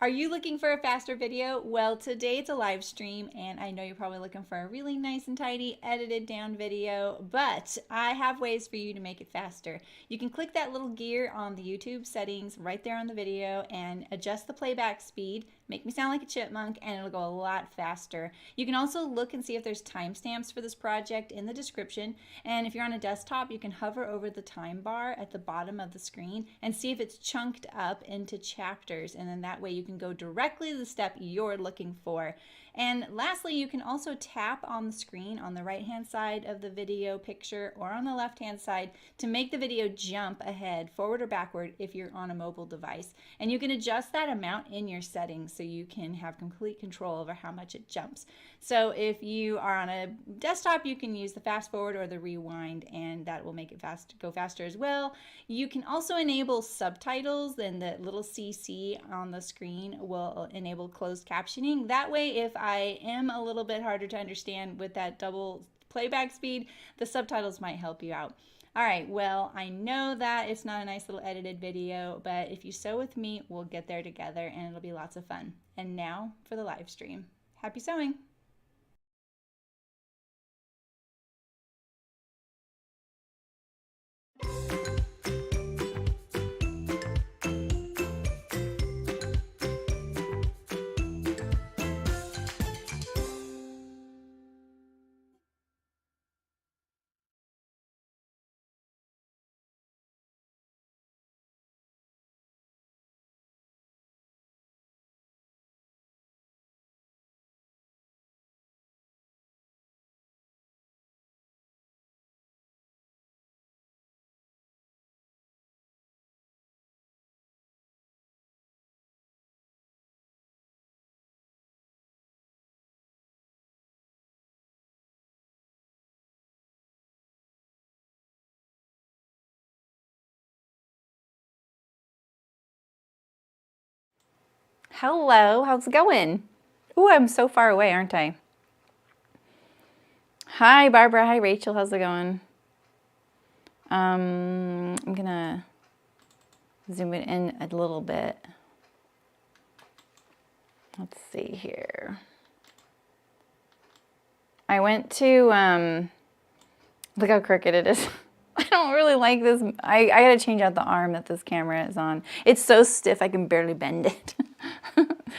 Are you looking for a faster video? Well, today it's a live stream, and I know you're probably looking for a really nice and tidy, edited down video, but I have ways for you to make it faster. You can click that little gear on the YouTube settings right there on the video and adjust the playback speed, make me sound like a chipmunk, and it'll go a lot faster. You can also look and see if there's timestamps for this project in the description, and if you're on a desktop, you can hover over the time bar at the bottom of the screen and see if it's chunked up into chapters, and then that way you can go directly to the step you're looking for. And lastly, you can also tap on the screen on the right hand side of the video picture or on the left hand side to make the video jump ahead, forward or backward if you're on a mobile device. And you can adjust that amount in your settings so you can have complete control over how much it jumps. So if you are on a desktop, you can use the fast forward or the rewind, and that will make it go faster as well. You can also enable subtitles, and the little CC on the screen will enable closed captioning. That way, if I am a little bit harder to understand with that double playback speed, the subtitles might help you out. All right, well, I know that it's not a nice little edited video, but if you sew with me, we'll get there together and it'll be lots of fun. And now for the live stream. Happy sewing! Hello, how's it going? Ooh, I'm so far away, aren't I? Hi, Barbara. Hi, Rachel. How's it going? I'm gonna zoom it in a little bit. Let's see here. I went to, look how crooked it is. I don't really like this. I gotta change out the arm that this camera is on. It's so stiff I can barely bend it.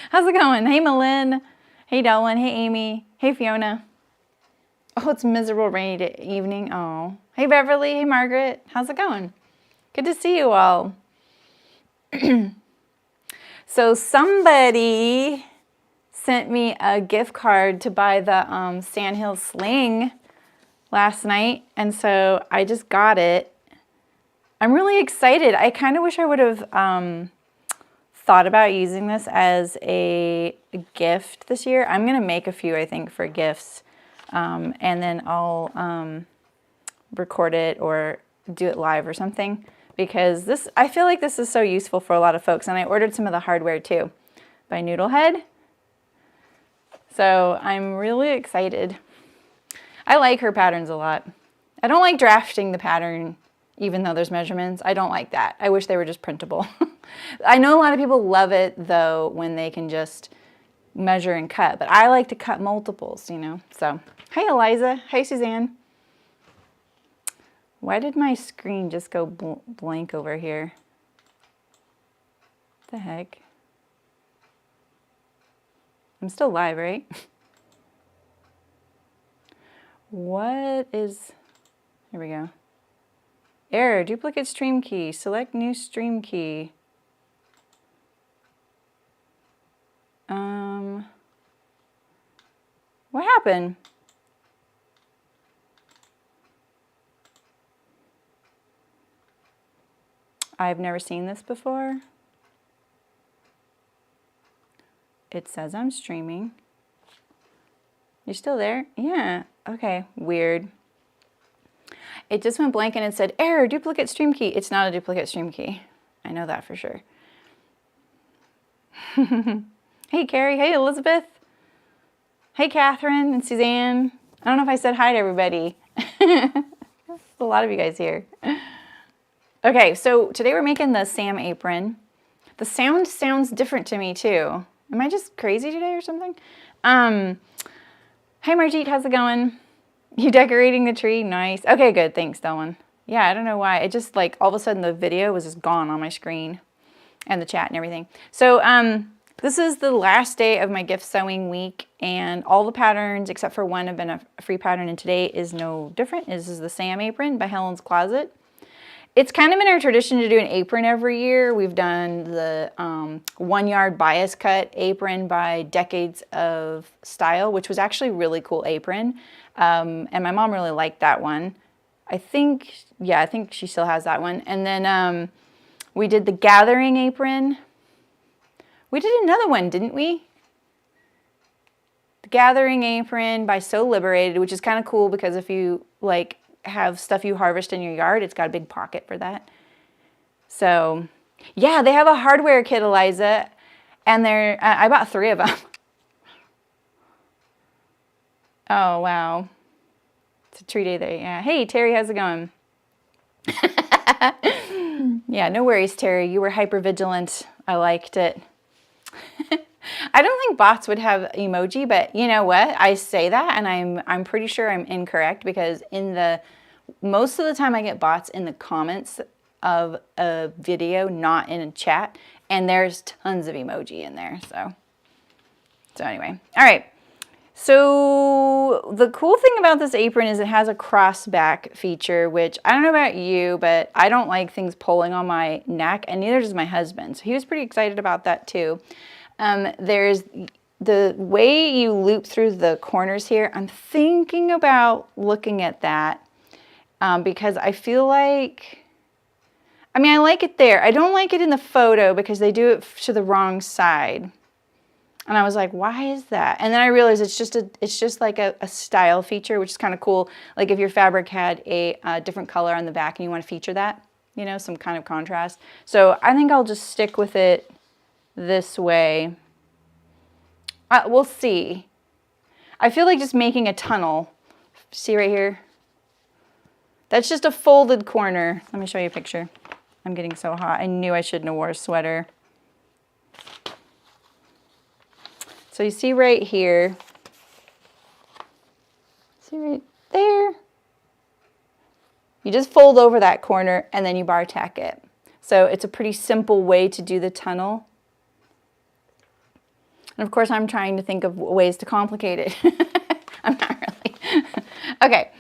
How's it going? Hey, Malin. Hey, Delwyn. Hey, Amy. Hey, Fiona. Oh, it's miserable rainy evening. Oh. Hey, Beverly. Hey, Margaret. How's it going? Good to see you all. So somebody sent me a gift card to buy the Sandhill sling last night, and so I just got it. I'm really excited. I kind of wish I would have thought about using this as a gift this year. I'm gonna make a few, I think, for gifts, and then I'll record it or do it live or something, because this, I feel like this is so useful for a lot of folks. And I ordered some of the hardware too by Noodlehead, so I'm really excited. I like her patterns a lot. I don't like drafting the pattern even though there's measurements. I don't like that. I wish they were just printable. I know a lot of people love it though when they can just measure and cut, but I like to cut multiples, you know. So, hi Eliza. Hi Suzanne. Why did my screen just go blank over here? What the heck? I'm still live, right? What is, here we go. Error, duplicate stream key, select new stream key. What happened? I've never seen this before. It says I'm streaming. You're still there? Yeah, okay, weird. It just went blank and it said, error, duplicate stream key. It's not a duplicate stream key. I know that for sure. Hey, Carrie. Hey, Elizabeth. Hey, Catherine and Suzanne. I don't know if I said hi to everybody. There's a lot of you guys here. Okay, so today we're making the Sam apron. The sound sounds different to me too. Am I just crazy today or something? Hi Marjeet, how's it going? You decorating the tree? Nice. Okay, good. Thanks, Dylan. Yeah, I don't know why. It just like all of a sudden the video was just gone on my screen and the chat and everything. So this is the last day of my gift sewing week, and all the patterns except for one have been a free pattern, and today is no different. This is the Sam apron by Helen's Closet. It's kind of been our tradition to do an apron every year. We've done the 1 yard bias cut apron by Decades of Style, which was actually a really cool apron. And my mom really liked that one. I think she still has that one. And then we did the Gathering apron. We did another one, didn't we? The Gathering apron by So Liberated, which is kind of cool because if you like have stuff you harvest in your yard, it's got a big pocket for that. So yeah, they have a hardware kit, Eliza, and I bought 3 of them. Oh wow, it's a tree day there. Yeah. Hey Terry, how's it going? Yeah, no worries, Terry. You were hyper vigilant. I liked it. I don't think bots would have emoji, but you know what? I say that and I'm pretty sure I'm incorrect, because most of the time I get bots in the comments of a video, not in a chat, and there's tons of emoji in there. So anyway. All right. So the cool thing about this apron is it has a cross back feature, which I don't know about you, but I don't like things pulling on my neck, and neither does my husband. So he was pretty excited about that too. There's the way you loop through the corners here. I'm thinking about looking at that because I feel like, I mean, I like it there. I don't like it in the photo because they do it to the wrong side. And I was like, why is that? And then I realized it's just like a style feature, which is kind of cool. Like if your fabric had a different color on the back and you want to feature that, you know, some kind of contrast. So I think I'll just stick with it this way. We'll see. I feel like just making a tunnel. See right here? That's just a folded corner. Let me show you a picture. I'm getting so hot. I knew I shouldn't have worn a sweater. So you see right here, see right there, you just fold over that corner and then you bar tack it. So it's a pretty simple way to do the tunnel. And of course I'm trying to think of ways to complicate it. I'm not really. Okay,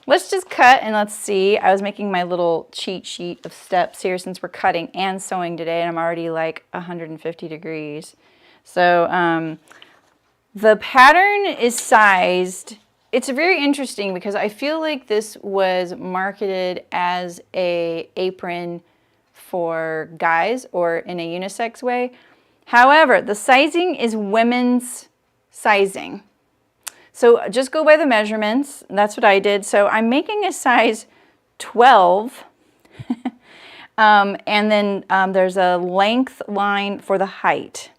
let's just cut and let's see. I was making my little cheat sheet of steps here since we're cutting and sewing today, and I'm already like 150 degrees. So the pattern is sized. It's very interesting because I feel like this was marketed as a apron for guys or in a unisex way. However, the sizing is women's sizing. So just go by the measurements. That's what I did. So I'm making a size 12. And then there's a length line for the height.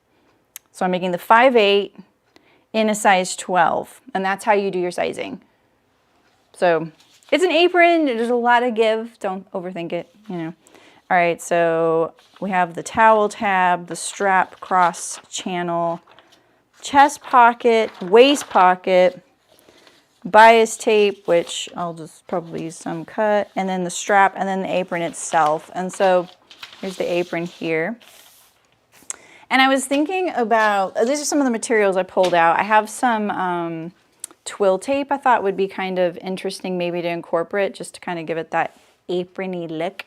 So I'm making the 5'8" in a size 12, and that's how you do your sizing. So it's an apron, there's a lot of give, don't overthink it, you know. All right, so we have the towel tab, the strap cross channel, chest pocket, waist pocket, bias tape, which I'll just probably use some cut, and then the strap, and then the apron itself. And so here's the apron here. And I was thinking about, these are some of the materials I pulled out. I have some twill tape I thought would be kind of interesting maybe to incorporate just to kind of give it that aprony look.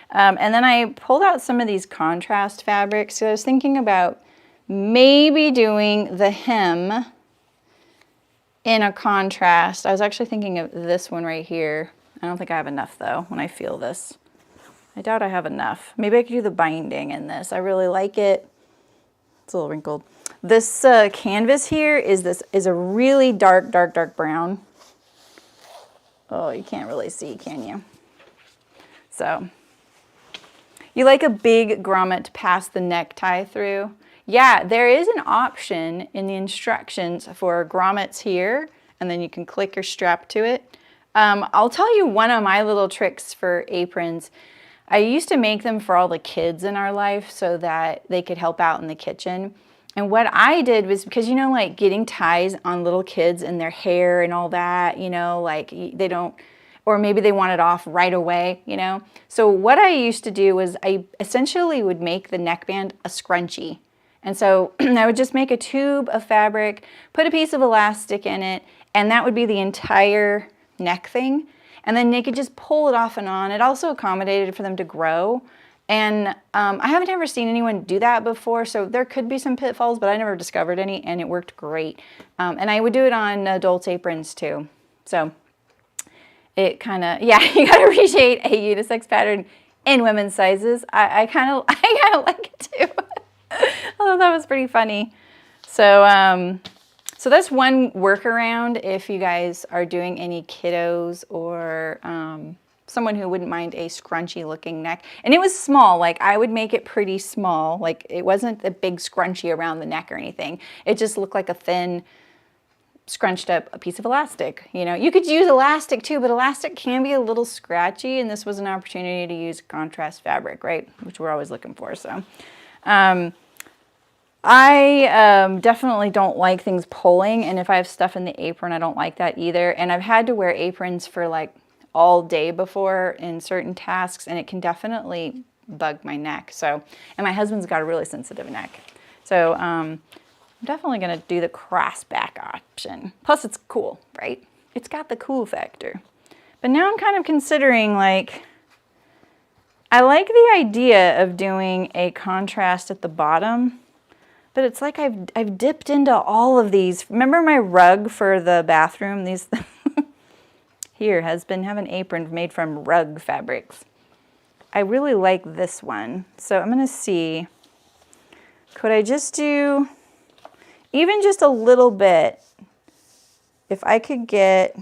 And then I pulled out some of these contrast fabrics. So I was thinking about maybe doing the hem in a contrast. I was actually thinking of this one right here. I don't think I have enough though when I feel this. I doubt I have enough. Maybe I could do the binding in this. I really like it. It's a little wrinkled. This canvas here is a really dark brown. Oh, you can't really see, can you? So, you like a big grommet to pass the necktie through? Yeah, there is an option in the instructions for grommets here, and then you can click your strap to it. I'll tell you one of my little tricks for aprons. I used to make them for all the kids in our life so that they could help out in the kitchen. And what I did was, because, you know, like getting ties on little kids and their hair and all that, you know, like they don't, or maybe they want it off right away, you know. So what I used to do was I essentially would make the neckband a scrunchie. And so I would just make a tube of fabric, put a piece of elastic in it, and that would be the entire neck thing. And then they could just pull it off and on. It also accommodated for them to grow. And I haven't ever seen anyone do that before, so there could be some pitfalls, but I never discovered any, and it worked great. And I would do it on adult aprons too. So it kind of, yeah, you got to appreciate a unisex pattern in women's sizes. I kind of like it too. Oh, that was pretty funny. So, so that's one workaround if you guys are doing any kiddos or someone who wouldn't mind a scrunchy looking neck. And it was small, like I would make it pretty small. Like it wasn't a big scrunchie around the neck or anything. It just looked like a thin, scrunched up a piece of elastic. You know, you could use elastic too, but elastic can be a little scratchy, and this was an opportunity to use contrast fabric, right? Which we're always looking for, so. I definitely don't like things pulling, and if I have stuff in the apron, I don't like that either. And I've had to wear aprons for like all day before in certain tasks, and it can definitely bug my neck. So, and my husband's got a really sensitive neck. So I'm definitely going to do the cross back option. Plus it's cool, right? It's got the cool factor. But now I'm kind of considering, like, I like the idea of doing a contrast at the bottom, but it's like I've dipped into all of these. Remember my rug for the bathroom? These here have an apron made from rug fabrics. I really like this one. So I'm going to see, could I just do even just a little bit? If I could get,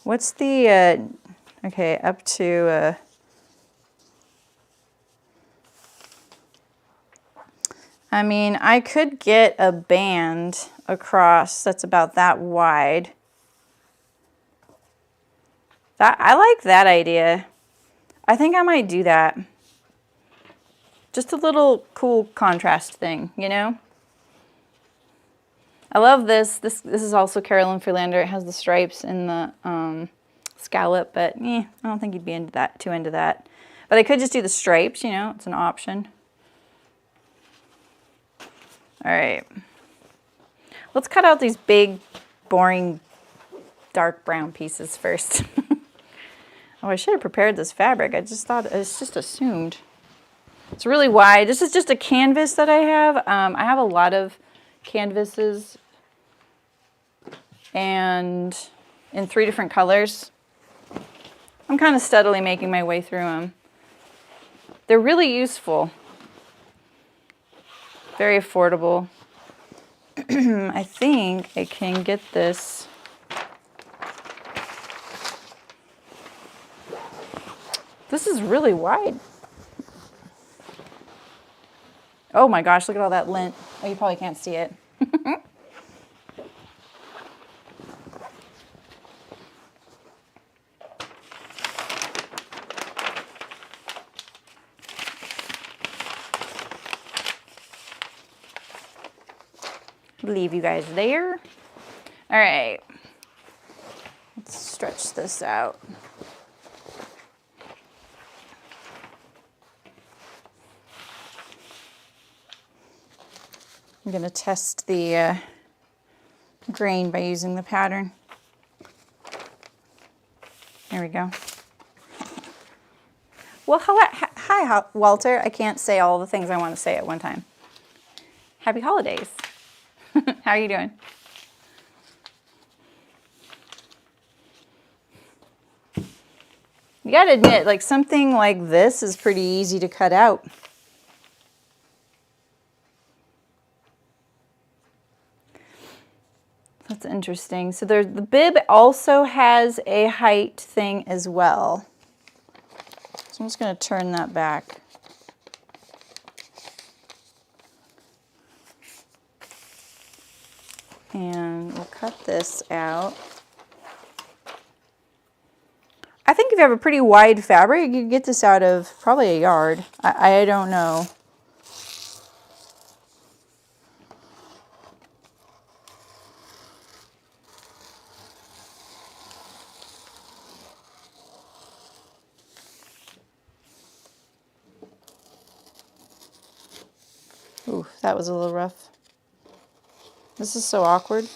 what's the, okay, up to, I mean, I could get a band across that's about that wide. I like that idea. I think I might do that. Just a little cool contrast thing, you know? I love this. This is also Carolyn Freelander. It has the stripes and the scallop, but I don't think you'd be into that, too into that. But I could just do the stripes, you know, it's an option. All right. Let's cut out these big, boring, dark brown pieces first. Oh, I should have prepared this fabric. I just thought, it's just assumed. It's really wide. This is just a canvas that I have. I have a lot of canvases and in 3 different colors. I'm kind of steadily making my way through them. They're really useful. Very affordable. I think I can get this. This is really wide. Oh my gosh, look at all that lint. Oh, you probably can't see it. Leave you guys there. All right. Let's stretch this out. I'm going to test the grain by using the pattern. There we go. Well, hi, Walter. I can't say all the things I want to say at one time. Happy holidays. How are you doing? You got to admit, like something like this is pretty easy to cut out. That's interesting. So the bib also has a height thing as well. So I'm just going to turn that back. And we'll cut this out. I think if you have a pretty wide fabric, you could get this out of probably a yard. I don't know. Ooh, that was a little rough. This is so awkward.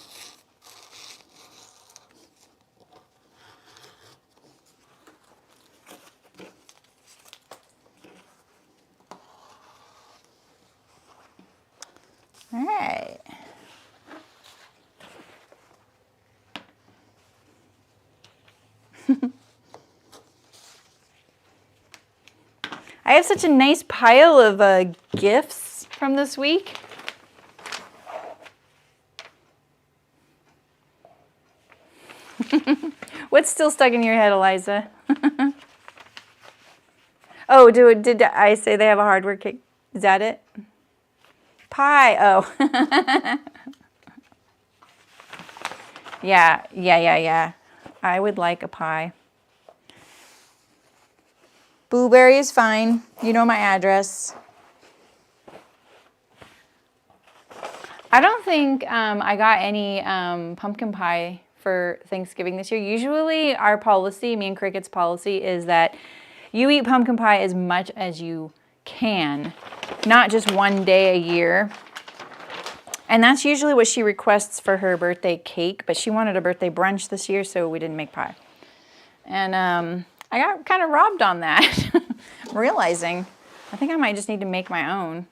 All right. I have such a nice pile of gifts from this week. What's still stuck in your head, Eliza? Oh, did I say they have a hardware cake? Is that it? Pie. Oh. Yeah. I would like a pie. Blueberry is fine. You know my address. I don't think I got any pumpkin pie for Thanksgiving this year. Usually our policy, me and Cricket's policy, is that you eat pumpkin pie as much as you can, not just one day a year. And that's usually what she requests for her birthday cake, but she wanted a birthday brunch this year, so we didn't make pie. And I got kind of robbed on that. I'm realizing I think I might just need to make my own.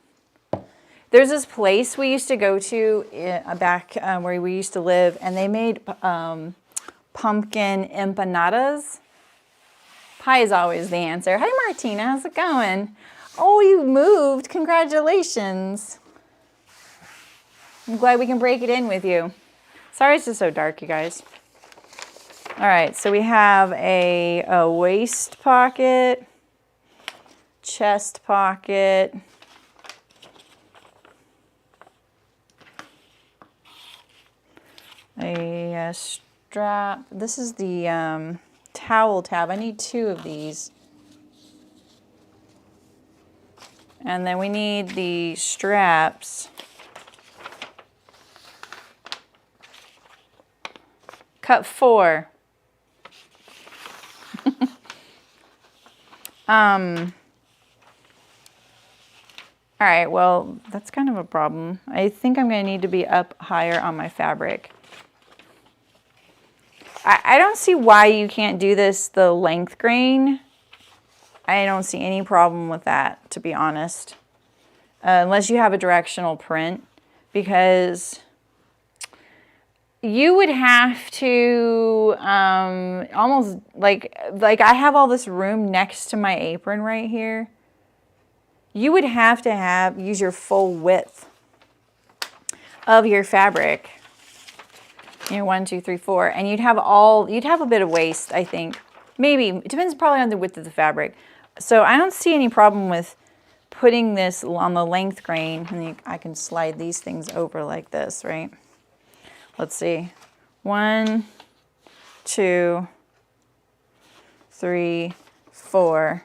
There's this place we used to go to back where we used to live, and they made pumpkin empanadas. Pie is always the answer. Hi, Martina. How's it going? Oh, you moved. Congratulations. I'm glad we can break it in with you. Sorry it's just so dark, you guys. All right, so we have a waist pocket, chest pocket, a strap. This is the towel tab. I need 2 of these. And then we need the straps. Cut 4. All right, well, that's kind of a problem. I think I'm going to need to be up higher on my fabric. I don't see why you can't do this the length grain. I don't see any problem with that, to be honest. Unless you have a directional print, because you would have to almost like I have all this room next to my apron right here. You would have to use your full width of your fabric. You know, 1, 2, 3, 4, and you'd have a bit of waste, I think. Maybe. It depends probably on the width of the fabric. So I don't see any problem with putting this on the length grain, and I can slide these things over like this, right? Let's see. 1, 2, 3, 4.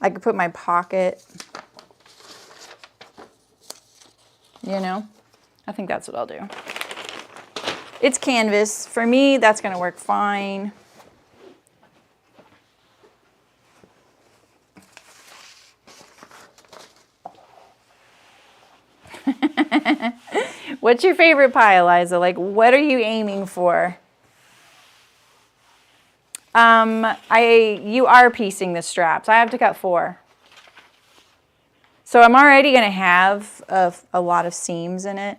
I could put my pocket, you know? I think that's what I'll do. It's canvas. For me, that's going to work fine. What's your favorite pie, Eliza? Like, what are you aiming for? You are piecing the straps. I have to cut 4. So I'm already going to have a lot of seams in it.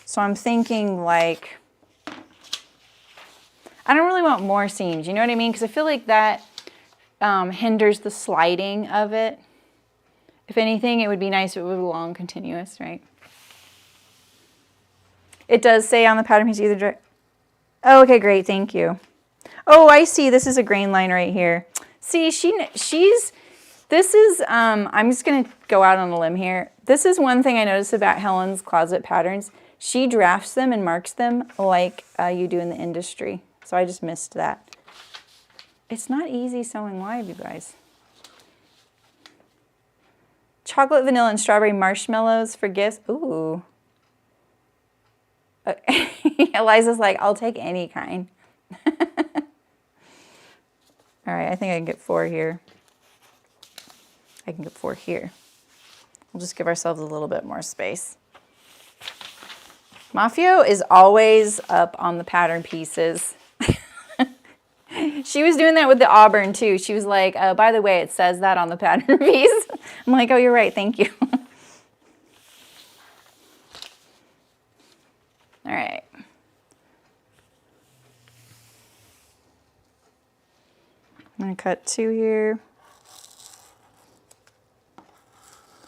So I'm thinking like, I don't really want more seams. You know what I mean? Because I feel like that hinders the sliding of it. If anything, it would be nice if it was long continuous, right? It does say on the pattern piece either direct. Oh, okay, great, thank you. Oh, I see. This is a grain line right here. See, This is, I'm just going to go out on a limb here. This is one thing I noticed about Helen's closet patterns. She drafts them and marks them like you do in the industry. So I just missed that. It's not easy sewing live, you guys. Chocolate, vanilla, and strawberry marshmallows for gifts. Ooh. Eliza's like, I'll take any kind. All right, I think I can get 4 here. I can get 4 here. We'll just give ourselves a little bit more space. Mafio is always up on the pattern pieces. She was doing that with the Auburn too. She was like, by the way, it says that on the pattern piece. I'm like, oh, you're right, thank you. All right. I'm going to cut 2 here.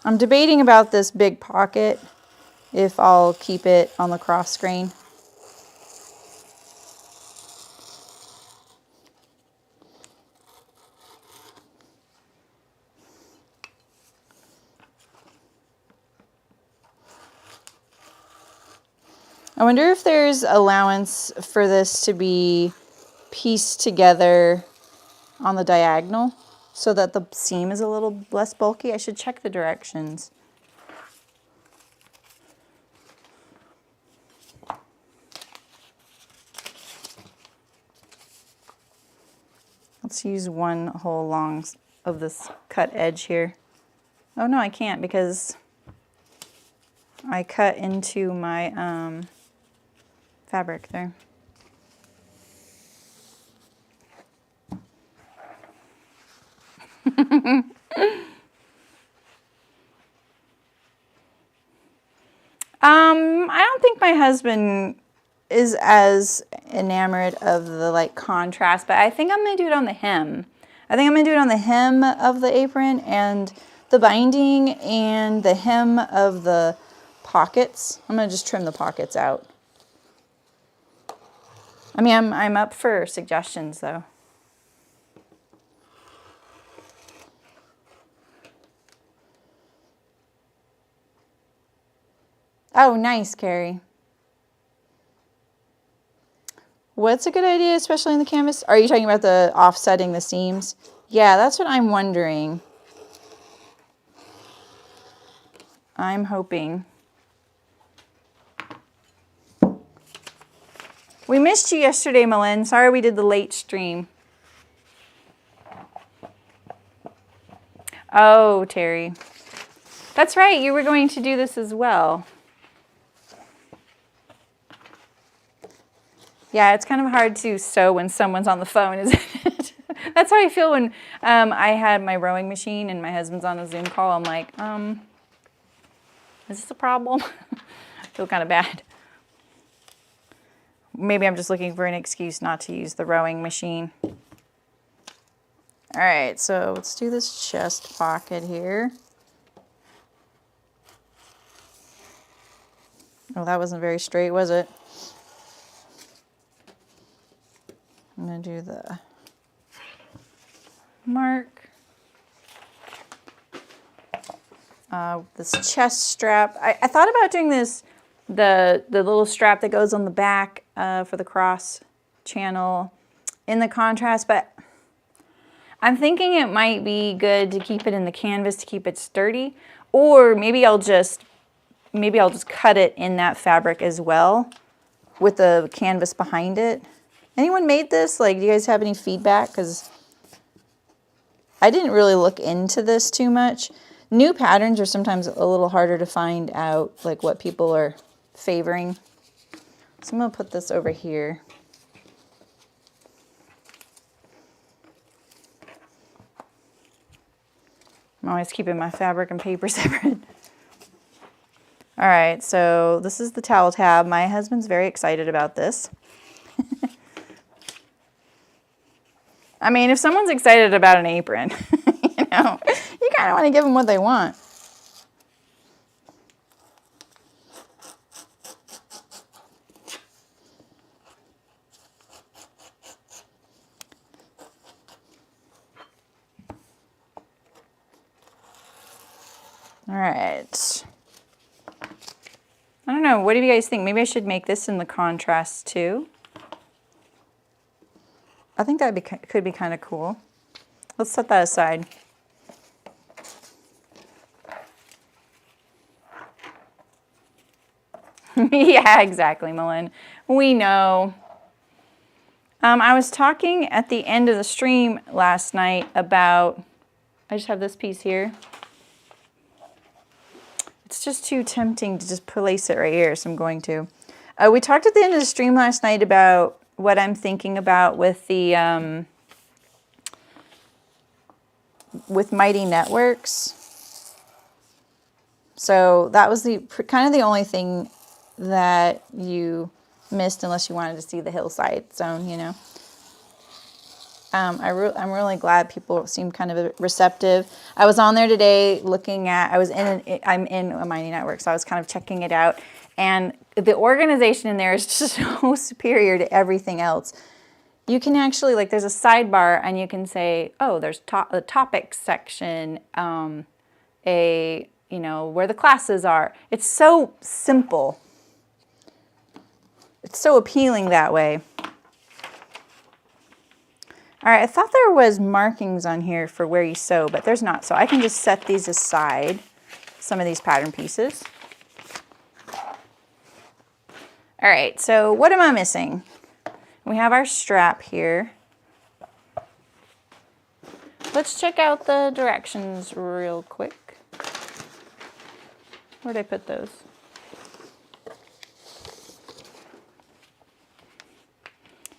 I'm debating about this big pocket, if I'll keep it on the cross grain. I wonder if there's allowance for this to be pieced together on the diagonal so that the seam is a little less bulky. I should check the directions. Let's use 1 whole long of this cut edge here. Oh no, I can't because I cut into my fabric there. I don't think my husband is as enamored of the like contrast, but I think I'm gonna do it on the hem. I think I'm gonna do it on the hem of the apron and the binding and the hem of the pockets. I'm gonna just trim the pockets out. I mean, I'm up for suggestions though. Oh, nice, Carrie. What's a good idea, especially in the canvas? Are you talking about the offsetting the seams? Yeah, that's what I'm wondering. I'm hoping. We missed you yesterday, Malin. Sorry we did the late stream. Oh, Terry. That's right, you were going to do this as well. Yeah, it's kind of hard to sew when someone's on the phone, isn't it? That's how I feel when I had my rowing machine and my husband's on a Zoom call. I'm like, is this a problem? I feel kind of bad. Maybe I'm just looking for an excuse not to use the rowing machine. All right, so let's do this chest pocket here. Oh, that wasn't very straight, was it? I'm going to do the mark. This chest strap. I thought about doing this, the little strap that goes on the back for the cross channel in the contrast, but I'm thinking it might be good to keep it in the canvas to keep it sturdy, or maybe I'll just cut it in that fabric as well with the canvas behind it. Anyone made this? Like, do you guys have any feedback? Because I didn't really look into this too much. New patterns are sometimes a little harder to find out, like what people are favoring. So I'm going to put this over here. I'm always keeping my fabric and paper separate. All right, so this is the towel tab. My husband's very excited about this. I mean, if someone's excited about an apron, you know, you kind of want to give them what they want. All right. I don't know. What do you guys think? Maybe I should make this in the contrast too. I think that could be kind of cool. Let's set that aside. Yeah, exactly, Melin. We know. I was talking at the end of the stream last night about, I just have this piece here. It's just too tempting to just place it right here, so I'm going to. We talked at the end of the stream last night about what I'm thinking about with the, with Mighty Networks. So that was the kind of the only thing that you missed, unless you wanted to see the hillside zone, you know. I'm really glad people seem kind of receptive. I was on there today looking at, I'm in a Mighty Network, so I was kind of checking it out. And the organization in there is just so superior to everything else. You can actually, like, there's a sidebar and you can say, oh, there's a topics section, you know, where the classes are. It's so simple. It's so appealing that way. All right, I thought there was markings on here for where you sew, but there's not. So I can just set these aside, some of these pattern pieces. All right, so what am I missing? We have our strap here. Let's check out the directions real quick. Where'd I put those?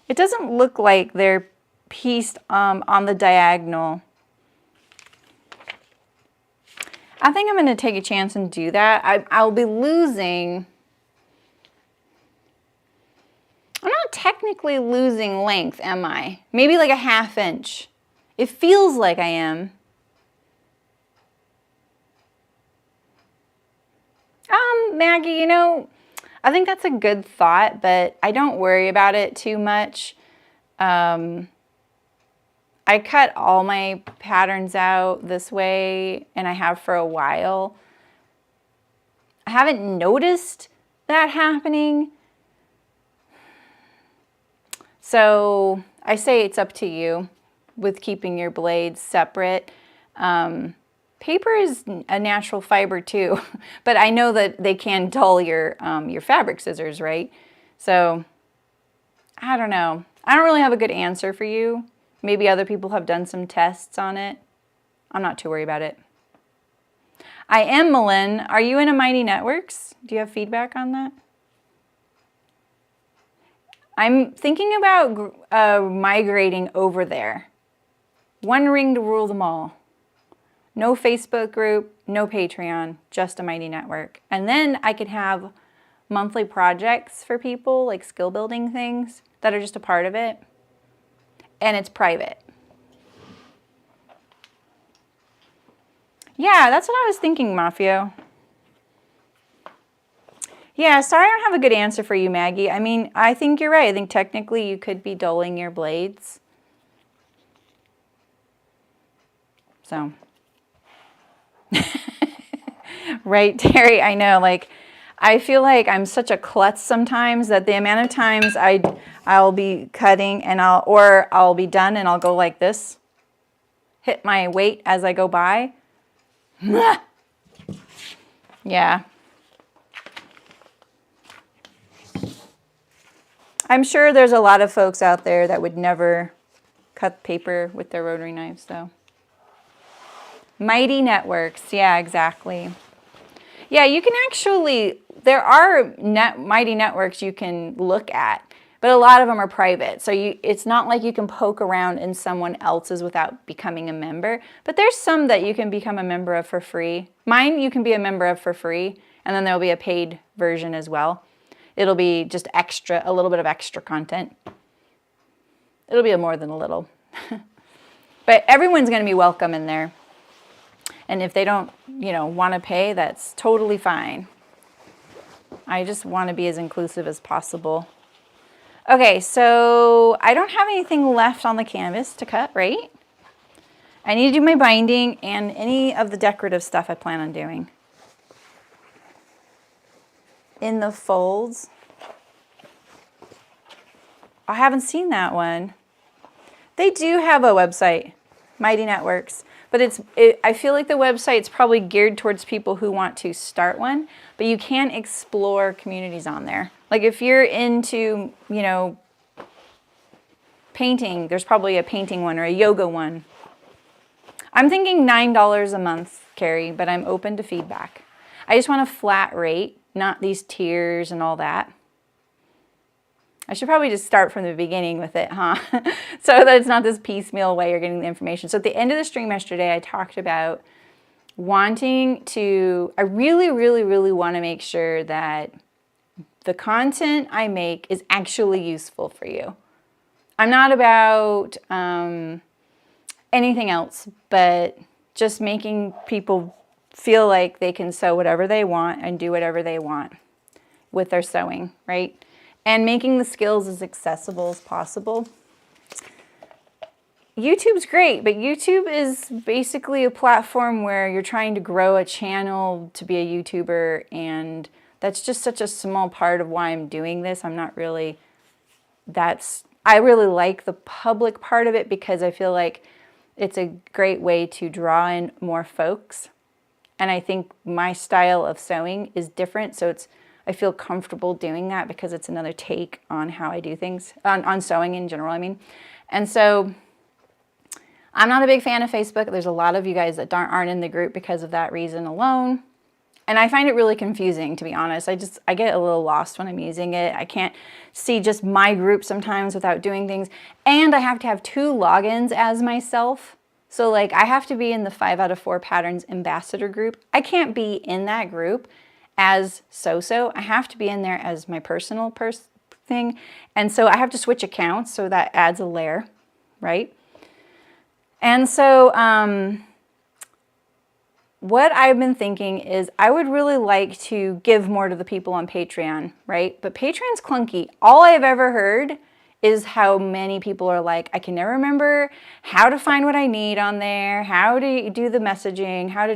It doesn't look like they're pieced on the diagonal. I think I'm going to take a chance and do that. I'll be losing. I'm not technically losing length, am I? Maybe like a 1/2 inch. It feels like I am. Maggie, you know, I think that's a good thought, but I don't worry about it too much. I cut all my patterns out this way, and I have for a while. I haven't noticed that happening. So I say it's up to you with keeping your blades separate. Paper is a natural fiber too, but I know that they can dull your fabric scissors, right? So I don't know. I don't really have a good answer for you. Maybe other people have done some tests on it. I'm not too worried about it. I am Melin. Are you in a Mighty Networks? Do you have feedback on that? I'm thinking about migrating over there. One ring to rule them all. No Facebook group, no Patreon, just a Mighty Network. And then I could have monthly projects for people, like skill building things that are just a part of it. And it's private. Yeah, that's what I was thinking, Mafio. Yeah, sorry I don't have a good answer for you, Maggie. I mean, I think you're right. I think technically you could be dulling your blades. So. Right, Terry, I know. Like, I feel like I'm such a klutz sometimes that the amount of times I'll be cutting and I'll be done and I'll go like this. Hit my weight as I go by. Yeah. I'm sure there's a lot of folks out there that would never cut paper with their rotary knives, though. Mighty Networks. Yeah, exactly. Yeah, you can actually, there are Mighty Networks you can look at, but a lot of them are private. So it's not like you can poke around in someone else's without becoming a member. But there's some that you can become a member of for free. Mine you can be a member of for free, and then there'll be a paid version as well. It'll be just extra, a little bit of extra content. It'll be more than a little. But everyone's going to be welcome in there. And if they don't, you know, want to pay, that's totally fine. I just want to be as inclusive as possible. Okay, so I don't have anything left on the canvas to cut, right? I need to do my binding and any of the decorative stuff I plan on doing. in the folds. I haven't seen that one. They do have a website, Mighty Networks, but I feel like the website's probably geared towards people who want to start one, but you can explore communities on there. Like if you're into, you know, painting, there's probably a painting one or a yoga one. I'm thinking $9 a month, Carrie, but I'm open to feedback. I just want a flat rate, not these tiers and all that. I should probably just start from the beginning with it, huh? So that it's not this piecemeal way you're getting the information. So at the end of the stream yesterday, I talked about wanting to, I really, really, really want to make sure that the content I make is actually useful for you. I'm not about anything else, but just making people feel like they can sew whatever they want and do whatever they want with their sewing, right? And making the skills as accessible as possible. YouTube's great, but YouTube is basically a platform where you're trying to grow a channel to be a YouTuber, and that's just such a small part of why I'm doing this. I'm not really, I really like the public part of it because I feel like it's a great way to draw in more folks. And I think my style of sewing is different, so I feel comfortable doing that because it's another take on how I do things, on sewing in general, I mean. And so I'm not a big fan of Facebook. There's a lot of you guys that aren't in the group because of that reason alone. And I find it really confusing, to be honest. I get a little lost when I'm using it. I can't see just my group sometimes without doing things. And I have to have 2 logins as myself. So like I have to be in the 5 out of 4 patterns ambassador group. I can't be in that group as so-so. I have to be in there as my personal thing. And so I have to switch accounts, so that adds a layer, right? And so what I've been thinking is I would really like to give more to the people on Patreon, right? But Patreon's clunky. All I've ever heard is how many people are like, I can never remember how to find what I need on there, how to do the messaging, how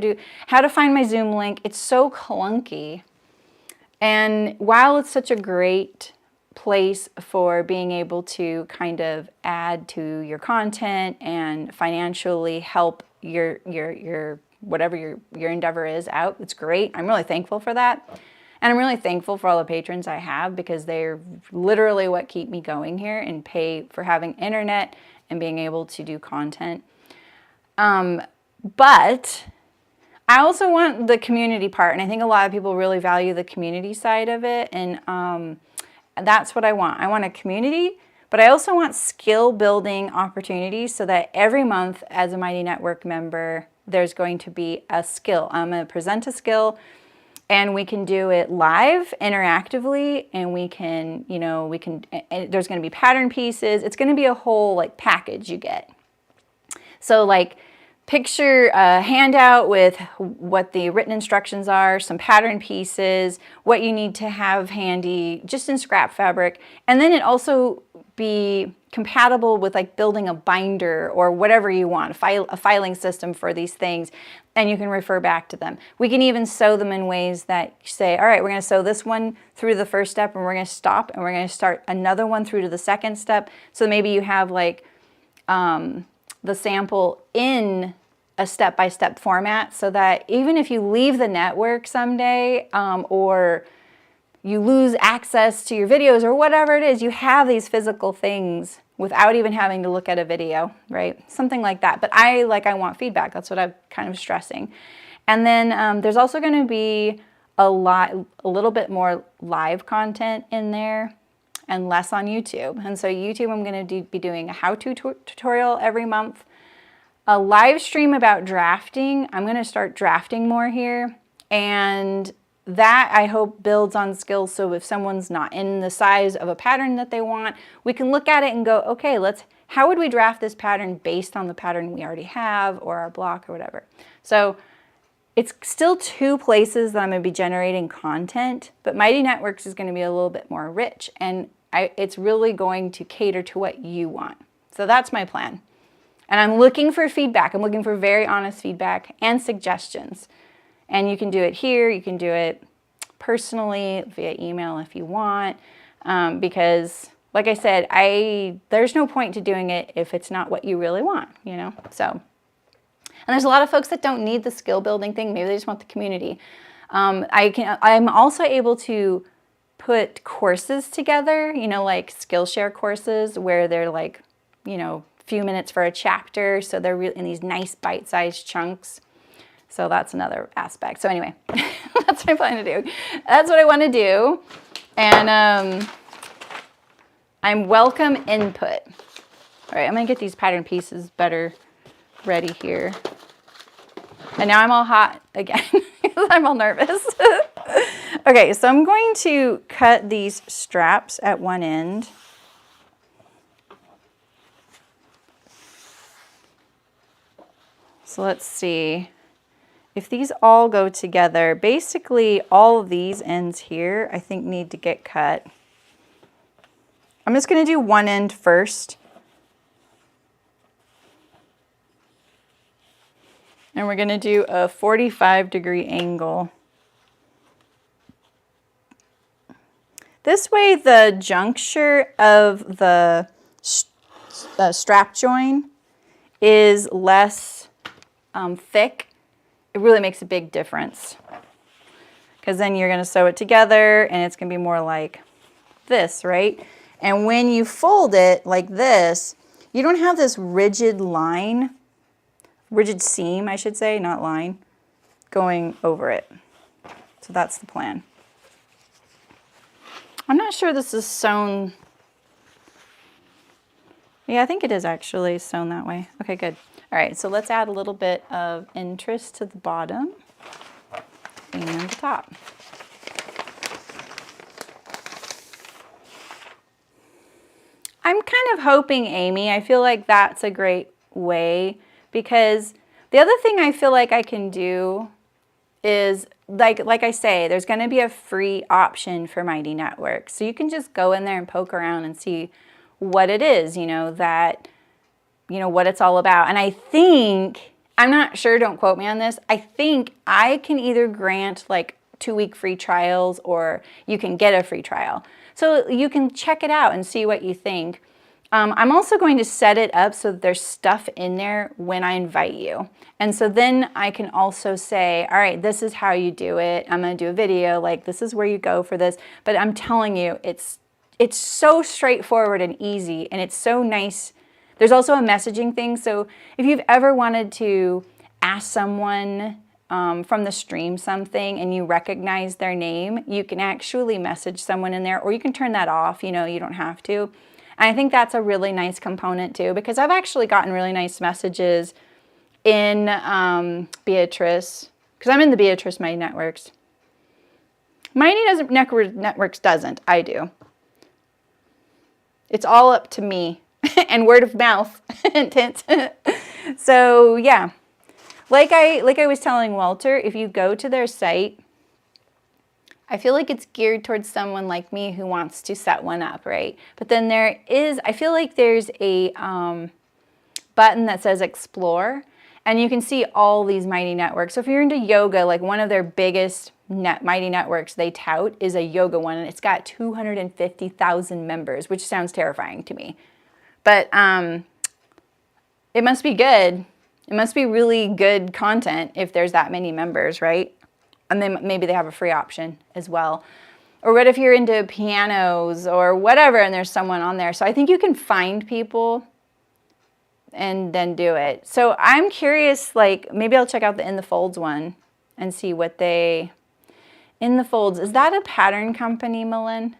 to find my Zoom link. It's so clunky. And while it's such a great place for being able to kind of add to your content and financially help your whatever your endeavor is out, it's great. I'm really thankful for that. And I'm really thankful for all the patrons I have because they're literally what keep me going here and pay for having internet and being able to do content. But I also want the community part, and I think a lot of people really value the community side of it, and that's what I want. I want a community, but I also want skill building opportunities so that every month as a Mighty Network member, there's going to be a skill. I'm going to present a skill, and we can do it live, interactively, and we can, you know, there's going to be pattern pieces. It's going to be a whole like package you get. So like picture a handout with what the written instructions are, some pattern pieces, what you need to have handy just in scrap fabric, and then it also be compatible with like building a binder or whatever you want, a filing system for these things, and you can refer back to them. We can even sew them in ways that say, all right, we're going to sew this one through the first step, and we're going to stop, and we're going to start another one through to the second step. So maybe you have like the sample in a step-by-step format, so that even if you leave the network someday or you lose access to your videos or whatever it is, you have these physical things without even having to look at a video, right? Something like that. But I want feedback. That's what I'm kind of stressing. And then there's also going to be a little bit more live content in there and less on YouTube. And so YouTube, I'm going to be doing a how-to tutorial every month, a live stream about drafting. I'm going to start drafting more here, and that I hope builds on skills. So if someone's not in the size of a pattern that they want, we can look at it and go, okay, how would we draft this pattern based on the pattern we already have or our block or whatever. So it's still 2 places that I'm going to be generating content, but Mighty Networks is going to be a little bit more rich, and it's really going to cater to what you want. So that's my plan. And I'm looking for feedback. I'm looking for very honest feedback and suggestions. And you can do it here, you can do it personally via email if you want, because like I said, there's no point to doing it if it's not what you really want, you know? So, and there's a lot of folks that don't need the skill building thing. Maybe they just want the community. I'm also able to put courses together, you know, like Skillshare courses where they're like, you know, a few minutes for a chapter. So they're really in these nice bite-sized chunks. So that's another aspect. So anyway, that's what I plan to do. That's what I want to do. And I'm welcome input. All right, I'm going to get these pattern pieces better ready here. And now I'm all hot again. I'm all nervous. Okay, so I'm going to cut these straps at one end. So let's see. If these all go together, basically all of these ends here, I think need to get cut. I'm just going to do one end first. And we're going to do a 45-degree angle. This way the juncture of the strap join is less thick. It really makes a big difference. Because then you're going to sew it together and it's going to be more like this, right? And when you fold it like this, you don't have this rigid line, rigid seam, I should say, not line, going over it. So that's the plan. I'm not sure this is sewn. Yeah, I think it is actually sewn that way. Okay, good. All right, so let's add a little bit of interest to the bottom and the top. I'm kind of hoping, Amy, I feel like that's a great way, because the other thing I feel like I can do is, like I say, there's going to be a free option for Mighty Networks. So you can just go in there and poke around and see what it is, you know, what it's all about. And I think, I'm not sure, don't quote me on this, I think I can either grant like 2-week free trials or you can get a free trial. So you can check it out and see what you think. I'm also going to set it up so that there's stuff in there when I invite you. And so then I can also say, all right, this is how you do it. I'm going to do a video, like this is where you go for this. But I'm telling you, it's so straightforward and easy, and it's so nice. There's also a messaging thing. So if you've ever wanted to ask someone from the stream something and you recognize their name, you can actually message someone in there, or you can turn that off, you know, you don't have to. And I think that's a really nice component too, because I've actually gotten really nice messages in Beatrice, because I'm in the Beatrice Mighty Networks. Mighty Networks doesn't, I do. It's all up to me and word of mouth. So yeah, like I was telling Walter, if you go to their site, I feel like it's geared towards someone like me who wants to set one up, right? But then I feel like there's a button that says Explore, and you can see all these Mighty Networks. So if you're into yoga, like one of their biggest Mighty Networks they tout is a yoga one, and it's got 250,000 members, which sounds terrifying to me. But it must be good. It must be really good content if there's that many members, right? And then maybe they have a free option as well. Or what if you're into pianos or whatever and there's someone on there? So I think you can find people and then do it. So I'm curious, like maybe I'll check out the In the Folds one and see what they... In the Folds, is that a pattern company, Malin?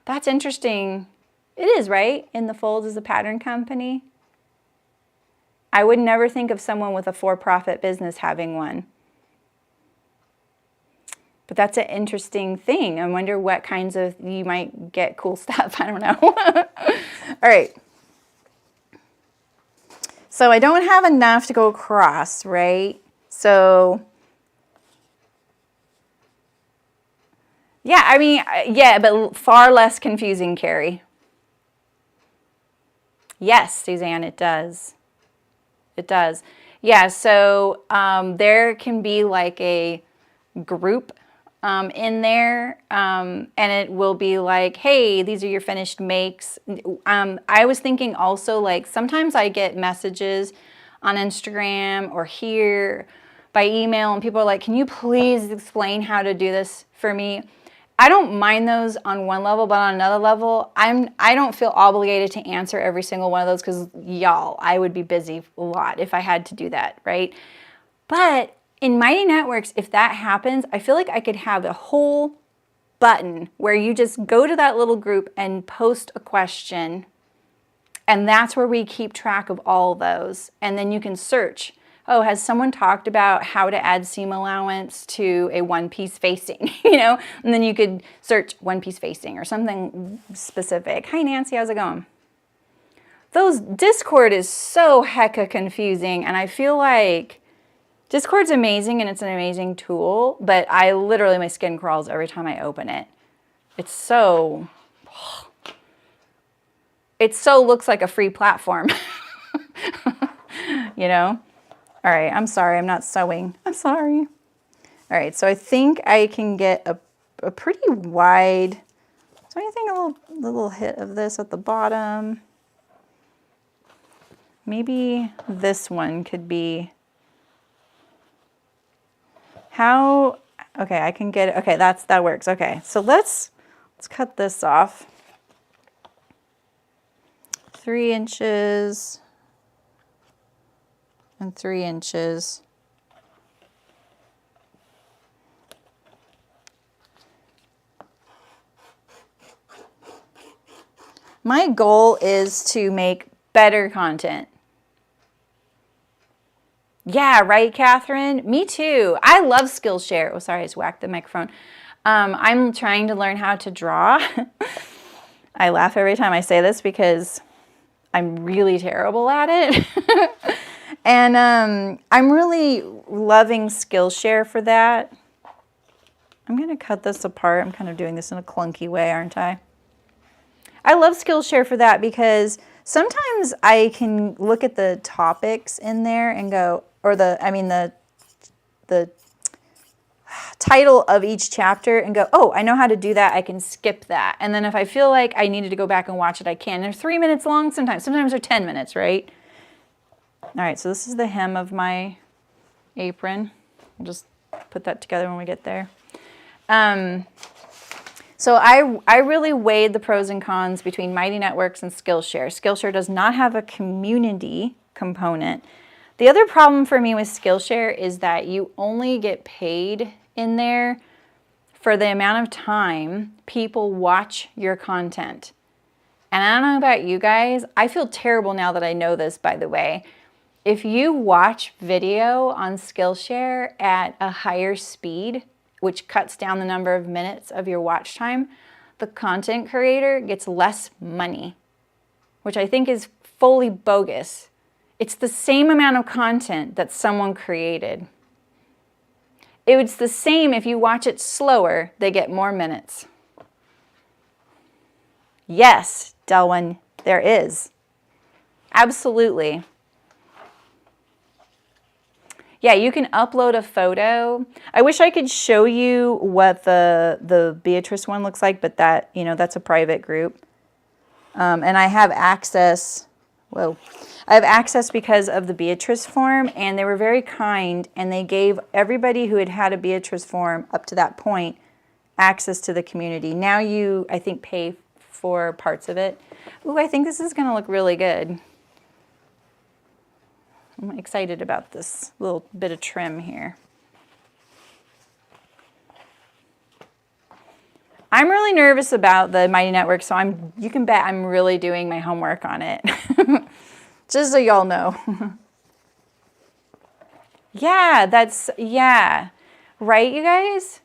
That's interesting. It is, right? In the Folds is a pattern company. I would never think of someone with a for-profit business having one. But that's an interesting thing. I wonder what kinds of, you might get cool stuff. I don't know. All right. So I don't have enough to go across, right? So, yeah, I mean, yeah, but far less confusing, Carrie. Yes, Suzanne, it does. It does. Yeah, so there can be like a group in there, and it will be like, hey, these are your finished makes. I was thinking also, like, sometimes I get messages on Instagram or here by email, and people are like, can you please explain how to do this for me? I don't mind those on one level, but on another level, I don't feel obligated to answer every single one of those, because y'all, I would be busy a lot if I had to do that, right? But in Mighty Networks, if that happens, I feel like I could have a whole button where you just go to that little group and post a question, and that's where we keep track of all those. And then you can search. Oh, has someone talked about how to add seam allowance to a one-piece facing, you know? And then you could search one-piece facing or something specific. Hi, Nancy, how's it going? Discord is so hecka confusing, and I feel like Discord's amazing and it's an amazing tool, but I literally, my skin crawls every time I open it. It looks like a free platform, you know? All right, I'm sorry, I'm not sewing. I'm sorry. All right, so I think I can get a pretty wide, so I think a little hit of this at the bottom. Maybe this one could be, okay, I can get it. Okay, that works. Okay, so let's cut this off. 3 inches. And 3 inches. My goal is to make better content. Yeah, right, Catherine? Me too. I love Skillshare. Oh, sorry, I just whacked the microphone. I'm trying to learn how to draw. I laugh every time I say this because I'm really terrible at it. And I'm really loving Skillshare for that. I'm going to cut this apart. I'm kind of doing this in a clunky way, aren't I? I love Skillshare for that because sometimes I can look at the topics in there and go, or the title of each chapter and go, oh, I know how to do that. I can skip that. And then if I feel like I needed to go back and watch it, I can. They're 3 minutes long sometimes. Sometimes they're 10 minutes, right? All right, so this is the hem of my apron. I'll just put that together when we get there. So I really weighed the pros and cons between Mighty Networks and Skillshare. Skillshare does not have a community component. The other problem for me with Skillshare is that you only get paid in there for the amount of time people watch your content. And I don't know about you guys, I feel terrible now that I know this, by the way. If you watch video on Skillshare at a higher speed, which cuts down the number of minutes of your watch time, the content creator gets less money, which I think is fully bogus. It's the same amount of content that someone created. It's the same if you watch it slower, they get more minutes. Yes, Delwyn, there is. Absolutely. Yeah, you can upload a photo. I wish I could show you what the Beatrice one looks like, but that, you know, that's a private group. And I have access, I have access because of the Beatrice form, and they were very kind, and they gave everybody who had had a Beatrice form up to that point access to the community. Now you, I think, pay for parts of it. Ooh, I think this is gonna look really good. I'm excited about this little bit of trim here. I'm really nervous about the Mighty Network, so you can bet I'm really doing my homework on it. Just so y'all know. Yeah, right, you guys?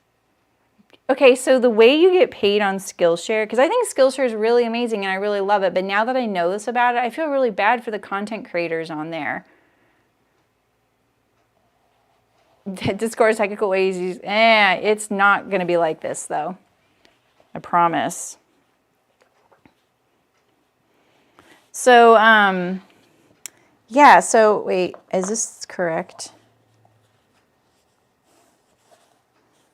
Okay, so the way you get paid on Skillshare, because I think Skillshare is really amazing and I really love it, but now that I know this about it, I feel really bad for the content creators on there. Discord's technical ways, it's not going to be like this, though. I promise. So, yeah, so, wait, is this correct? 'Cause I think Skillshare is really amazing and I really love it, but now that I know this about it, I feel really bad for the content creators on there. Discord's technical ways, it's not going to be like this, though. I promise. So, yeah, so, wait, is this correct? 'Cause I think Skillshare is really amazing and I really love it, but now that I know this about it, I feel really bad for the content creators on there.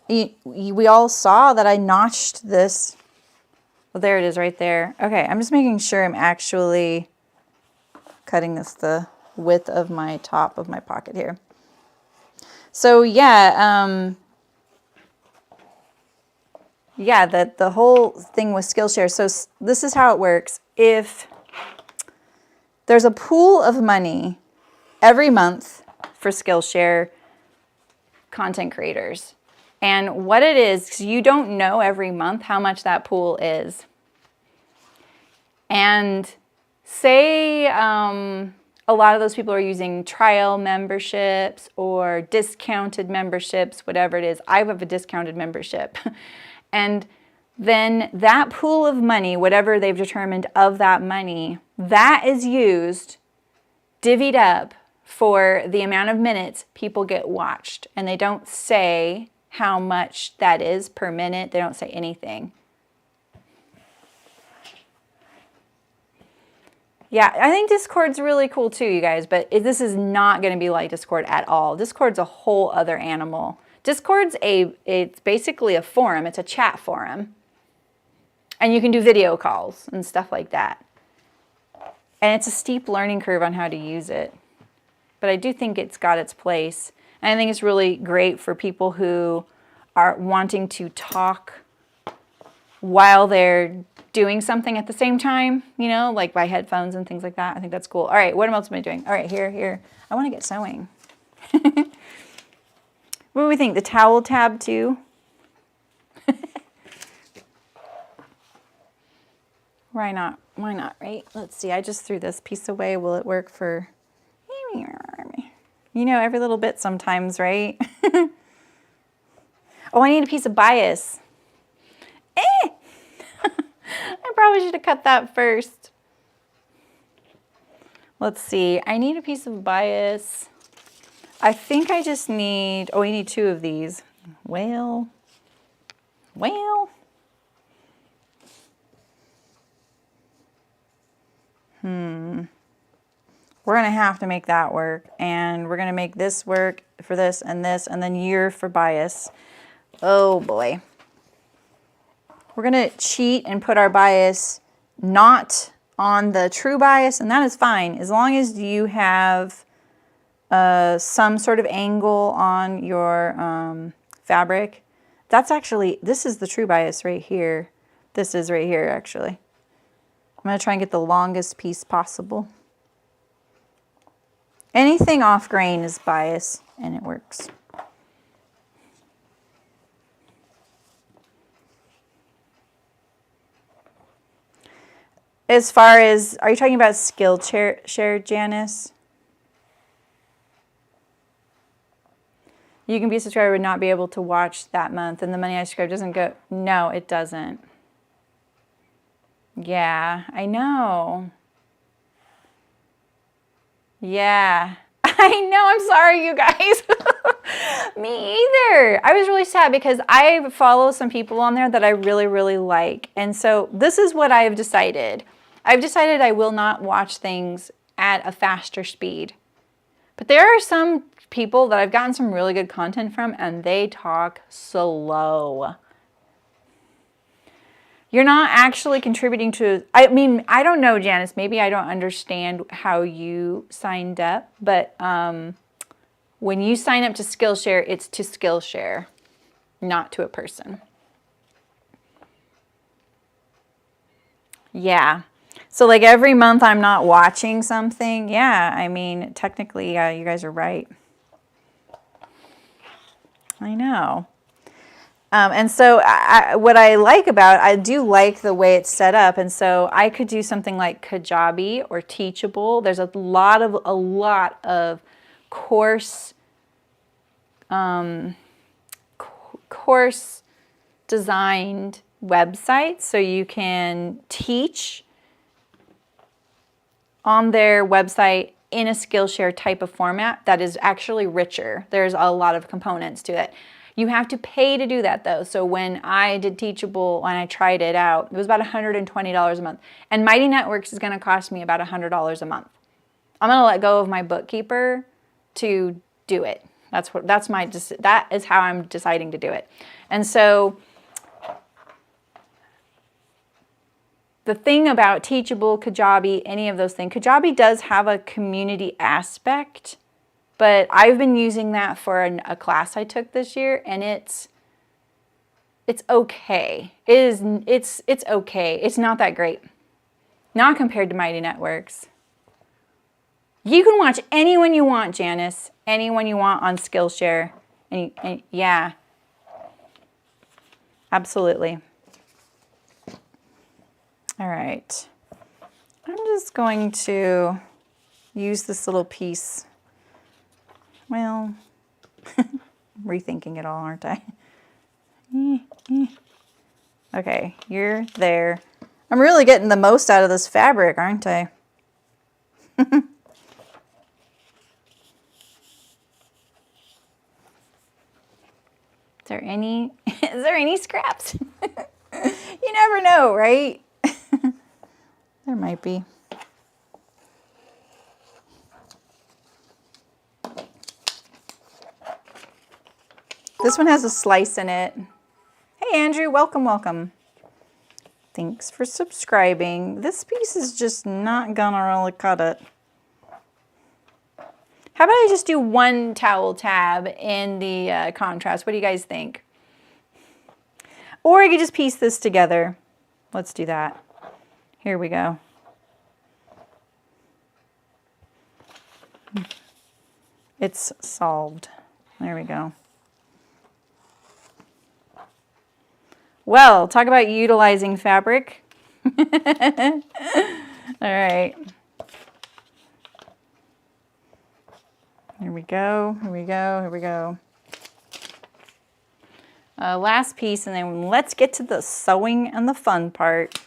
we all saw that I notched this. Well, there it is right there. Okay, I'm just making sure I'm actually cutting this the width of my top of my pocket here. So yeah, yeah, the whole thing with Skillshare. So this is how it works. If there's a pool of money every month for Skillshare content creators. And what it is, 'cause you don't know every month how much that pool is. And say a lot of those people are using trial memberships or discounted memberships, whatever it is. I have a discounted membership. And then that pool of money, whatever they've determined of that money, that is used, divvied up for the amount of minutes people get watched. And they don't say how much that is per minute. They don't say anything. Yeah, I think Discord's really cool too, you guys, but this is not going to be like Discord at all. Discord's a whole other animal. Discord's it's basically a forum. It's a chat forum. And you can do video calls and stuff like that. And it's a steep learning curve on how to use it. But I do think it's got its place. And I think it's really great for people who are wanting to talk while they're doing something at the same time, you know, like by headphones and things like that. I think that's cool. All right, what else am I doing? All right, here. I want to get sewing. What do we think? The towel tab too? Why not? Why not, right? Let's see. I just threw this piece away. Will it work for... You know, every little bit sometimes, right? Oh, I need a piece of bias. I probably should have cut that first. Let's see. I need a piece of bias. I think I just need... Oh, we need 2 of these. Well. We're going to have to make that work. And we're going to make this work for this, and then you're for bias. Oh, boy. We're going to cheat and put our bias not on the true bias, and that is fine. As long as you have some sort of angle on your fabric. That's actually, this is the true bias right here. This is right here, actually. I'm going to try and get the longest piece possible. Anything off grain is bias, and it works. As far as, are you talking about Skillshare, Janice? You can be a subscriber and not be able to watch that month, and the money I subscribe doesn't go. No, it doesn't. Yeah, I know. Yeah, I know. I'm sorry, you guys. Me either. I was really sad because I follow some people on there that I really, really like. And so this is what I've decided. I've decided I will not watch things at a faster speed. But there are some people that I've gotten some really good content from, and they talk slow. You're not actually contributing to, I mean, I don't know, Janice, maybe I don't understand how you signed up, but when you sign up to Skillshare, it's to Skillshare, not to a person. Yeah. So like every month I'm not watching something. Yeah, I mean, technically, you guys are right. I know. And so what I like about it, I do like the way it's set up. And so I could do something like Kajabi or Teachable. There's a lot of course designed websites, so you can teach on their website in a Skillshare type of format that is actually richer. There's a lot of components to it. You have to pay to do that though. So when I did Teachable, when I tried it out, it was about $120 a month. And Mighty Networks is going to cost me about $100 a month. I'm going to let go of my bookkeeper to do it That is how I'm deciding to do it. And so the thing about Teachable, Kajabi, any of those things, Kajabi does have a community aspect, but I've been using that for a class I took this year, and it's okay. It's okay. It's not that great. Not compared to Mighty Networks. You can watch anyone you want, Janice. Anyone you want on Skillshare. And yeah. Absolutely. All right. I'm just going to use this little piece. Well, rethinking it all, aren't I? Okay, you're there. I'm really getting the most out of this fabric, aren't I? Is there any scraps? You never know, right? There might be. This one has a slice in it. Hey Andrew, welcome, welcome. Thanks for subscribing. This piece is just not gonna really cut it. How about I just do one towel tab in the contrast? What do you guys think? Or I could just piece this together. Let's do that. Here we go. It's solved. There we go. Well, talk about utilizing fabric. All right. Here we go, here we go, here we go. Last piece, and then let's get to the sewing and the fun part.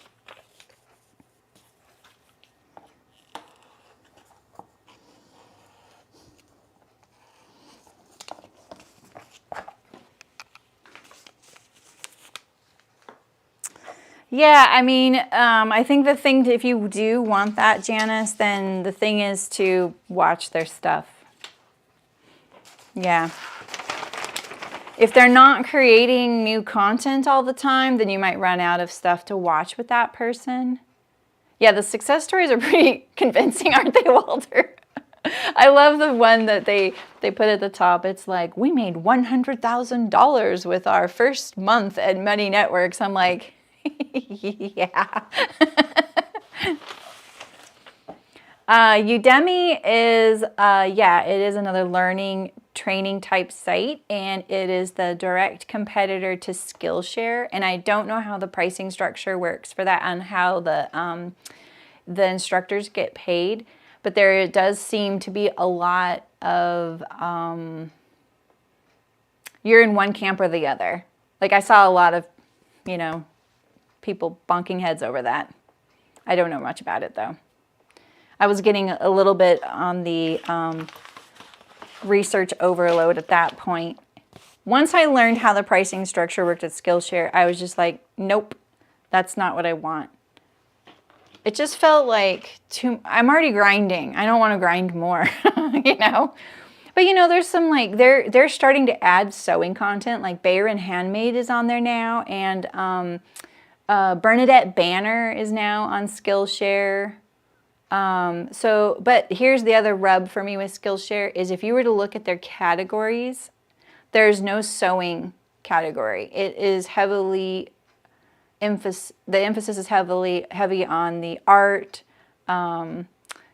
Yeah, I mean, I think the thing, if you do want that, Janice, then the thing is to watch their stuff. Yeah. If they're not creating new content all the time, then you might run out of stuff to watch with that person. Yeah, the success stories are pretty convincing, aren't they, Walter? I love the one that they put at the top. It's like, we made $100,000 with our first month at Mighty Networks. I'm like, yeah. Udemy is, yeah, it is another learning training type site, and it is the direct competitor to Skillshare. And I don't know how the pricing structure works for that and how the instructors get paid, but there does seem to be a lot of, you're in one camp or the other. Like I saw a lot of, you know, people bonking heads over that. I don't know much about it though. I was getting a little bit on the research overload at that point. Once I learned how the pricing structure worked at Skillshare, I was just like, nope, that's not what I want. It just felt like I'm already grinding. I don't want to grind more, you know? But you know, there's some like, they're starting to add sewing content, like Bayer and Handmade is on there now, and Bernadette Banner is now on Skillshare. But here's the other rub for me with Skillshare is if you were to look at their categories, there's no sewing category. It is heavily, the emphasis is heavy on the art,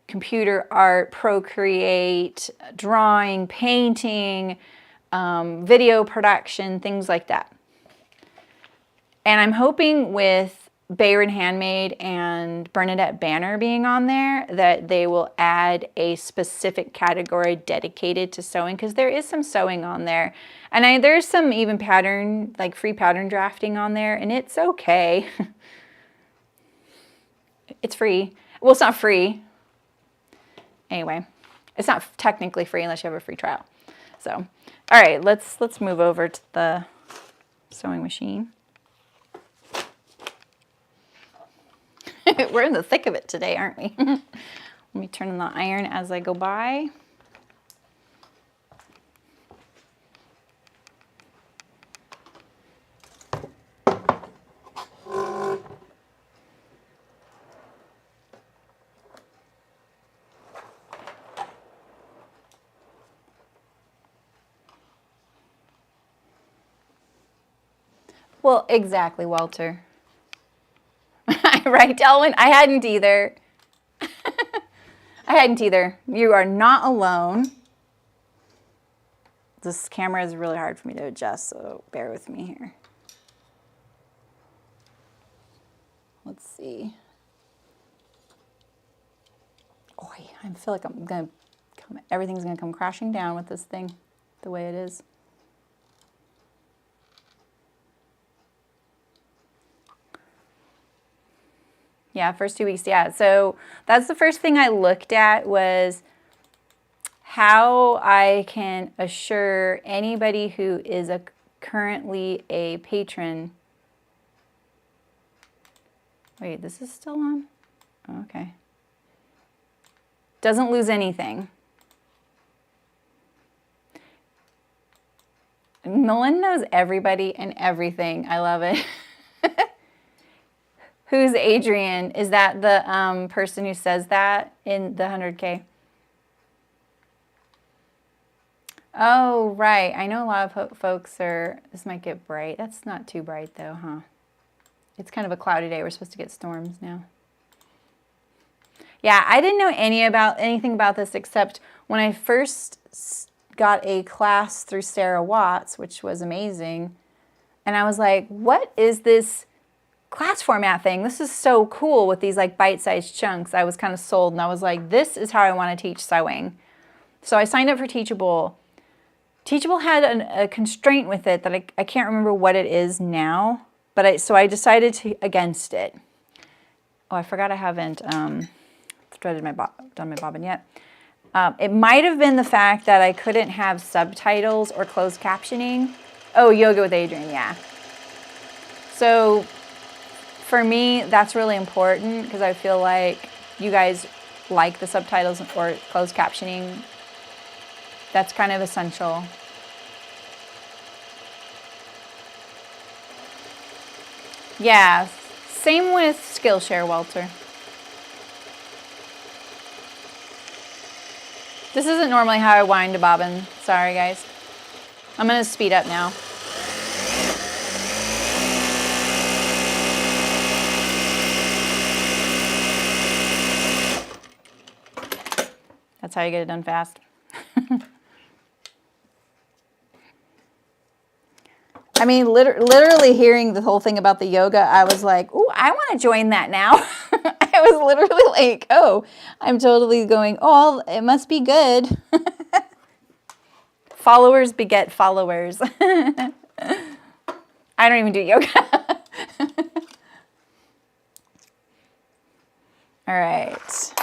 computer art, Procreate, drawing, painting, video production, things like that. And I'm hoping with Bayer and Handmade and Bernadette Banner being on there that they will add a specific category dedicated to sewing, because there is some sewing on there. And there's some even pattern, like free pattern drafting on there, and it's okay. It's free. Well, it's not free. Anyway, it's not technically free unless you have a free trial. So, all right, let's move over to the sewing machine. We're in the thick of it today, aren't we? Let me turn on the iron as I go by. Well, exactly, Walter. Right, Elwin? I hadn't either. I hadn't either. You are not alone. This camera is really hard for me to adjust, so bear with me here. Let's see. Oh, I feel like everything's gonna come crashing down with this thing, the way it is. Yeah, first 2 weeks, yeah. So that's the first thing I looked at, was how I can assure anybody who is currently a patron. Wait, this is still on? Okay. Doesn't lose anything. Melinda knows everybody and everything. I love it. Who's Adrian? Is that the person who says that in the 100K? Oh, right. I know a lot of folks are, this might get bright. That's not too bright though, huh? It's kind of a cloudy day. We're supposed to get storms now. Yeah, I didn't know anything about this except when I first got a class through Sarah Watts, which was amazing. And I was like, what is this class format thing? This is so cool with these like bite-sized chunks. I was kind of sold, and I was like, this is how I want to teach sewing. So I signed up for Teachable. Teachable had a constraint with it that I can't remember what it is now, but so I decided against it. Oh, I forgot I haven't done my bobbin yet. It might have been the fact that I couldn't have subtitles or closed captioning. Oh, Yoga with Adrian, yeah. So for me, that's really important because I feel like you guys like the subtitles or closed captioning. That's kind of essential. Yeah, same with Skillshare, Walter. This isn't normally how I wind a bobbin. Sorry, guys. I'm going to speed up now. That's how you get it done fast. I mean, literally hearing the whole thing about the yoga, I was like, ooh, I want to join that now. I was literally like, oh, I'm totally going, oh, it must be good. Followers beget followers. I don't even do yoga. All right.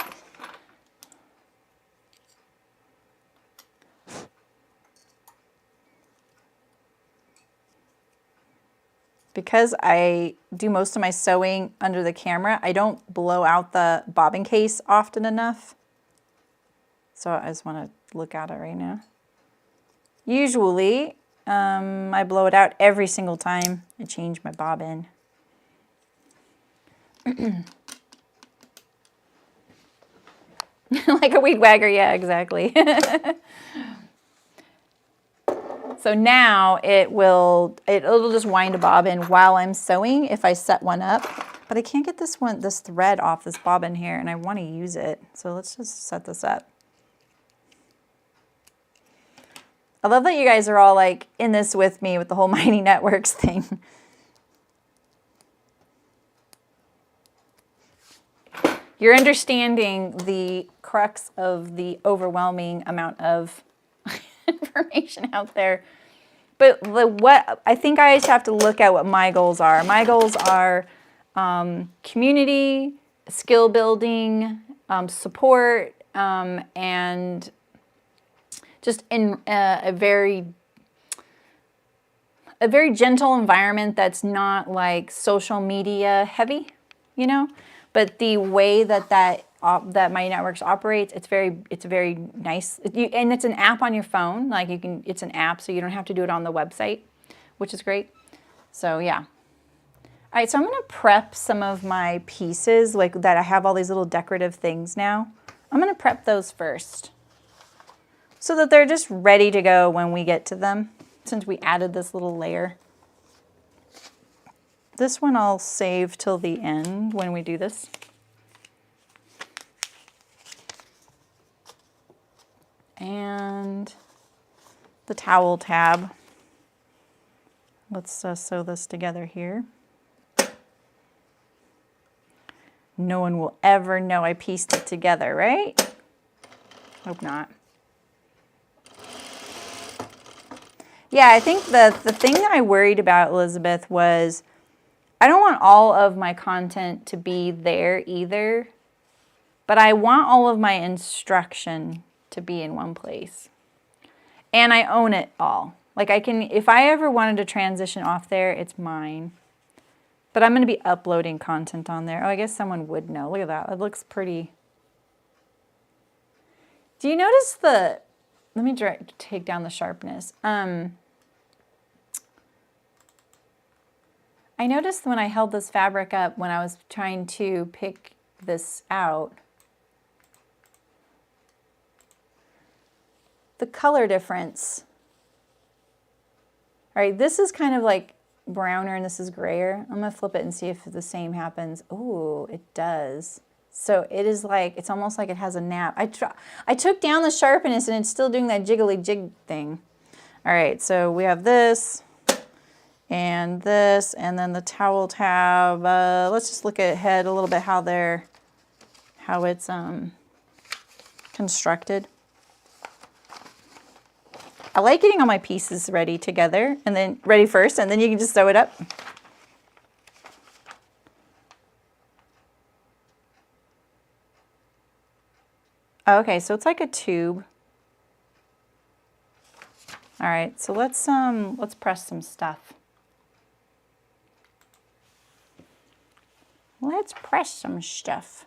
Because I do most of my sewing under the camera, I don't blow out the bobbin case often enough. So I just want to look at it right now. Usually, I blow it out every single time I change my bobbin. Like a weed wagger, yeah, exactly. So now it'll just wind a bobbin while I'm sewing if I set one up. But I can't get this thread off this bobbin here, and I want to use it. So let's just set this up. I love that you guys are all like in this with me with the whole Mighty Networks thing. You're understanding the crux of the overwhelming amount of information out there. But what I think I just have to look at what my goals are. My goals are community, skill building, support, and just in a very gentle environment that's not like social media heavy, you know. But the way that My Networks operates, it's very nice. And it's an app on your phone. Like it's an app, so you don't have to do it on the website, which is great. So yeah. All right, so I'm gonna prep some of my pieces like that. I have all these little decorative things now. I'm gonna prep those first so that they're just ready to go when we get to them, since we added this little layer. this one I'll save till the end when we do this. And the towel tab. Let's sew this together here. No one will ever know I pieced it together, right? Hope not. Yeah, I think the thing that I worried about, Elizabeth, was I don't want all of my content to be there either, but I want all of my instruction to be in one place. And I own it all. Like I can, if I ever wanted to transition off there, it's mine. But I'm going to be uploading content on there. Oh, I guess someone would know. Look at that. It looks pretty. Do you notice the, let me take down the sharpness. I noticed when I held this fabric up when I was trying to pick this out, the color difference. All right, this is kind of like browner and this is grayer. I'm gonna flip it and see if the same happens. Oh, it does. So it is like, it's almost like it has a nap. I took down the sharpness and it's still doing that jiggly jig thing. All right, so we have this and this and then the towel tab. Let's just look ahead a little bit how it's constructed. I like getting all my pieces ready together and then ready first and then you can just sew it up. Okay, so it's like a tube. All right, so let's press some stuff. Let's press some stuff.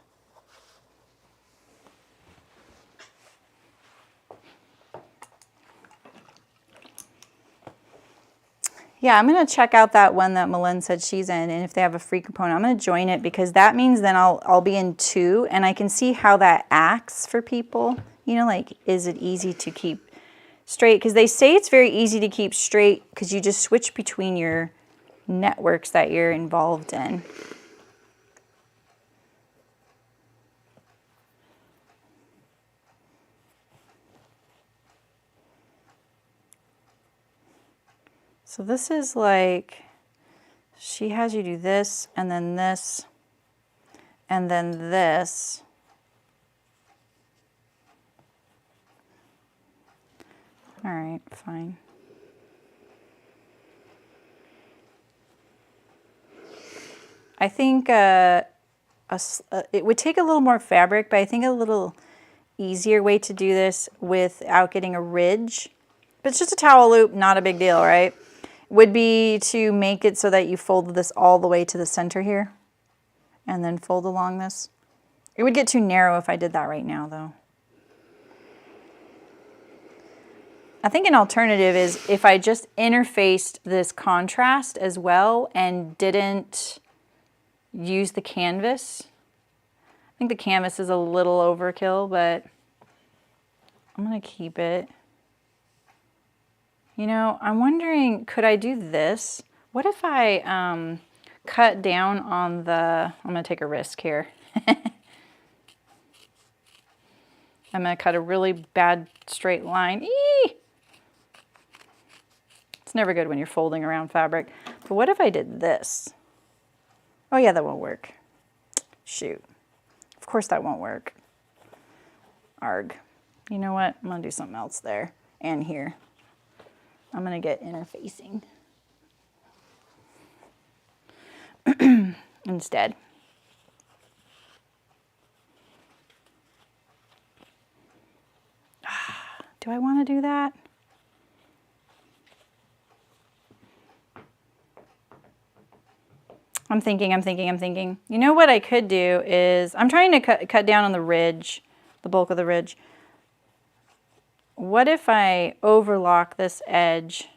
Yeah, I'm going to check out that one that Malin said she's in, and if they have a free component, I'm going to join it because that means then I'll be in 2, and I can see how that acts for people. You know, like, is it easy to keep straight? Because they say it's very easy to keep straight because you just switch between your networks that you're involved in. So this is like, she has you do this, and then this, and then this. All right, fine. I think it would take a little more fabric, but I think a little easier way to do this without getting a ridge. But it's just a towel loop, not a big deal, right? Would be to make it so that you fold this all the way to the center here and then fold along this. It would get too narrow if I did that right now though. I think an alternative is if I just interfaced this contrast as well and didn't use the canvas. I think the canvas is a little overkill, but I'm gonna keep it. You know, I'm wondering, could I do this? What if I cut down on the, I'm going to take a risk here. I'm going to cut a really bad straight line. Eee! It's never good when you're folding around fabric. But what if I did this? Oh yeah, that won't work. Shoot. Of course that won't work. Arg. You know what? I'm going to do something else there and here. I'm going to get interfacing instead. Do I want to do that? I'm thinking. You know what I could do is, I'm trying to cut down on the ridge, the bulk of the ridge. What if I overlock this edge?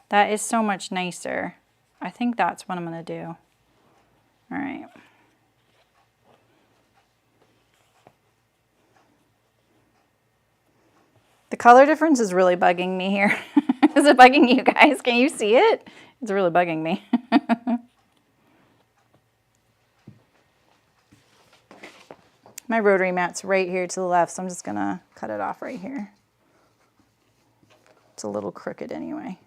That is so much nicer. I think that's what I'm going to do. All right. The color difference is really bugging me here. Is it bugging you guys? Can you see it? It's really bugging me. My rotary mat's right here to the left, so I'm just gonna cut it off right here. It's a little crooked anyway.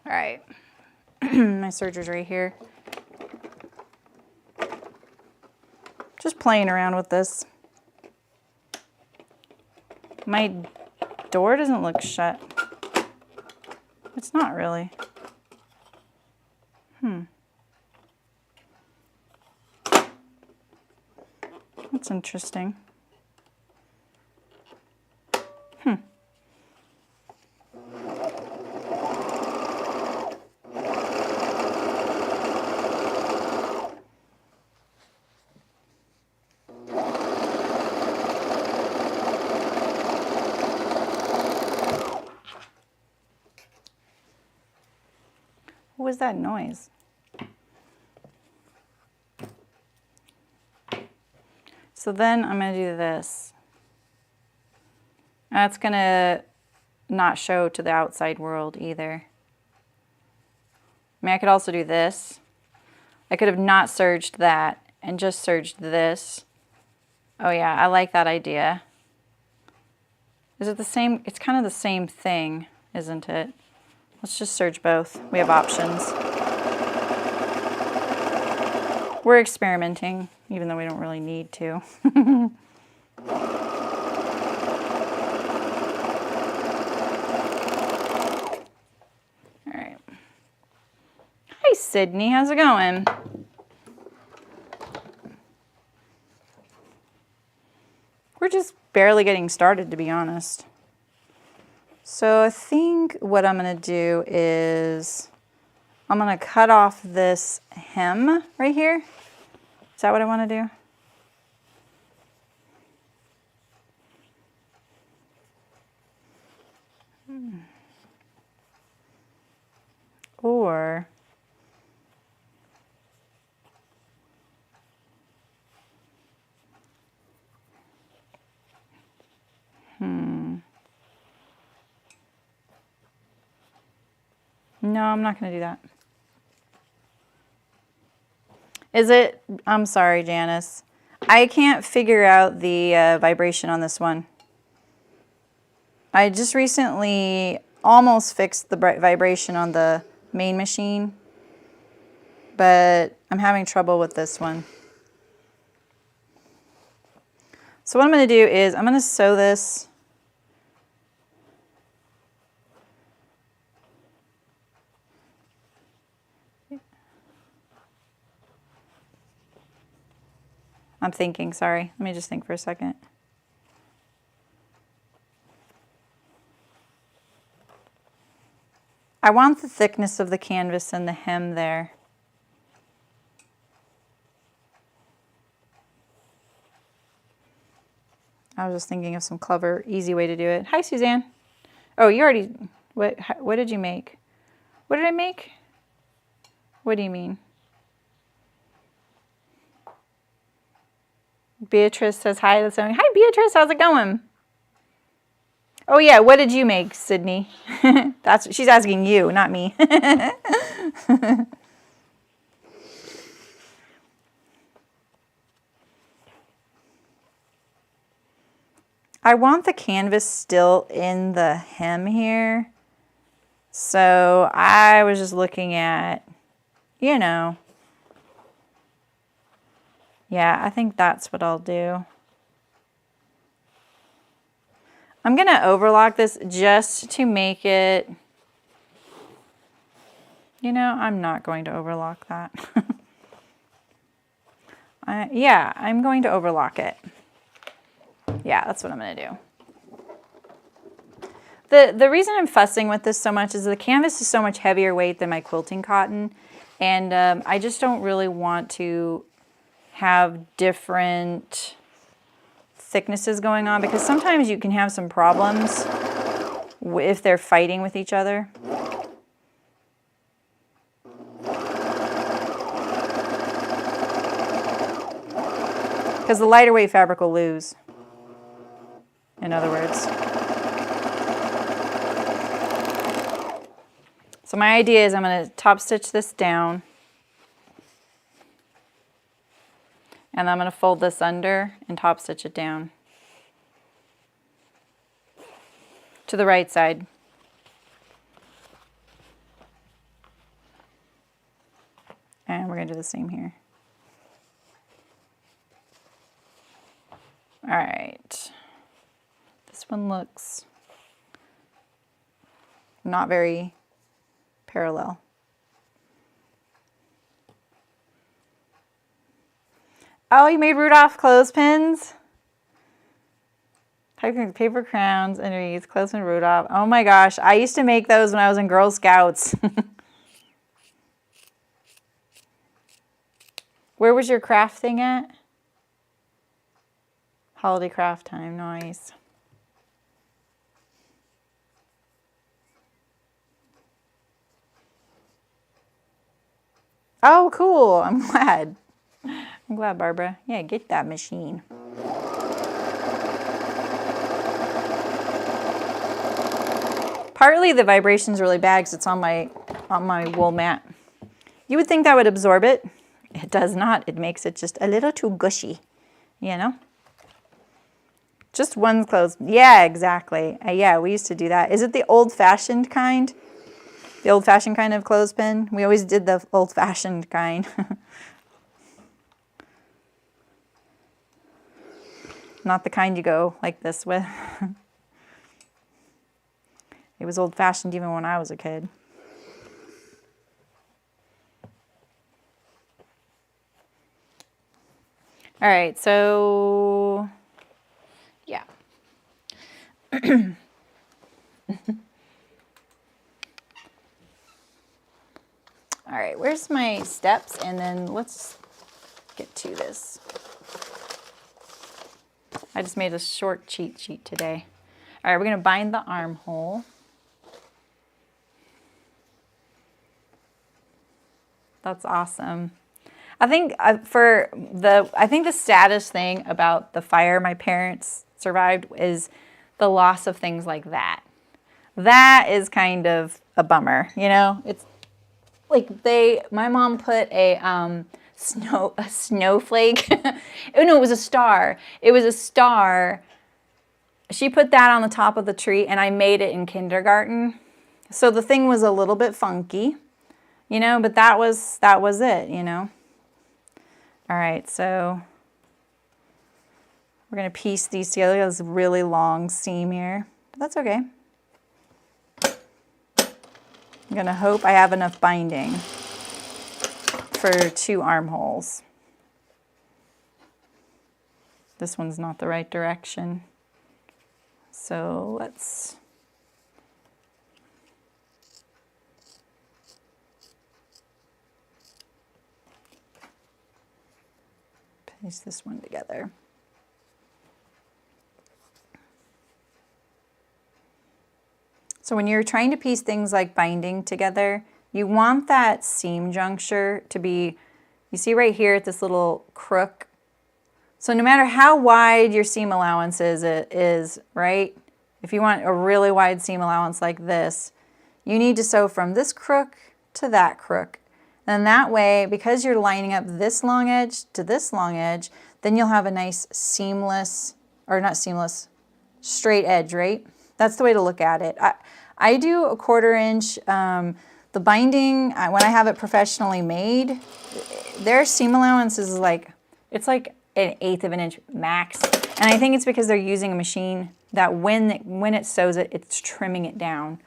All right, my serger's right here. Just playing around with this. My door doesn't look shut. It's not really. That's interesting. What was that noise? So then I'm going to do this. That's going to not show to the outside world either. I mean, I could also do this. I could have not serged that and just serged this. Oh yeah, I like that idea. Is it the same? It's kind of the same thing, isn't it? Let's just serge both. We have options. We're experimenting, even though we don't really need to. All right. Hi, Sydney. How's it going? We're just barely getting started, to be honest. So I think what I'm going to do is I'm going to cut off this hem right here. Is that what I want to do? Or no, I'm not going to do that. Is it? I'm sorry, Janice. I can't figure out the vibration on this one. I just recently almost fixed the vibration on the main machine, but I'm having trouble with this one. So what I'm going to do is I'm going to sew this. I'm thinking, sorry. Let me just think for a second. I want the thickness of the canvas and the hem there. I was just thinking of some clever, easy way to do it. Hi, Suzanne. Oh, you already, what did you make? What did I make? What do you mean? Beatrice says hi to Sony. Hi, Beatrice. How's it going? Oh, yeah. What did you make, Sydney? She's asking you, not me. I want the canvas still in the hem here. So I was just looking at, you know. Yeah, I think that's what I'll do. I'm going to overlock this just to make it, you know, I'm not going to overlock that. Yeah, I'm going to overlock it. Yeah, that's what I'm going to do. The reason I'm fussing with this so much is the canvas is so much heavier weight than my quilting cotton, and I just don't really want to have different thicknesses going on, because sometimes you can have some problems if they're fighting with each other. Because the lighter weight fabric will lose, in other words. So my idea is I'm going to top stitch this down, and I'm going to fold this under and top stitch it down to the right side. And we're going to do the same here. All right. This one looks not very parallel. Oh, you made Rudolph clothespins? Paper crowns and wreaths, clothespin Rudolph. Oh my gosh, I used to make those when I was in Girl Scouts. Where was your craft thing at? Holiday craft time, nice. Oh, cool, I'm glad. I'm glad, Barbara. Yeah, get that machine. Partly the vibration's really bad because it's on my wool mat. You would think that would absorb it. It does not. It makes it just a little too gushy, you know? Just one clothes. Yeah, exactly. Yeah, we used to do that. Is it the old-fashioned kind? The old-fashioned kind of clothespin? We always did the old-fashioned kind. Not the kind you go like this with. It was old-fashioned even when I was a kid. All right, so yeah. All right, where's my steps? And then let's get to this. I just made a short cheat sheet today. All right, we're going to bind the armhole. That's awesome. I think the saddest thing about the fire my parents survived is the loss of things like that. That is kind of a bummer, you know. It's like my mom put a snowflake. Oh no, it was a star. It was a star. She put that on the top of the tree, and I made it in kindergarten. So the thing was a little bit funky, you know, but that was it, you know. All right, so we're going to piece these together. There's a really long seam here, but that's okay. I'm going to hope I have enough binding for 2 armholes. This one's not the right direction. So let's piece this one together. So when you're trying to piece things like binding together, you want that seam juncture to be, you see right here at this little crook. So no matter how wide your seam allowance is, right? If you want a really wide seam allowance like this, you need to sew from this crook to that crook. And that way, because you're lining up this long edge to this long edge, then you'll have a nice seamless, or not seamless, straight edge, right? That's the way to look at it. I do a 1/4 inch. The binding, when I have it professionally made, their seam allowance is like, it's like 1/8 of an inch max. And I think it's because they're using a machine that when it sews it, it's trimming it down.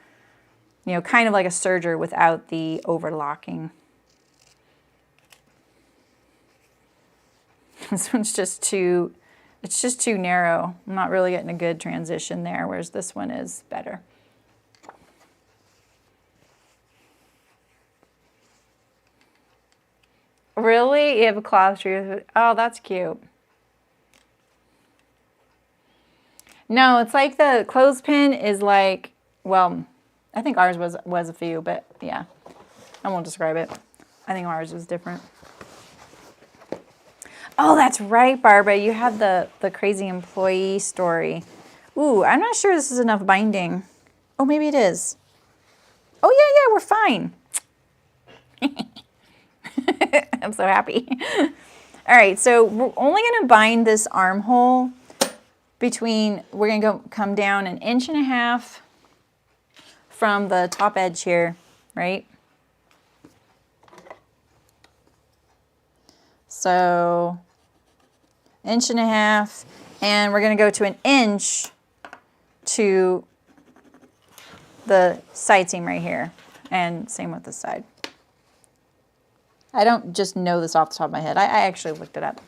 You know, kind of like a serger without the overlocking. This one's just too, it's just too narrow. I'm not really getting a good transition there, whereas this one is better. Really? You have a cloth tree? Oh, that's cute. No, it's like the clothespin is like, well, I think ours was a few, but yeah, I won't describe it. I think ours was different. Oh, that's right, Barbara. You had the crazy employee story. Ooh, I'm not sure this is enough binding. Oh, maybe it is. Oh, yeah, we're fine. I'm so happy. All right, so we're only going to bind this armhole between, we're going to come down 1.5 inches from the top edge here, right? So 1.5 inches, and we're going to go to 1 inch to the side seam right here, and same with this side. I don't just know this off the top of my head. I actually looked it up.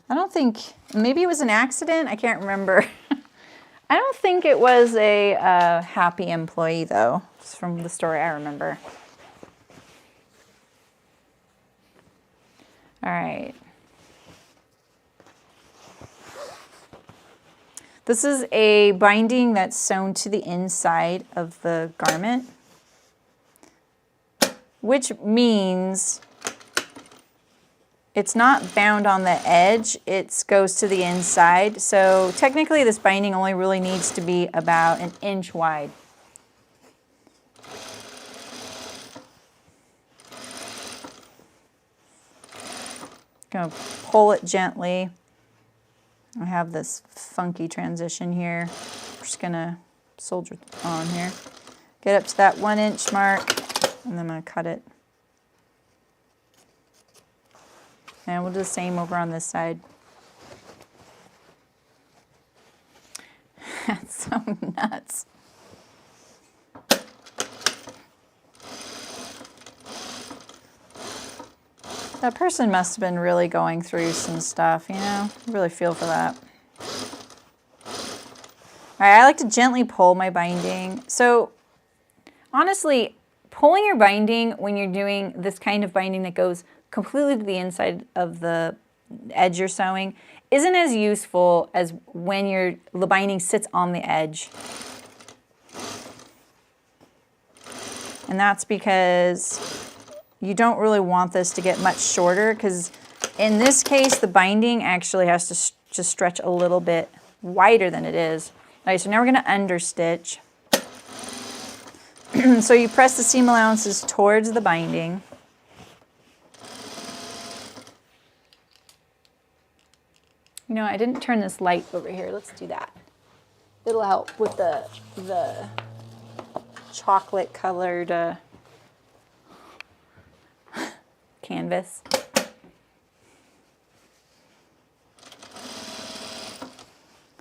I don't think, maybe it was an accident. I can't remember. I don't think it was a happy employee though. It's from the story I remember. All right. This is a binding that's sewn to the inside of the garment, which means it's not bound on the edge, it goes to the inside. So technically this binding only really needs to be about 1 inch wide. Gonna pull it gently. I have this funky transition here. We're just gonna soldier on here. Get up to that 1 inch mark, and then I'm gonna cut it. And we'll do the same over on this side. That's so nuts. That person must have been really going through some stuff, you know? I really feel for that. All right, I like to gently pull my binding. So honestly, pulling your binding when you're doing this kind of binding that goes completely to the inside of the edge you're sewing isn't as useful as when the binding sits on the edge. And that's because you don't really want this to get much shorter, because in this case the binding actually has to just stretch a little bit wider than it is. All right, so now we're going to understitch. So you press the seam allowances towards the binding. You know, I didn't turn this light over here. Let's do that. It'll help with the chocolate colored canvas.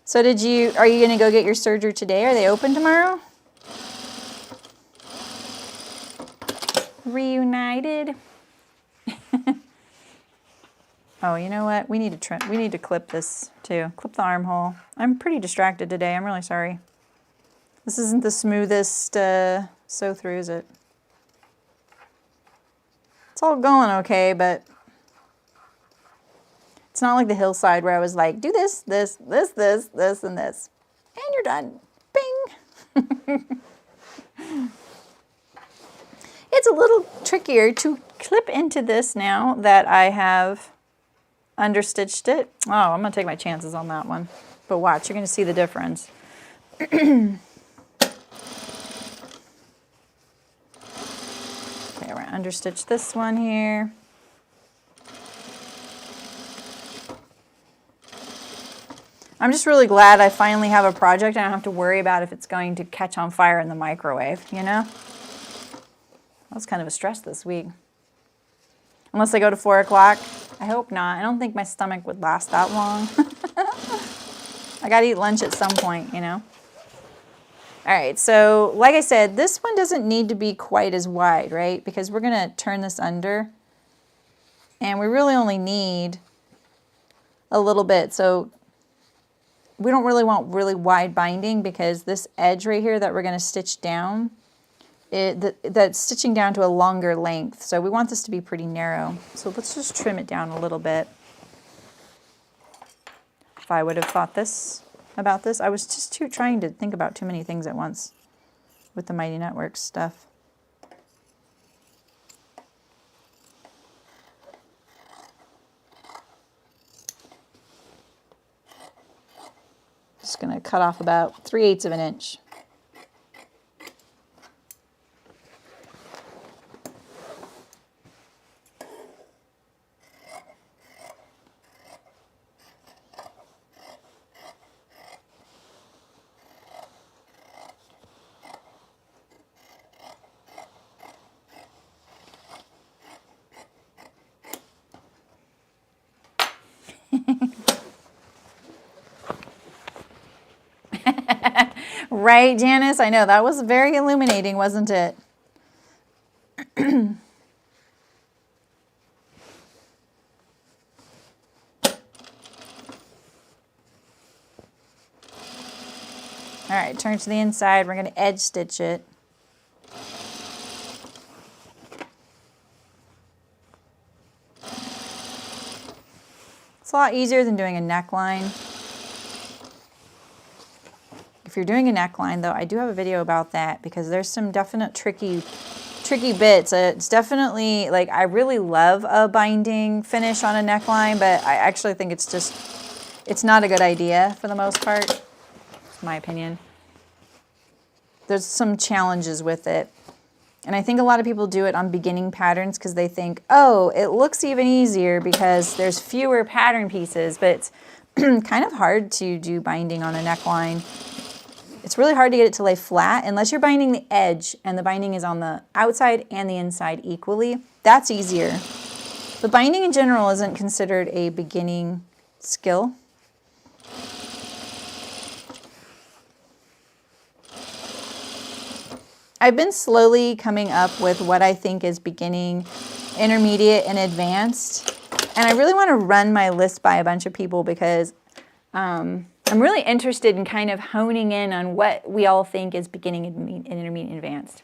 So are you going to go get your serger today? Are they open tomorrow? Reunited. Oh, you know what? We need to clip this too. Clip the armhole. I'm pretty distracted today. I'm really sorry. This isn't the smoothest sew through, is it? It's all going okay, but it's not like the hillside where I was like, do this, this, this, this, this, and this. And you're done. Bing! It's a little trickier to clip into this now that I have understitched it. Oh, I'm going to take my chances on that one. But watch, you're going to see the difference. Okay, we're going to understitch this one here. I'm just really glad I finally have a project and I don't have to worry about if it's going to catch on fire in the microwave, you know? That was kind of a stress this week. Unless I go to 4 o'clock. I hope not. I don't think my stomach would last that long. I gotta eat lunch at some point, you know? All right, so like I said, this one doesn't need to be quite as wide, right? Because we're gonna turn this under. And we really only need a little bit. So we don't really want really wide binding because this edge right here that we're gonna stitch down that's stitching down to a longer length. So we want this to be pretty narrow. So let's just trim it down a little bit. If I would have thought about this, I was just trying to think about too many things at once with the Mighty Networks stuff. Just going to cut off about 3/8 of an inch. Right, Janice? I know, that was very illuminating, wasn't it? All right, turn to the inside. We're going to edge stitch it. It's a lot easier than doing a neckline. If you're doing a neckline, though, I do have a video about that because there's some definite tricky bits. It's definitely, like, I really love a binding finish on a neckline, but I actually think it's not a good idea for the most part. That's my opinion. There's some challenges with it. And I think a lot of people do it on beginning patterns because they think, oh, it looks even easier because there's fewer pattern pieces, but it's kind of hard to do binding on a neckline. It's really hard to get it to lay flat unless you're binding the edge and the binding is on the outside and the inside equally. That's easier. But binding in general isn't considered a beginning skill. I've been slowly coming up with what I think is beginning, intermediate, and advanced. And I really want to run my list by a bunch of people because I'm really interested in kind of honing in on what we all think is beginning, intermediate, and advanced.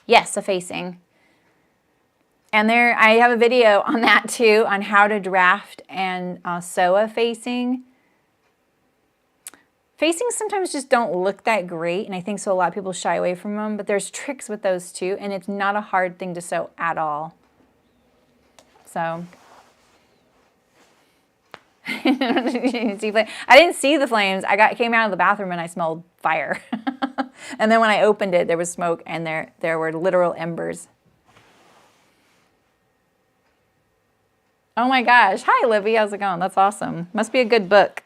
Yes, a facing. And I have a video on that too, on how to draft and sew a facing. Facings sometimes just don't look that great, and I think so a lot of people shy away from them, but there's tricks with those too, and it's not a hard thing to sew at all. So, I didn't see the flames. I came out of the bathroom and I smelled fire. And then when I opened it, there was smoke and there were literal embers. Oh my gosh. Hi, Libby. How's it going? That's awesome. Must be a good book.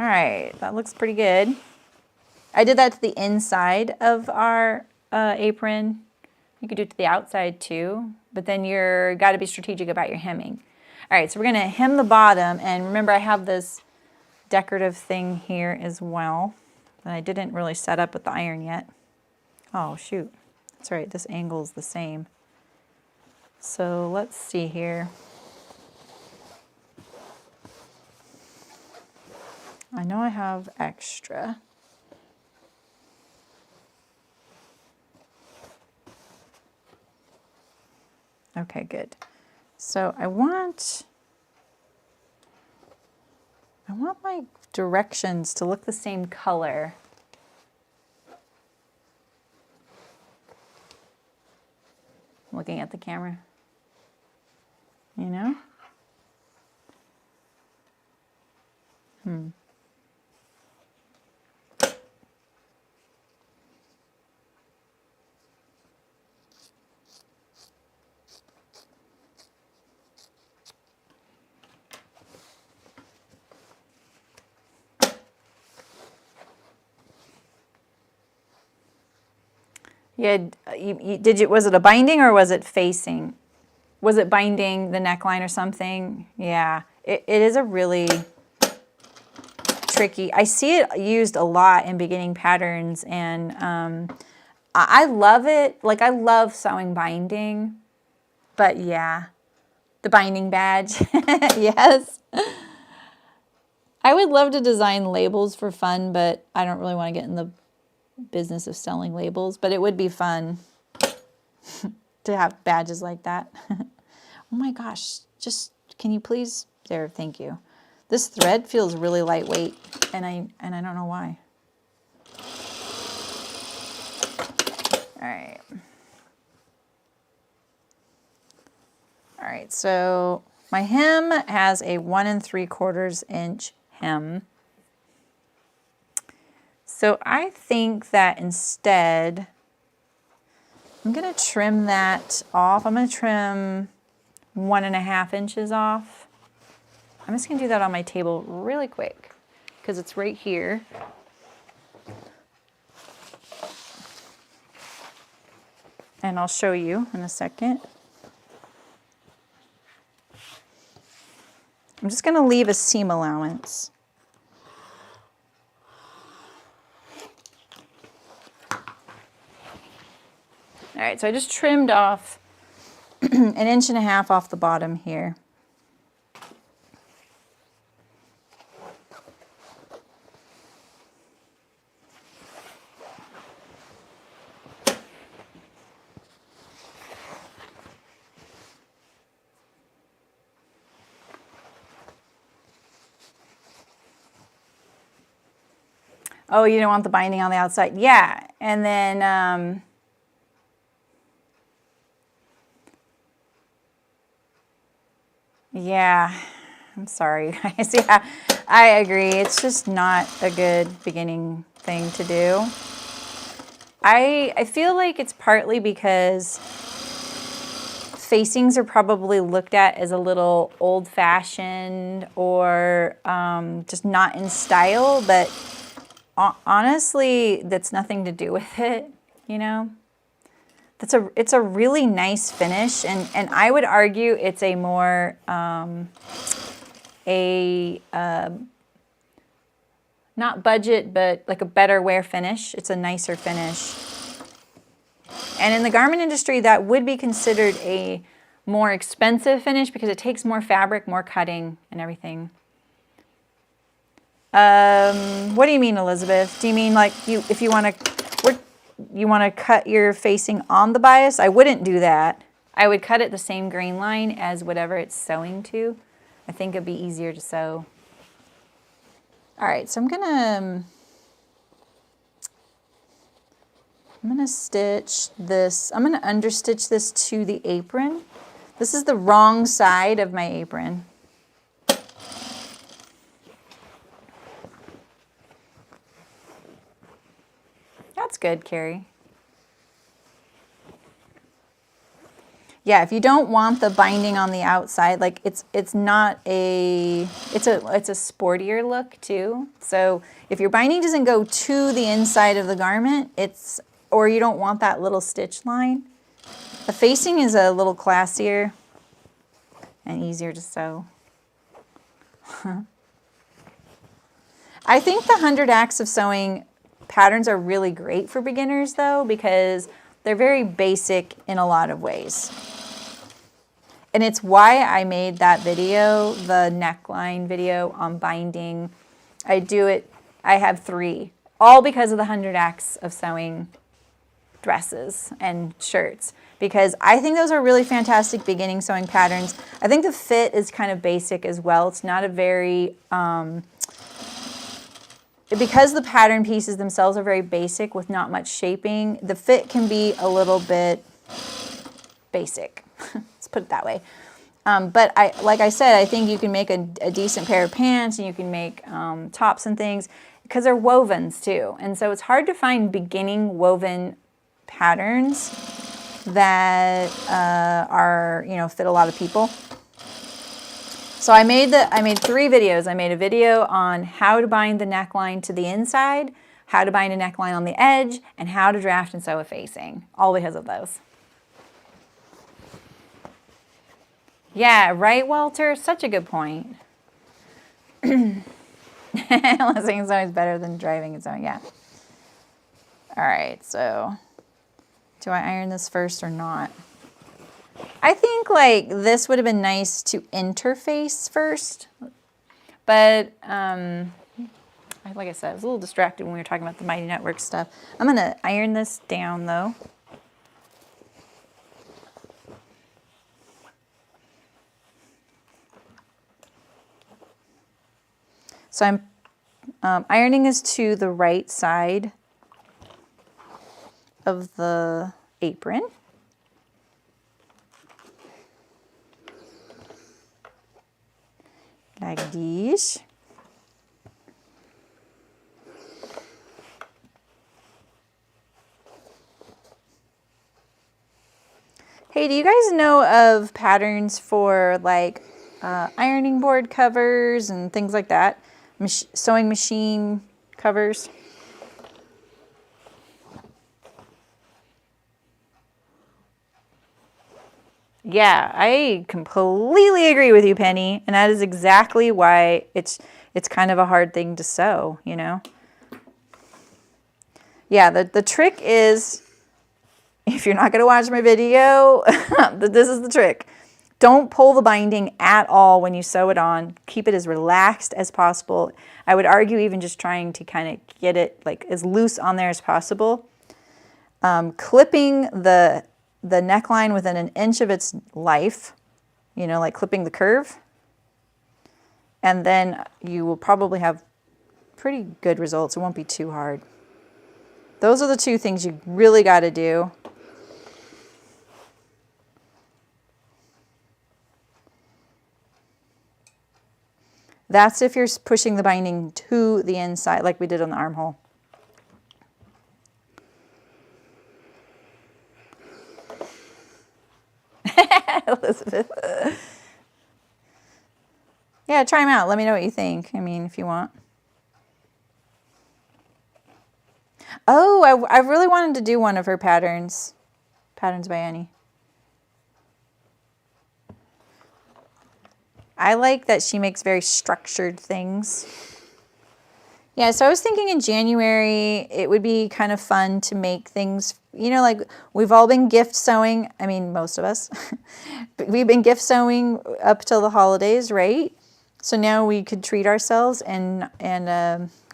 All right, that looks pretty good. I did that to the inside of our apron. You could do it to the outside too, but then you're got to be strategic about your hemming. All right, so we're gonna hem the bottom, and remember I have this decorative thing here as well that I didn't really set up with the iron yet. Oh shoot, that's right, this angle is the same. So let's see here. I know I have extra. Okay, good. So I want my directions to look the same color. Looking at the camera. You know? Yeah, was it a binding or was it facing? Was it binding the neckline or something? Yeah, it is a really tricky. I see it used a lot in beginning patterns, and I love it. Like, I love sewing binding, but yeah, the binding badge, yes. I would love to design labels for fun, but I don't really want to get in the business of selling labels, but it would be fun to have badges like that. Oh my gosh, just, can you please, there, thank you. This thread feels really lightweight, and I don't know why. All right. All right, so my hem has a 1 3/4 inch hem. So I think that instead, I'm gonna trim that off. I'm gonna trim 1.5 inches off. I'm just gonna do that on my table really quick because it's right here. And I'll show you in a second. I'm just gonna leave a seam allowance. All right, so I just trimmed off 1.5 inches off the bottom here. Oh, you don't want the binding on the outside? Yeah, and then yeah, I'm sorry guys. Yeah, I agree. It's just not a good beginning thing to do. I feel like it's partly because facings are probably looked at as a little old-fashioned or just not in style, but honestly, that's nothing to do with it, you know? It's a really nice finish, and I would argue it's a more, not budget, but like a better wear finish. It's a nicer finish. And in the garment industry, that would be considered a more expensive finish because it takes more fabric, more cutting, and everything. What do you mean, Elizabeth? Do you mean like if you want to cut your facing on the bias? I wouldn't do that. I would cut it the same grain line as whatever it's sewing to. I think it'd be easier to sew. All right, so I'm gonna stitch this. I'm gonna understitch this to the apron. This is the wrong side of my apron. That's good, Carrie. Yeah, if you don't want the binding on the outside, like it's a sportier look too. So if your binding doesn't go to the inside of the garment, or you don't want that little stitch line, the facing is a little classier and easier to sew. I think the 100 Acts of Sewing patterns are really great for beginners though, because they're very basic in a lot of ways. And it's why I made that video, the neckline video on binding. I have 3, all because of the 100 Acts of Sewing dresses and shirts, because I think those are really fantastic beginning sewing patterns. I think the fit is kind of basic as well. It's not a very, because the pattern pieces themselves are very basic with not much shaping, the fit can be a little bit basic. Let's put it that way. But like I said, I think you can make a decent pair of pants, and you can make tops and things because they're wovens too. And so it's hard to find beginning woven patterns that are, fit a lot of people. So I made 3 videos. I made a video on how to bind the neckline to the inside, how to bind a neckline on the edge, and how to draft and sew a facing, all because of those. Yeah, right, Walter? Such a good point. Listening is always better than driving and sewing, yeah. All right, so do I iron this first or not? I think like this would have been nice to interface first, but Like I said, I was a little distracted when we were talking about the Mighty Network stuff. I'm going to iron this down though. So I'm ironing is to the right side of the apron. Like this. Hey, do you guys know of patterns for like ironing board covers and things like that? Sewing machine covers? Yeah, I completely agree with you, Penny. And that is exactly why it's kind of a hard thing to sew, you know? Yeah, the trick is, if you're not going to watch my video, this is the trick. Don't pull the binding at all when you sew it on. Keep it as relaxed as possible. I would argue even just trying to kind of get it like as loose on there as possible. Clipping the neckline within an inch of its life, you know, like clipping the curve. And then you will probably have pretty good results. It won't be too hard. Those are the two things you really got to do. That's if you're pushing the binding to the inside, like we did on the armhole. Elizabeth. Yeah, try them out. Let me know what you think. I mean, if you want. Oh, I really wanted to do one of her patterns. Patterns by Annie. I like that she makes very structured things. Yeah, so I was thinking in January, it would be kind of fun to make things, you know, like we've all been gift sewing. I mean, most of us. We've been gift sewing up till the holidays, right? So now we could treat ourselves and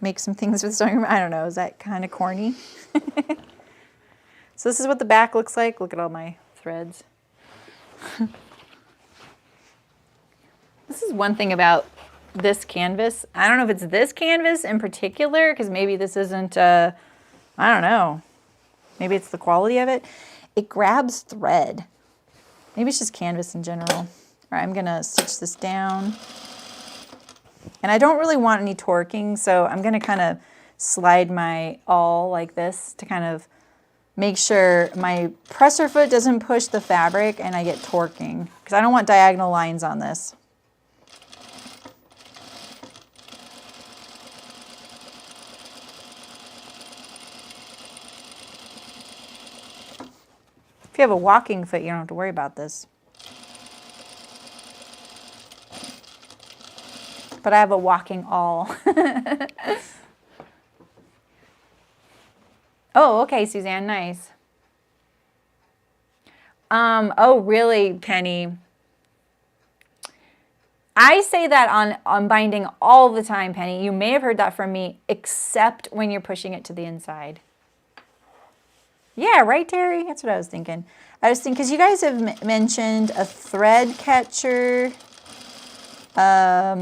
make some things with sewing. I don't know, is that kind of corny? So this is what the back looks like. Look at all my threads. This is one thing about this canvas. I don't know if it's this canvas in particular, because maybe this isn't, I don't know. Maybe it's the quality of it. It grabs thread. Maybe it's just canvas in general. All right, I'm gonna stitch this down. And I don't really want any torquing, so I'm gonna kind of slide my awl like this to kind of make sure my presser foot doesn't push the fabric and I get torquing, because I don't want diagonal lines on this. If you have a walking foot, you don't have to worry about this. But I have a walking awl. Oh, okay, Suzanne, nice. Oh, really, Penny? I say that on binding all the time, Penny. You may have heard that from me, except when you're pushing it to the inside. Yeah, right, Terry? That's what I was thinking. I was thinking, because you guys have mentioned a thread catcher. I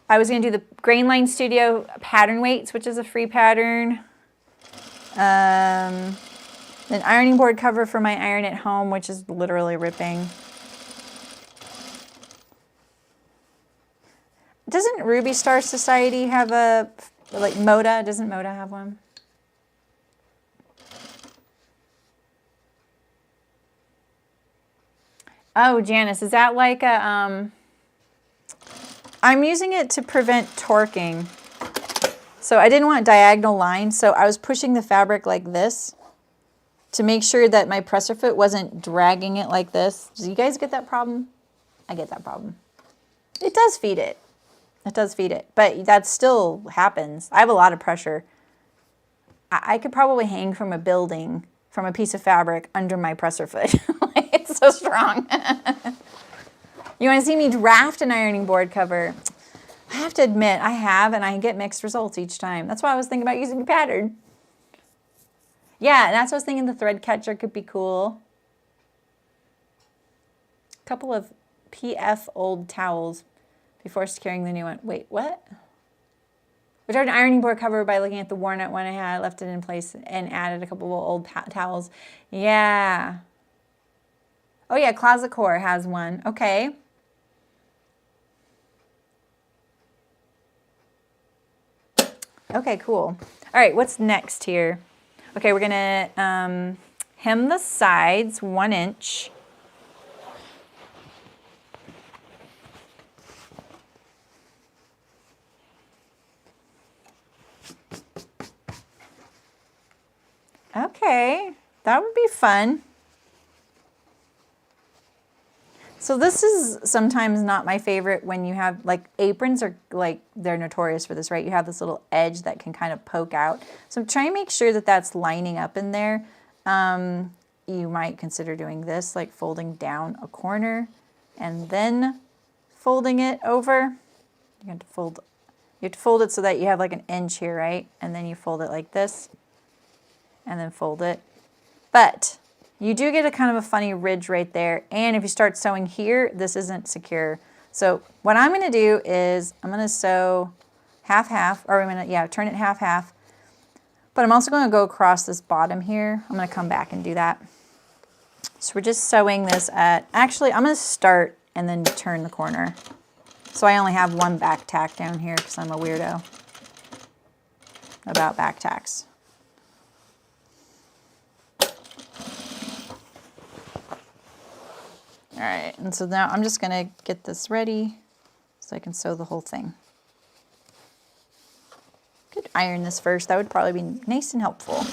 was going to do the Grain Line Studio pattern weights, which is a free pattern. An ironing board cover for my iron at home, which is literally ripping. Doesn't Ruby Star Society have a, like Moda? Doesn't Moda have one? Oh, Janice, is that like a, I'm using it to prevent torquing. So I didn't want diagonal lines, so I was pushing the fabric like this to make sure that my presser foot wasn't dragging it like this. Do you guys get that problem? I get that problem. It does feed it. It does feed it, but that still happens. I have a lot of pressure. I could probably hang from a building, from a piece of fabric under my presser foot. It's so strong. You want to see me draft an ironing board cover? have to admit, I have, and I get mixed results each time. That's why I was thinking about using a pattern. Yeah, and that's what I was thinking, the thread catcher could be cool. A couple of PF old towels before securing the new one. Wait, what? We tried an ironing board cover by looking at the worn out one I had, left it in place, and added a couple of old towels. Yeah. Oh yeah, Closet Core has one. Okay. Okay, cool. All right, what's next here? Okay, we're gonna hem the sides 1 inch. Okay, that would be fun. So this is sometimes not my favorite when you have, like, aprons are like, they're notorious for this, right? You have this little edge that can kind of poke out. So try and make sure that that's lining up in there. You might consider doing this, like folding down a corner and then folding it over. You have to fold it so that you have like an inch here, right? And then you fold it like this and then fold it. But you do get a kind of a funny ridge right there. And if you start sewing here, this isn't secure. So what I'm going to do is I'm going to sew half-half, or I'm going to, yeah, turn it half-half. But I'm also going to go across this bottom here. I'm going to come back and do that. So we're just sewing this at, actually, I'm going to start and then turn the corner. So I only have one back tack down here because I'm a weirdo about back tacks. All right, and so now I'm just gonna get this ready so I can sew the whole thing. Could iron this first, that would probably be nice and helpful.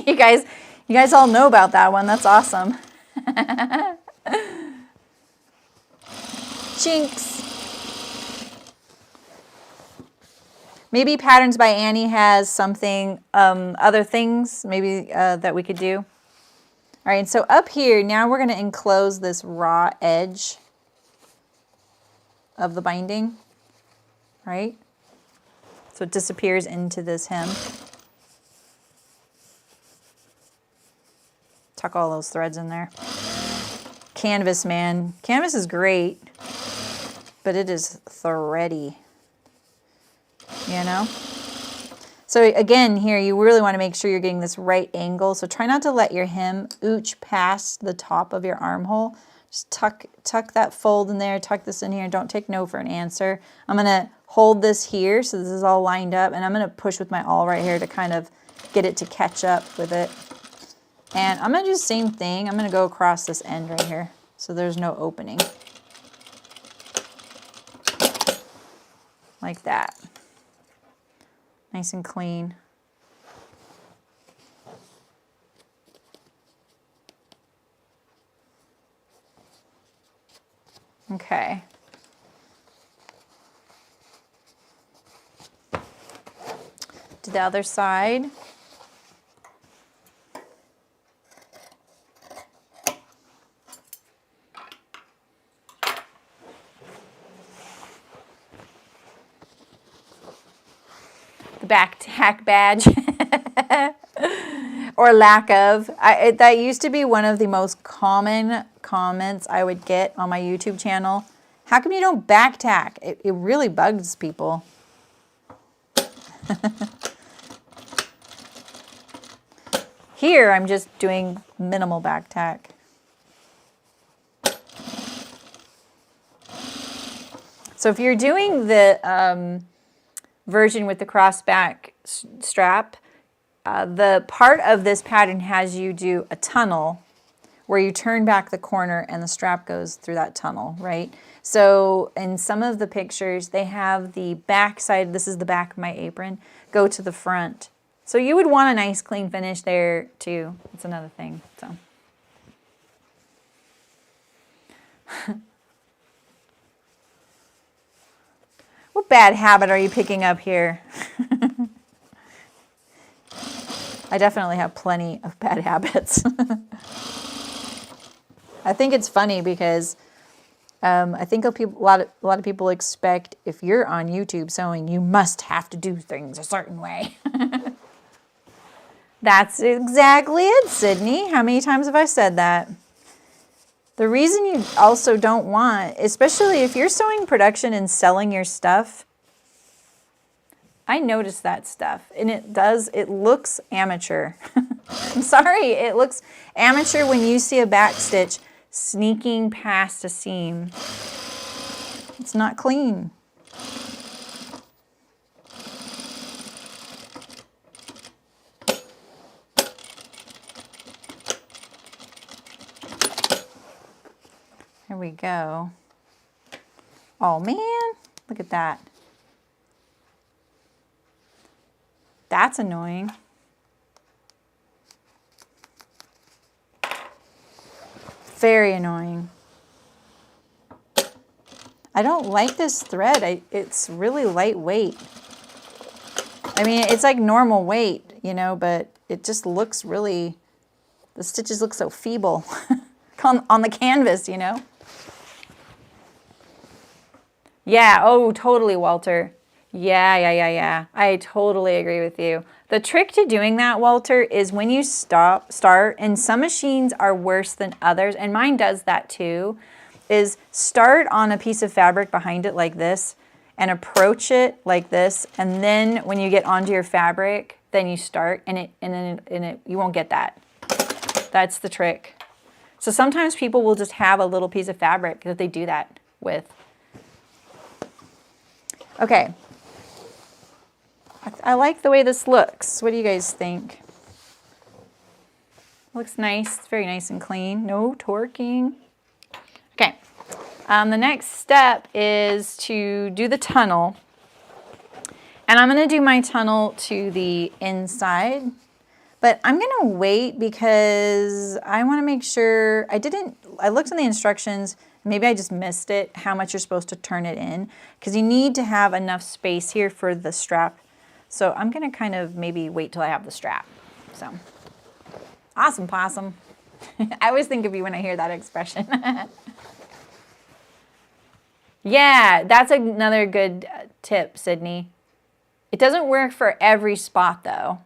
You guys all know about that one, that's awesome. Jinx. Maybe Patterns by Annie has something, other things maybe that we could do. All right, so up here, now we're going to enclose this raw edge of the binding, right? So it disappears into this hem. Tuck all those threads in there. Canvas, man. Canvas is great, but it is thready. You know? So again, here you really want to make sure you're getting this right angle. So try not to let your hem ooch past the top of your armhole. Just tuck that fold in there, tuck this in here. Don't take no for an answer. I'm going to hold this here so this is all lined up, and I'm going to push with my awl right here to kind of get it to catch up with it. And I'm going to do the same thing. I'm going to go across this end right here so there's no opening. Like that. Nice and clean. Okay. To the other side. Back tack badge or lack of. That used to be one of the most common comments I would get on my YouTube channel. How come you don't back tack? It really bugs people. Here I'm just doing minimal back tack. So if you're doing the version with the cross back strap, the part of this pattern has you do a tunnel where you turn back the corner and the strap goes through that tunnel, right? So in some of the pictures, they have the back side, this is the back of my apron, go to the front. So you would want a nice clean finish there too. That's another thing, so. What bad habit are you picking up here? I definitely have plenty of bad habits. I think it's funny because I think a lot of people expect if you're on YouTube sewing, you must have to do things a certain way. That's exactly it, Sydney. How many times have I said that? The reason you also don't want, especially if you're sewing production and selling your stuff, I notice that stuff, and it looks amateur. I'm sorry, it looks amateur when you see a back stitch sneaking past a seam. It's not clean. Here we go. Oh man, look at that. That's annoying. Very annoying. I don't like this thread. It's really lightweight. I mean, it's like normal weight, you know, but it just looks really, the stitches look so feeble on the canvas, you know. Yeah, oh, totally, Walter. Yeah. I totally agree with you. The trick to doing that, Walter, is when you start, and some machines are worse than others, and mine does that too, is start on a piece of fabric behind it like this, and approach it like this, and then when you get onto your fabric, then you start, and you won't get that. That's the trick. So sometimes people will just have a little piece of fabric that they do that with. Okay. I like the way this looks. What do you guys think? Looks nice. It's very nice and clean. No torquing. Okay. The next step is to do the tunnel. And I'm going to do my tunnel to the inside. But I'm going to wait because I want to make sure I looked in the instructions. Maybe I just missed it, how much you're supposed to turn it in. Because you need to have enough space here for the strap. So I'm going to kind of maybe wait till I have the strap. So, awesome possum. I always think of you when I hear that expression. Yeah, that's another good tip, Sydney. It doesn't work for every spot though.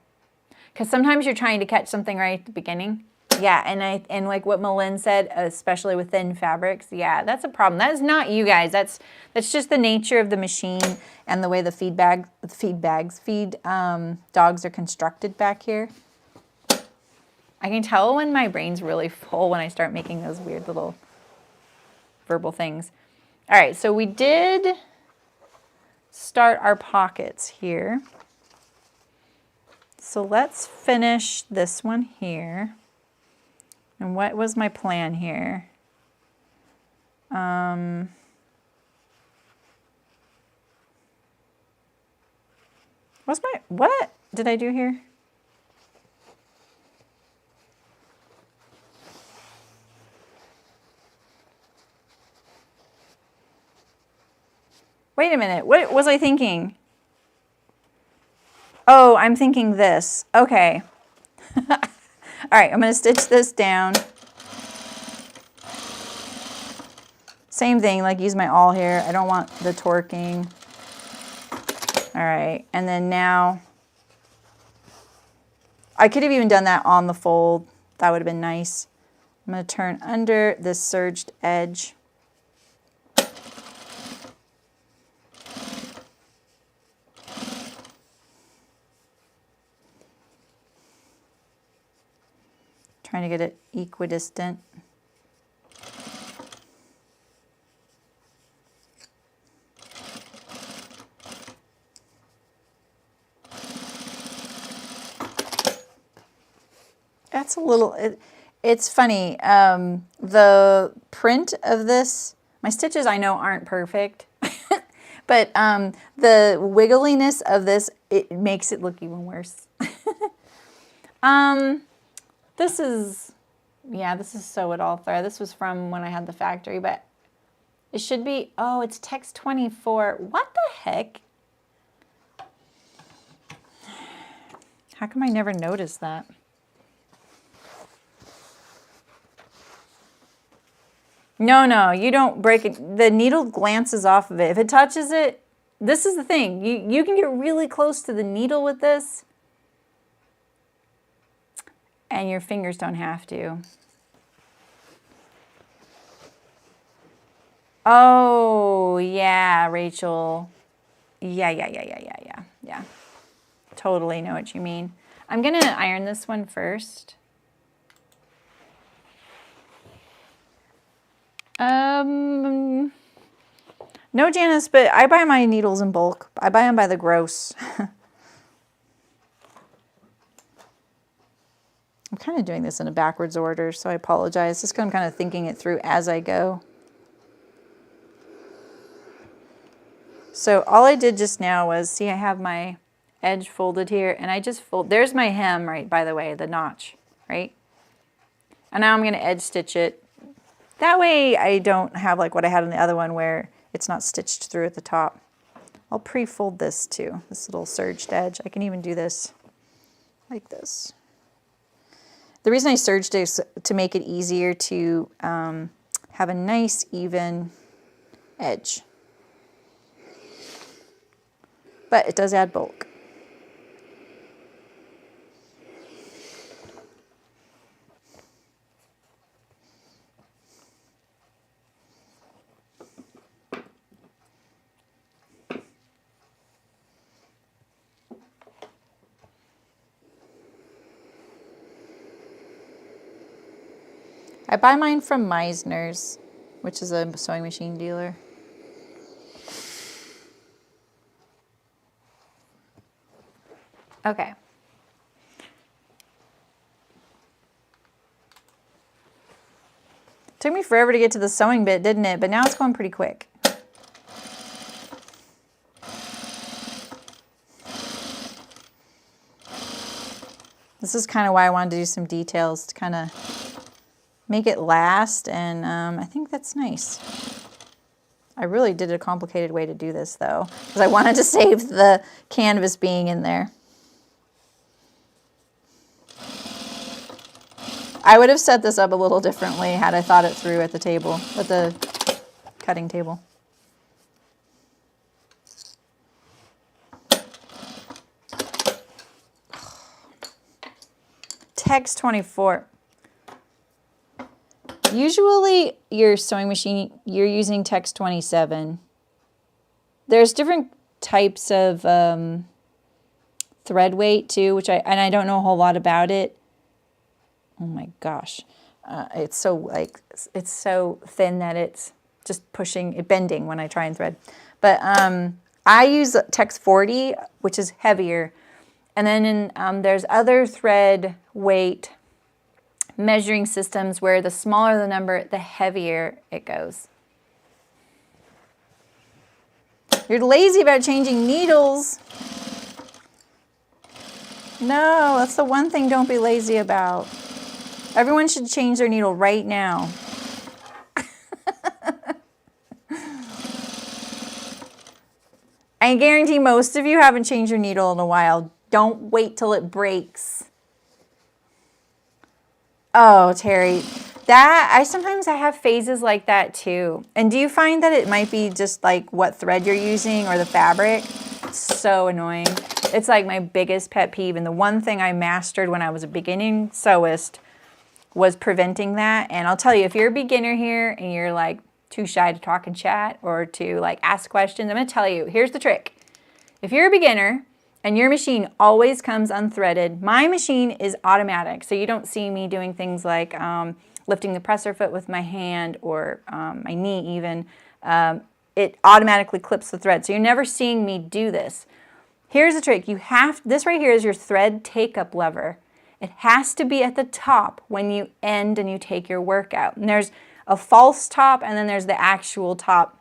Because sometimes you're trying to catch something right at the beginning. Yeah, and like what Malin said, especially with thin fabrics, yeah, that's a problem. That is not you guys. That's just the nature of the machine and the way the feed dogs are constructed back here. I can tell when my brain's really full when I start making those weird little verbal things. All right, so we did start our pockets here. So let's finish this one here. And what was my plan here? What did I do here? Wait a minute, what was I thinking? Oh, I'm thinking this. Okay. All right, I'm going to stitch this down. Same thing, like use my awl here. I don't want the torquing. All right, and then now, I could have even done that on the fold. That would have been nice. I'm going to turn under this serged edge. Trying to get it equidistant. That's a little, it's funny. The print of this, my stitches I know aren't perfect, but the wiggliness of this, it makes it look even worse. This is sew it all thread. This was from when I had the factory, but it should be, oh, it's text 24. What the heck? How come I never noticed that? No, no, you don't break it. The needle glances off of it. If it touches it, this is the thing. You can get really close to the needle with this, and your fingers don't have to. Oh, yeah, Rachel. Yeah. Totally know what you mean. I'm going to iron this one first. No, Janice, but I buy my needles in bulk. I buy them by the gross. I'm kind of doing this in a backwards order, so I apologize. Just because I'm kind of thinking it through as I go. So all I did just now was, see, I have my edge folded here, and I just fold. There's my hem, right, by the way, the notch, right? And now I'm going to edge stitch it. That way I don't have like what I had on the other one where it's not stitched through at the top. I'll pre-fold this too, this little serged edge. I can even do this like this. The reason I serged it is to make it easier to have a nice even edge. But it does add bulk. I buy mine from Meisner's, which is a sewing machine dealer. Okay. Took me forever to get to the sewing bit, didn't it? But now it's going pretty quick. This is kind of why I wanted to do some details to kind of make it last, and I think that's nice. I really did a complicated way to do this though, because I wanted to save the canvas being in there. I would have set this up a little differently had I thought it through at the table, at the cutting table. Text 24. Usually your sewing machine, you're using Text 27. There's different types of thread weight too, which I don't know a whole lot about it. Oh my gosh, it's so thin that it's just bending when I try and thread. But I use Text 40, which is heavier. And then there's other thread weight measuring systems where the smaller the number, the heavier it goes. You're lazy about changing needles. No, that's the one thing don't be lazy about. Everyone should change their needle right now. I guarantee most of you haven't changed your needle in a while. Don't wait till it breaks. Oh, Terry, sometimes I have phases like that too. And do you find that it might be just like what thread you're using or the fabric? It's so annoying. It's like my biggest pet peeve, and the one thing I mastered when I was a beginning sewist was preventing that. And I'll tell you, if you're a beginner here and you're like too shy to talk and chat or to like ask questions, I'm going to tell you, here's the trick. If you're a beginner and your machine always comes unthreaded, my machine is automatic. So you don't see me doing things like lifting the presser foot with my hand or my knee even. It automatically clips the thread. So you're never seeing me do this. Here's the trick. This right here is your thread take-up lever. It has to be at the top when you end and you take your work out. And there's a false top and then there's the actual top.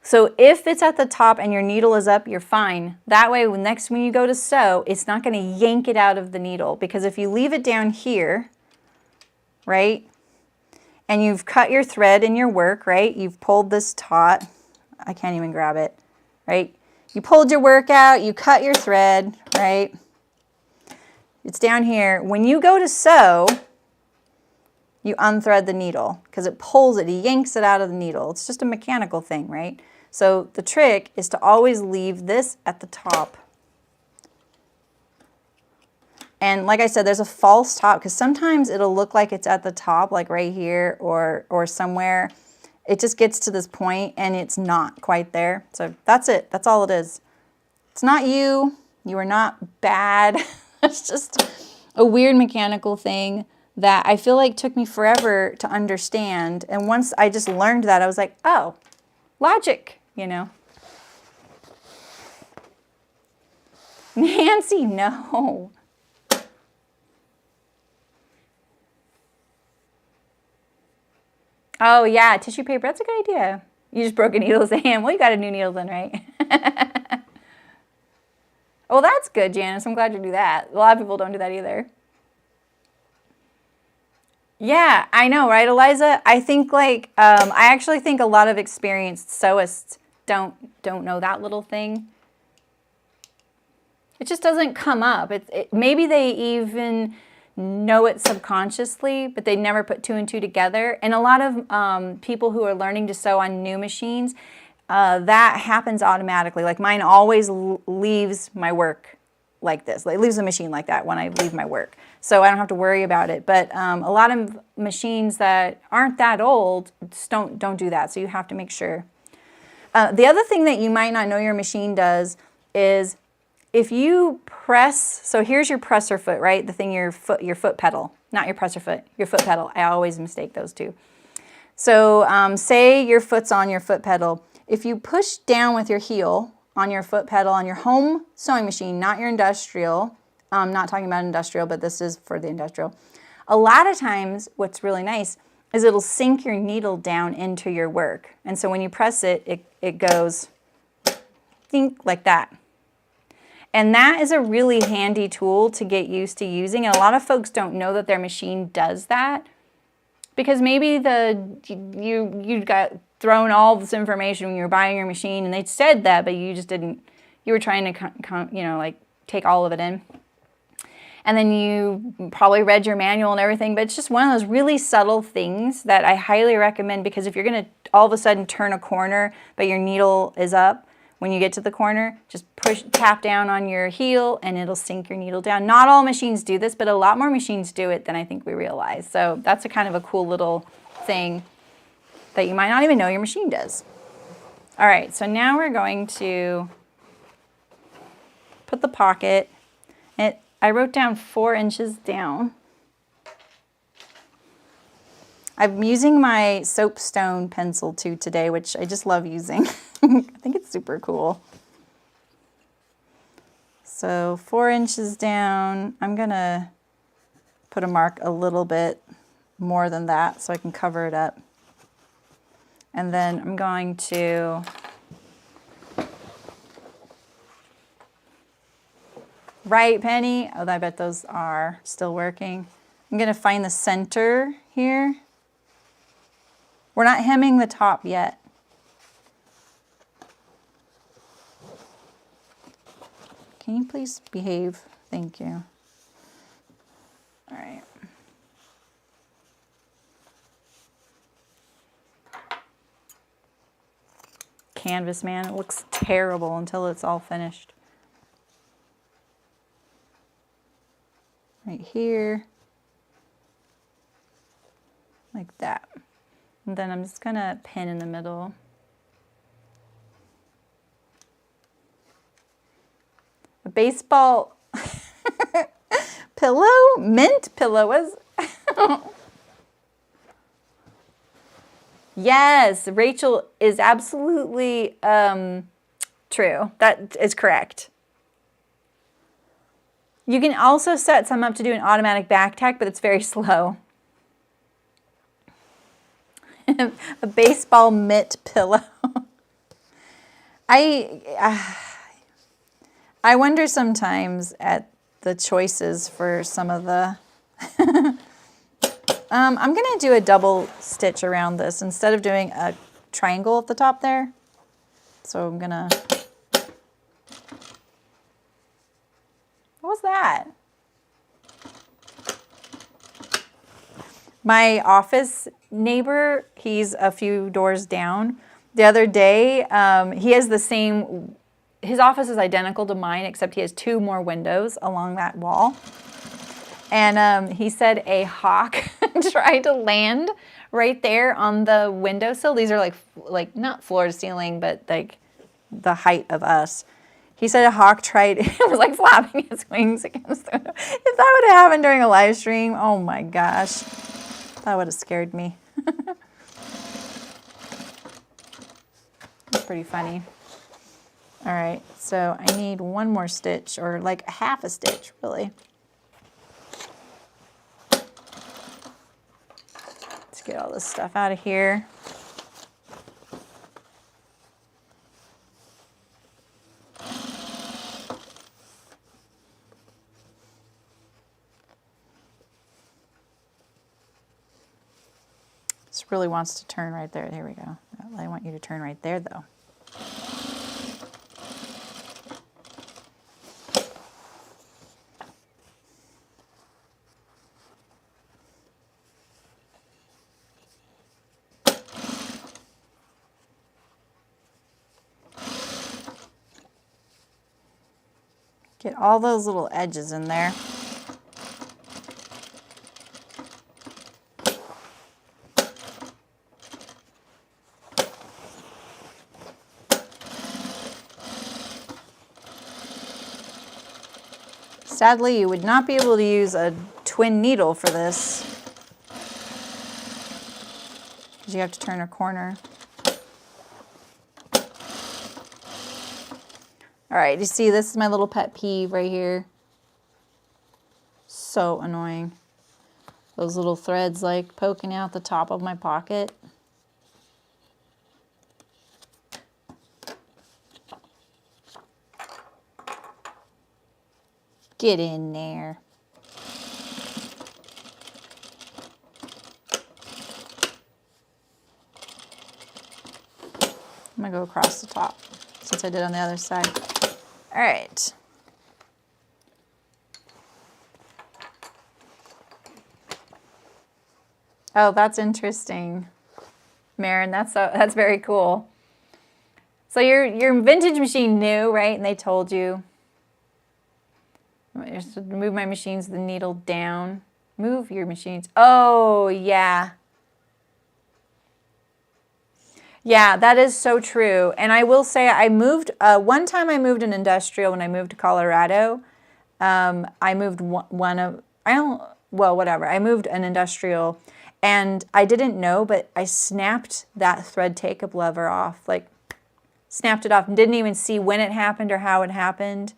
So if it's at the top and your needle is up, you're fine. That way, when you go to sew, it's not going to yank it out of the needle. Because if you leave it down here, right, and you've cut your thread in your work, right, you've pulled this taut. I can't even grab it, right? You pulled your work out, you cut your thread, right? It's down here. When you go to sew, you unthread the needle because it pulls it, it yanks it out of the needle. It's just a mechanical thing, right? So the trick is to always leave this at the top. And like I said, there's a false top because sometimes it'll look like it's at the top, like right here or somewhere. It just gets to this point and it's not quite there. So that's it. That's all it is. It's not you. You are not bad. It's just a weird mechanical thing that I feel like took me forever to understand. And once I just learned that, I was like, oh, logic, you know. Nancy, no. Oh, yeah, tissue paper. That's a good idea. You just broke a needle with a hand. Well, you got a new needle then, right? Well, that's good, Janice. I'm glad you do that. A lot of people don't do that either. Yeah, I know, right, Eliza? I think like, I actually think a lot of experienced sewists don't know that little thing. It just doesn't come up. Maybe they even know it subconsciously, but they never put two and two together. And a lot of people who are learning to sew on new machines, that happens automatically. Like mine always leaves my work like this. It leaves the machine like that when I leave my work. So I don't have to worry about it. But a lot of machines that aren't that old just don't do that. So you have to make sure. The other thing that you might not know your machine does is if you press, so here's your presser foot, right? The thing, your foot pedal, not your presser foot, your foot pedal. I always mistake those two. So say your foot's on your foot pedal. If you push down with your heel on your foot pedal on your home sewing machine, not your industrial, I'm not talking about industrial, but this is for the industrial. A lot of times what's really nice is it'll sink your needle down into your work. And so when you press it, it goes think like that. And that is a really handy tool to get used to using. And a lot of folks don't know that their machine does that because maybe you got thrown all this information when you were buying your machine and they said that, but you just didn't, you were trying to, you know, like take all of it in. And then you probably read your manual and everything, but it's just one of those really subtle things that I highly recommend because if you're going to all of a sudden turn a corner, but your needle is up, when you get to the corner, just tap down on your heel and it'll sink your needle down. Not all machines do this, but a lot more machines do it than I think we realize. So that's a kind of a cool little thing that you might not even know your machine does. All right, so now we're going to put the pocket. I wrote down 4 inches down. I'm using my soapstone pencil too today, which I just love using. I think it's super cool. So 4 inches down, I'm gonna put a mark a little bit more than that so I can cover it up. And then I'm going to right, Penny? Oh, I bet those are still working. I'm gonna find the center here. We're not hemming the top yet. Can you please behave? Thank you. All right. Canvas, man, it looks terrible until it's all finished. Right here. Like that. And then I'm just gonna pin in the middle. A baseball pillow? Mint pillow was. Yes, Rachel is absolutely true. That is correct. You can also set some up to do an automatic back tack, but it's very slow. A baseball mitt pillow. I wonder sometimes at the choices for some of the... I'm going to do a double stitch around this instead of doing a triangle at the top there. So I'm going to... What was that? My office neighbor, he's a few doors down. The other day, he has the same, his office is identical to mine, except he has 2 more windows along that wall. And he said a hawk tried to land right there on the windowsill. These are like not floor to ceiling, but like the height of us. He said a hawk tried, it was like flapping its wings against the window. If that would have happened during a live stream, oh my gosh, that would have scared me. It's pretty funny. All right, so I need 1 more stitch, or like half a stitch, really. Let's get all this stuff out of here. This really wants to turn right there. There we go. I want you to turn right there, though. Get all those little edges in there. Sadly, you would not be able to use a twin needle for this, because you have to turn a corner. All right, you see, this is my little pet peeve right here. So annoying. Those little threads like poking out the top of my pocket. Get in there. I'm gonna go across the top since I did on the other side. All right. Oh, that's interesting, Marin. That's very cool. So your vintage machine knew, right? And they told you. Just move my machines, the needle down. Move your machines. Oh, yeah. Yeah, that is so true. And I will say I moved, one time I moved an industrial when I moved to Colorado. I moved I moved an industrial and I didn't know, but I snapped that thread take-up lever off, like snapped it off and didn't even see when it happened or how it happened.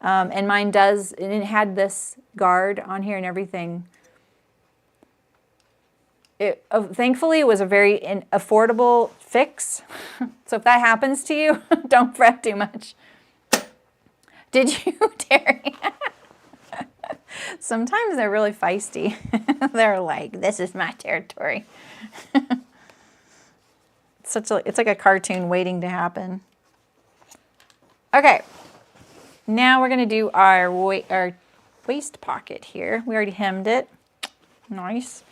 And mine does, and it had this guard on here and everything. Thankfully, it was a very affordable fix. So if that happens to you, don't fret too much. Did you, Terry? Sometimes they're really feisty. They're like, this is my territory. It's like a cartoon waiting to happen. Okay. Now we're going to do our waist pocket here. We already hemmed it. Nice.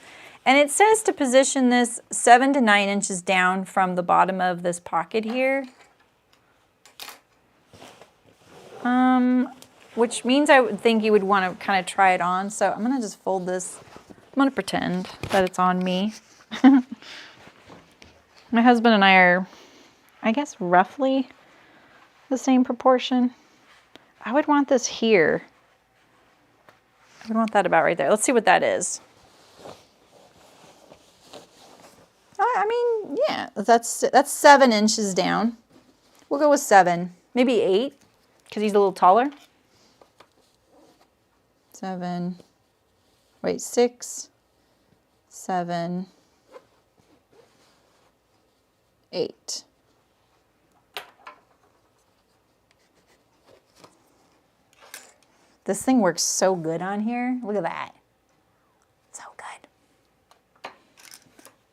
And it says to position this 7 to 9 inches down from the bottom of this pocket here. Which means I would think you would want to kind of try it on. So I'm going to just fold this. I'm going to pretend that it's on me. My husband and I are, I guess, roughly the same proportion. I would want this here. I would want that about right there. Let's see what that is. I mean, yeah, that's 7 inches down. We'll go with 7, maybe 8, because he's a little taller. 7, wait, 6, 7, 8. This thing works so good on here. Look at that. So good.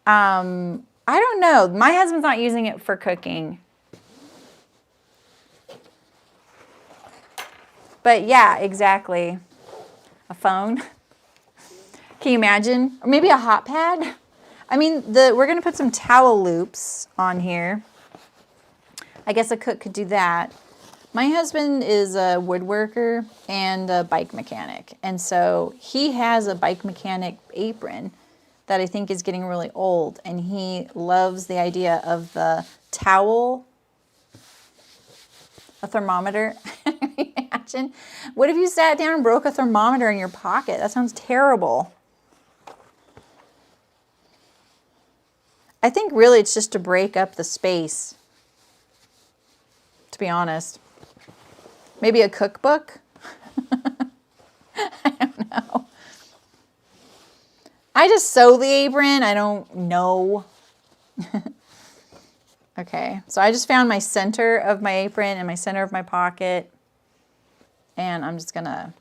I don't know. My husband's not using it for cooking. But yeah, exactly. A phone. Can you imagine? Or maybe a hot pad? I mean, we're going to put some towel loops on here. I guess a cook could do that. My husband is a woodworker and a bike mechanic. And so he has a bike mechanic apron that I think is getting really old. And he loves the idea of the towel, a thermometer. Imagine. What if you sat down and broke a thermometer in your pocket? That sounds terrible. I think really it's just to break up the space, to be honest. Maybe a cookbook? I don't know. I just sew the apron. I don't know. Okay, so I just found my center of my apron and my center of my pocket. And I'm just going to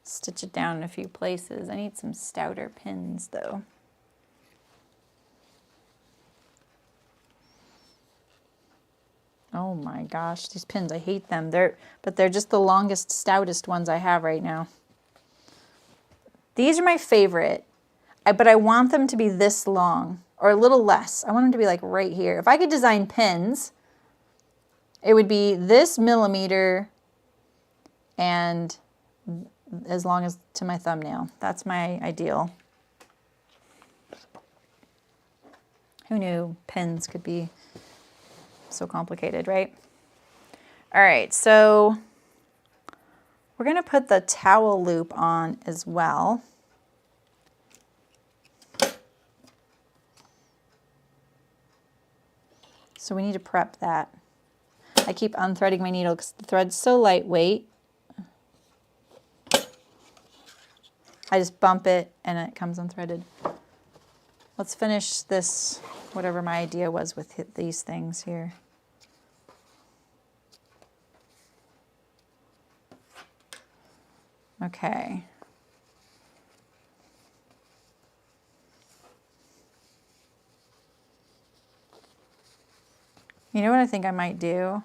stitch it down in a few places. I need some stouter pins, though. Oh my gosh, these pins, I hate them. But they're just the longest, stoutest ones I have right now. These are my favorite, but I want them to be this long, or a little less. I want them to be like right here. If I could design pins, it would be this millimeter and as long as to my thumbnail. That's my ideal. Who knew pins could be so complicated, right? All right, so we're going to put the towel loop on as well. So we need to prep that. I keep unthreading my needle because the thread's so lightweight. I just bump it and it comes unthreaded. Let's finish this, whatever my idea was with these things here. Okay. You know what I think I might do?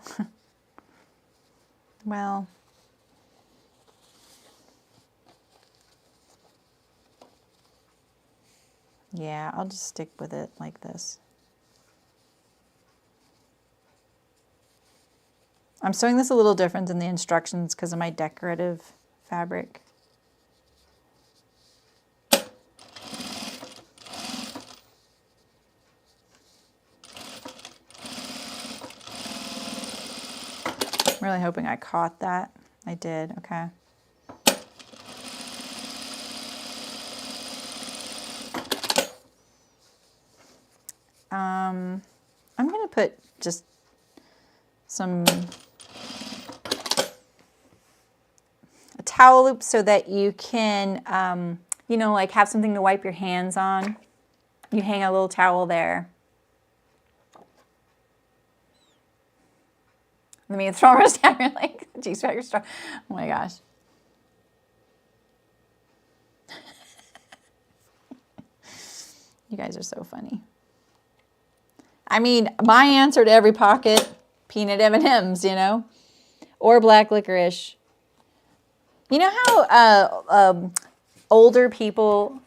Well, yeah, I'll just stick with it like this. I'm sewing this a little different than the instructions because of my decorative fabric. I'm really hoping I caught that. I did, okay. I'm going to put just some a towel loop so that you can, you know, like have something to wipe your hands on. You hang a little towel there. Let me throw her down. You're like, geez, you're strong. Oh my gosh. You guys are so funny. I mean, my answer to every pocket, peanut M&Ms, you know, or black licorice. You know how older people,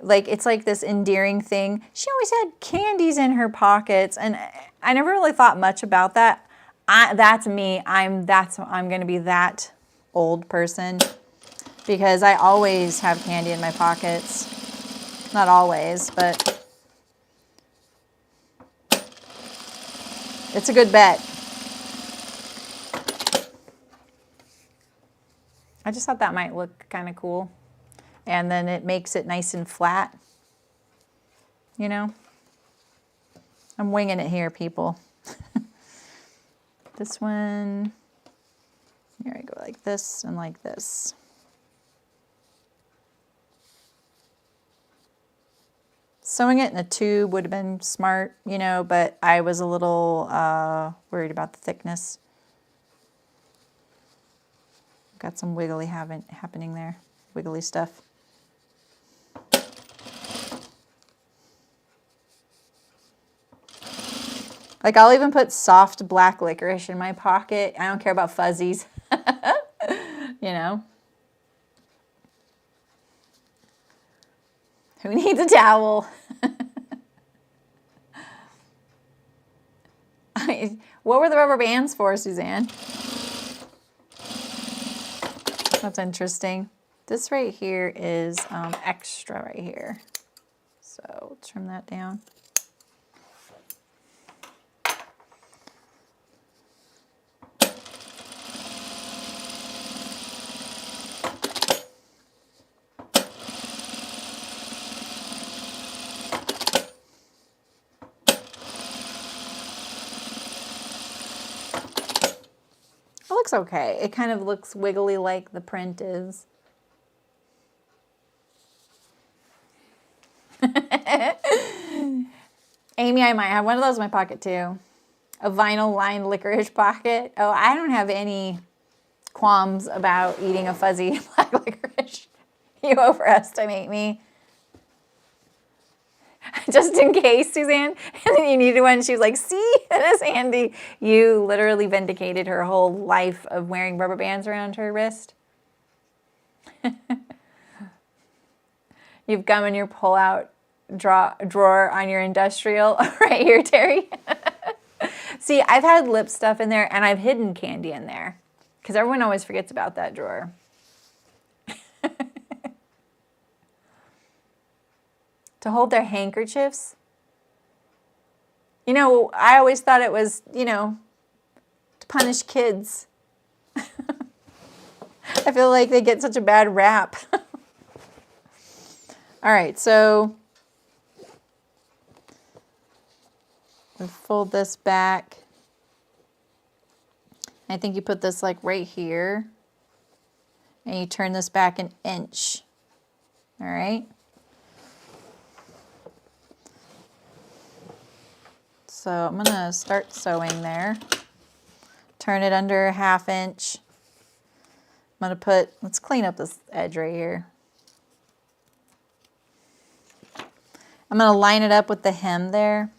like, it's like this endearing thing. She always had candies in her pockets, and I never really thought much about that. That's me. I'm going to be that old person because I always have candy in my pockets. Not always, but it's a good bet. I just thought that might look kind of cool. And then it makes it nice and flat. You know? I'm winging it here, people. This one, here I go like this and like this. Sewing it in a tube would have been smart, you know, but I was a little worried about the thickness. Got some wiggly happening there, wiggly stuff. Like, I'll even put soft black licorice in my pocket. I don't care about fuzzies, you know. Who needs a towel? What were the rubber bands for, Suzanne? That's interesting. This right here is extra right here. So we'll trim that down. It looks okay. It kind of looks wiggly like the print is. Amy, I might have one of those in my pocket too. A vinyl lined licorice pocket. Oh, I don't have any qualms about eating a fuzzy black licorice. You overestimate me. Just in case, Suzanne. And then you needed one. She was like, see, that is handy. You literally vindicated her whole life of wearing rubber bands around her wrist. You've gum in your pull-out drawer on your industrial right here, Terry. See, I've had lip stuff in there, and I've hidden candy in there because everyone always forgets about that drawer. To hold their handkerchiefs. You know, I always thought it was, you know, to punish kids. I feel like they get such a bad rap. All right, so we fold this back. I think you put this like right here, and you turn this back an inch. All right. So I'm gonna start sewing there. Turn it under a ½ inch. I'm gonna put, let's clean up this edge right here. I'm gonna line it up with the hem there.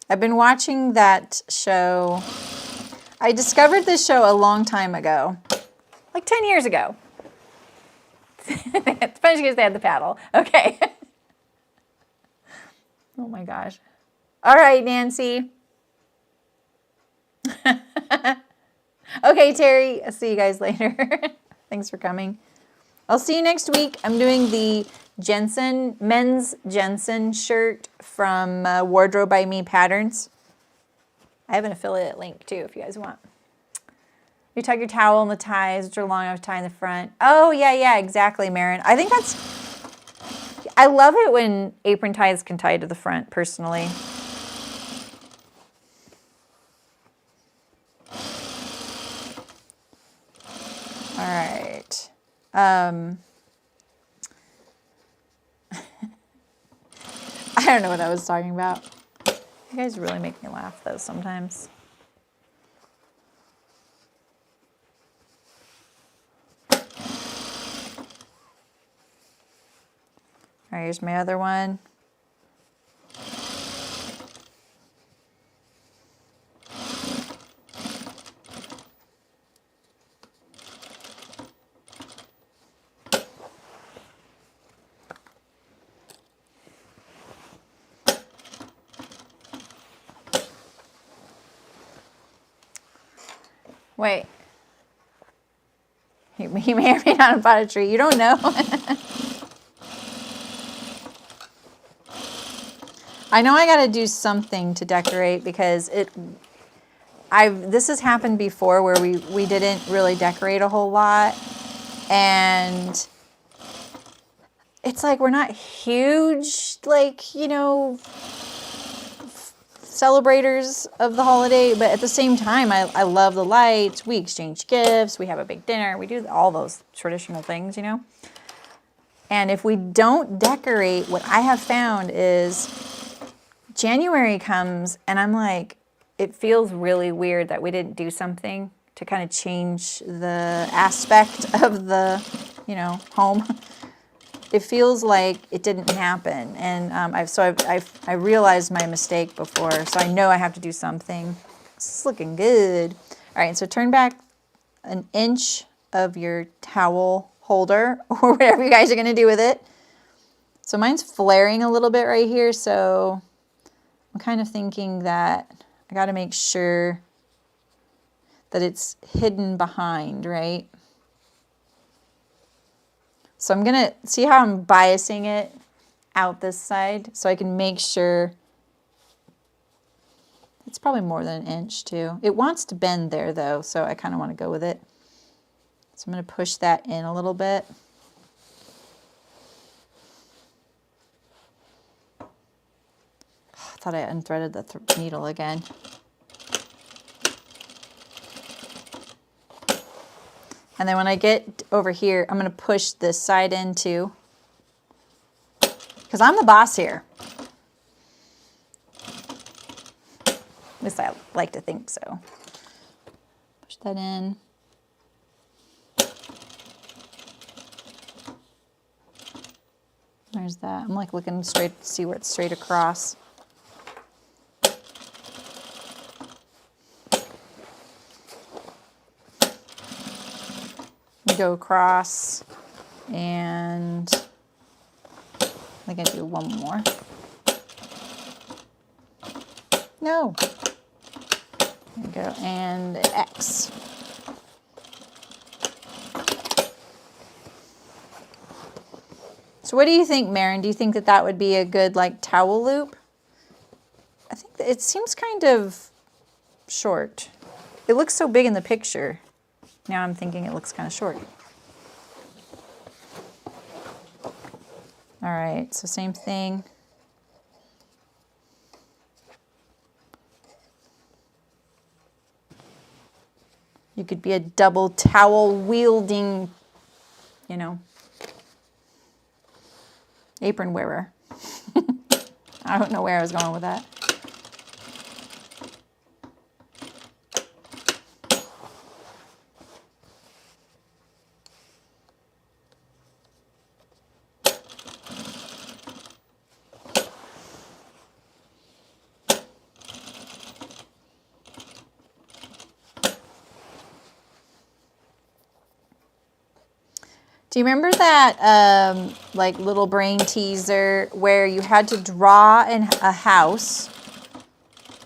I've been watching that show. I discovered this show a long time ago, like 10 years ago. It's funny because they had the paddle. Okay. Oh my gosh. All right, Nancy. Okay, Terry. I'll see you guys later. Thanks for coming. I'll see you next week. I'm doing the men's Jensen shirt from Wardrobe by Me Patterns. I have an affiliate link too if you guys want. You tuck your towel in the ties, which are long enough to tie in the front. Oh, yeah, exactly, Marin. I think that's, I love it when apron ties can tie to the front, personally. All right. I don't know what I was talking about. You guys really make me laugh, though, sometimes. All right, here's my other one. Wait. He may or may not have bought a tree. You don't know. I know I got to do something to decorate because this has happened before where we didn't really decorate a whole lot, and it's like we're not huge, like, you know, celebrators of the holiday, but at the same time, I love the lights. We exchange gifts. We have a big dinner. We do all those traditional things, you know. And if we don't decorate, what I have found is January comes and I'm like, it feels really weird that we didn't do something to kind of change the aspect of the, you know, home. it feels like it didn't happen. And I realized my mistake before, so I know I have to do something. This is looking good. All right, so turn back an inch of your towel holder or whatever you guys are gonna do with it. So mine's flaring a little bit right here, so I'm kind of thinking that I gotta make sure that it's hidden behind, right? So I'm gonna see how I'm biasing it out this side so I can make sure. It's probably more than an inch too. It wants to bend there though, so I kind of want to go with it. So I'm going to push that in a little bit. I thought I unthreaded the needle again. And then when I get over here, I'm going to push this side in too, because I'm the boss here. At least I like to think so. Push that in. There's that. I'm like looking straight to see where it's straight across. Go across, and I think I do one more. No. There we go, and X. So what do you think, Marin? Do you think that that would be a good like towel loop? I think that it seems kind of short. It looks so big in the picture. Now I'm thinking it looks kind of short. All right, so same thing. You could be a double towel wielding, you know, apron wearer. I don't know where I was going with that. Do you remember that like little brain teaser where you had to draw in a house?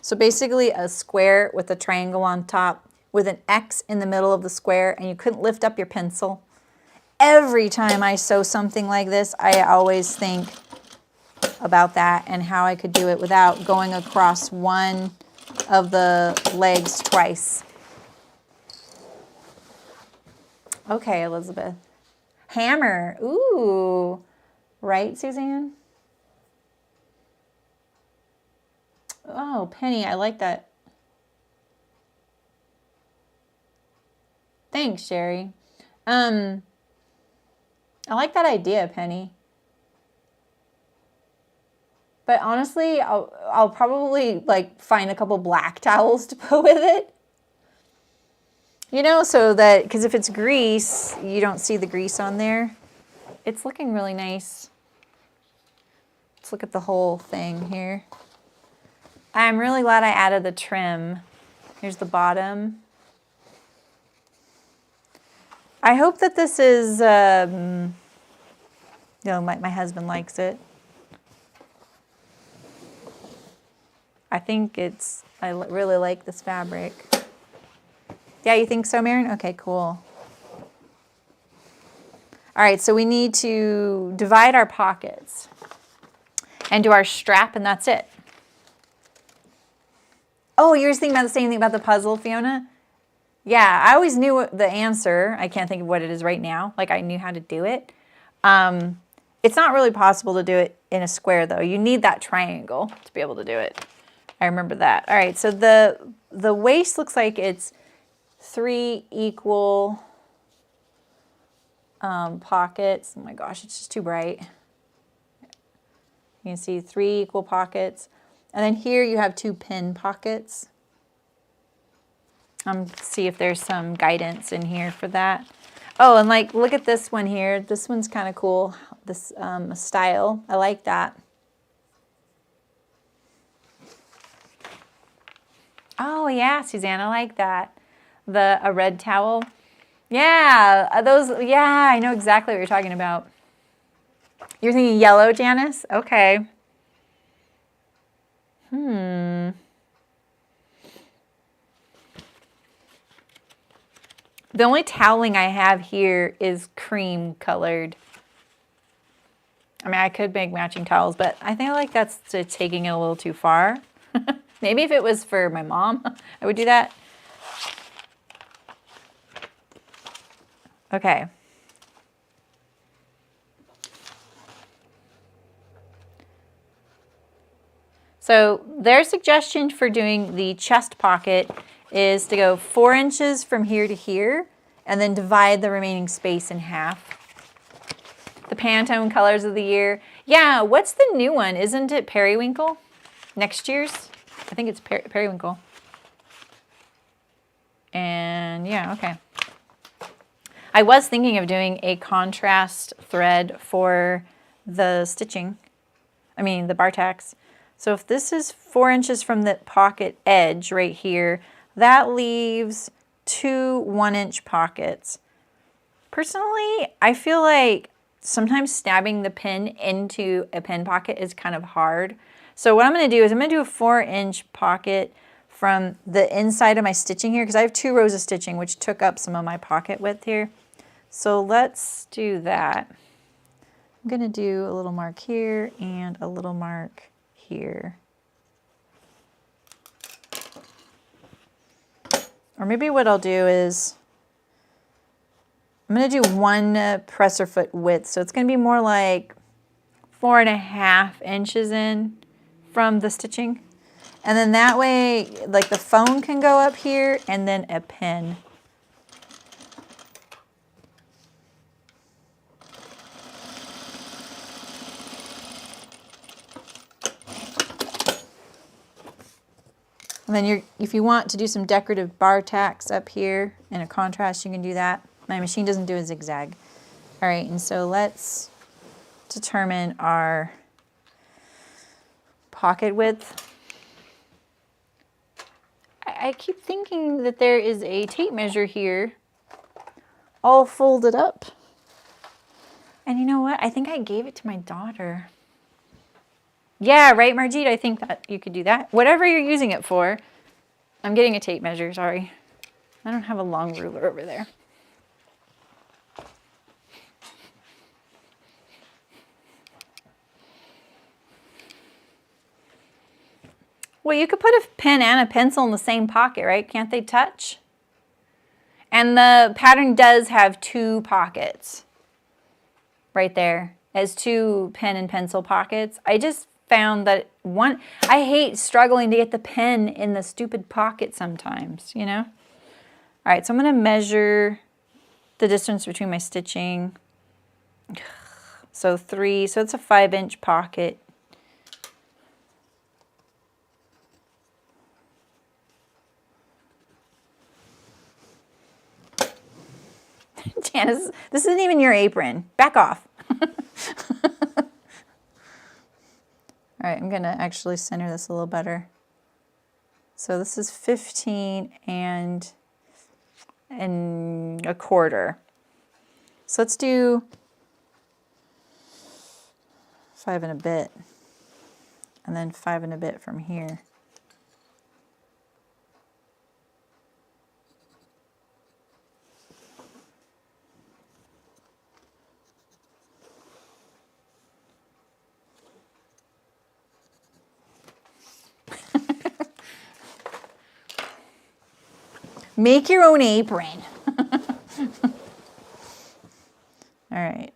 So basically a square with a triangle on top with an X in the middle of the square, and you couldn't lift up your pencil. Every time I sew something like this, I always think about that and how I could do it without going across one of the legs twice. Okay, Elizabeth. Hammer. Ooh. Right, Suzanne? Oh, Penny, I like that. Thanks, Sherry. I like that idea, Penny. But honestly, I'll probably like find a couple black towels to put with it. You know, so that, because if it's grease, you don't see the grease on there. It's looking really nice. Let's look at the whole thing here. I'm really glad I added the trim. Here's the bottom. I hope that this is, you know, my husband likes it. I think I really like this fabric. Yeah, you think so, Marin? Okay, cool. All right, so we need to divide our pockets and do our strap, and that's it. Oh, you're thinking about the same thing about the puzzle, Fiona? Yeah, I always knew the answer. I can't think of what it is right now. Like, I knew how to do it. It's not really possible to do it in a square, though. You need that triangle to be able to do it. I remember that. All right, so the waist looks like it's 3 equal pockets. Oh my gosh, it's just too bright. You can see 3 equal pockets. And then here you have 2 pin pockets. See if there's some guidance in here for that. Oh, and like, look at this one here. This one's kind of cool. This style. I like that. Oh yeah, Suzanne, I like that. A red towel. Yeah, those, yeah, I know exactly what you're talking about. You're thinking yellow, Janice? Okay. The only toweling I have here is cream colored. I mean, I could make matching towels, but I think like that's taking it a little too far. Maybe if it was for my mom, I would do that. Okay. So their suggestion for doing the chest pocket is to go 4 inches from here to here and then divide the remaining space in half. The Pantone colors of the year. Yeah, what's the new one? Isn't it Periwinkle? Next year's? I think it's Periwinkle. And yeah, okay. I was thinking of doing a contrast thread for the stitching. I mean, the bar tacks. So if this is 4 inches from the pocket edge right here, that leaves 2 1-inch pockets. Personally, I feel like sometimes stabbing the pin into a pin pocket is kind of hard. So what I'm going to do is I'm going to do a 4-inch pocket from the inside of my stitching here because I have 2 rows of stitching which took up some of my pocket width here. So let's do that. I'm going to do a little mark here and a little mark here. Or maybe what I'll do is I'm going to do 1 presser foot width. So it's going to be more like 4.5 inches in from the stitching. And then that way, like the phone can go up here and then a pin. And then if you want to do some decorative bar tacks up here in a contrast, you can do that. My machine doesn't do a zigzag. All right, and so let's determine our pocket width. I keep thinking that there is a tape measure here all folded up. And you know what? I think I gave it to my daughter. Yeah, right, Margit? I think that you could do that. Whatever you're using it for. I'm getting a tape measure, sorry. I don't have a long ruler over there. Well, you could put a pen and a pencil in the same pocket, right? Can't they touch? And the pattern does have 2 pockets right there. It has 2 pen and pencil pockets. I just found that I hate struggling to get the pen in the stupid pocket sometimes, you know? All right, so I'm going to measure the distance between my stitching. So 3, so it's a 5-inch pocket. Janice, this isn't even your apron. Back off. All right, I'm going to actually center this a little better. So this is 15 and a quarter. So let's do 5 and a bit, and then 5 and a bit from here. Make your own apron. All right.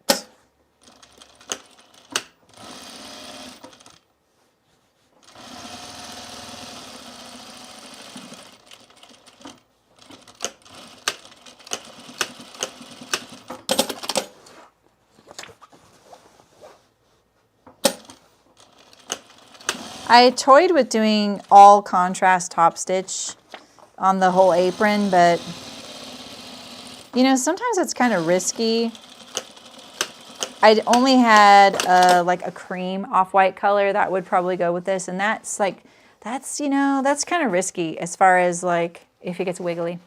I toyed with doing all contrast top stitch on the whole apron, but You know, sometimes it's kind of risky. I only had like a cream off-white color that would probably go with this. And that's like, that's, you know, that's kind of risky as far as like if it gets wiggly.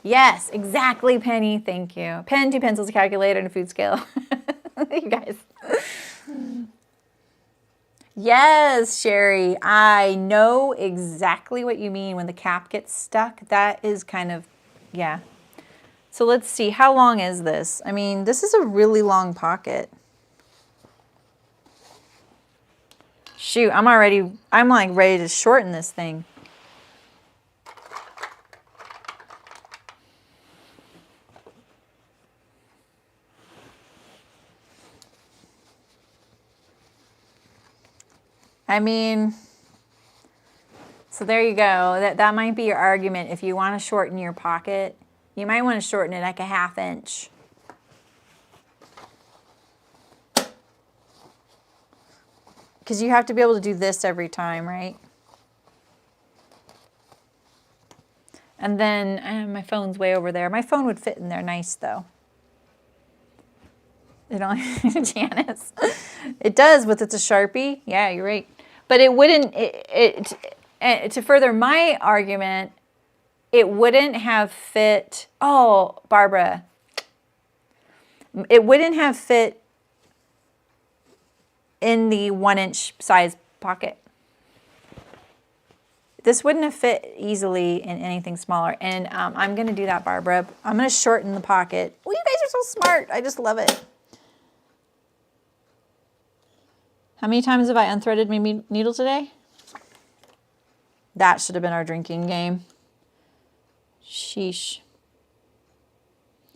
Yes, exactly, Penny. Thank you. Pen, 2 pencils, a calculator, and a food scale. You guys. Yes, Sherry. I know exactly what you mean when the cap gets stuck. That is kind of, yeah. So let's see. How long is this? I mean, this is a really long pocket. Shoot, I'm like ready to shorten this thing. I mean, so there you go. That might be your argument. If you want to shorten your pocket, you might want to shorten it like a 1/2 inch. Because you have to be able to do this every time, right? And then my phone's way over there. My phone would fit in there nice though. It only Janice. It does, but it's a Sharpie. Yeah, you're right. But it wouldn't, to further my argument, it wouldn't have fit, oh, Barbara, it wouldn't have fit in the 1-inch size pocket. This wouldn't have fit easily in anything smaller. And I'm going to do that, Barbara. I'm going to shorten the pocket. Oh, you guys are so smart. I just love it. How many times have I unthreaded my needle today? That should have been our drinking game. Sheesh.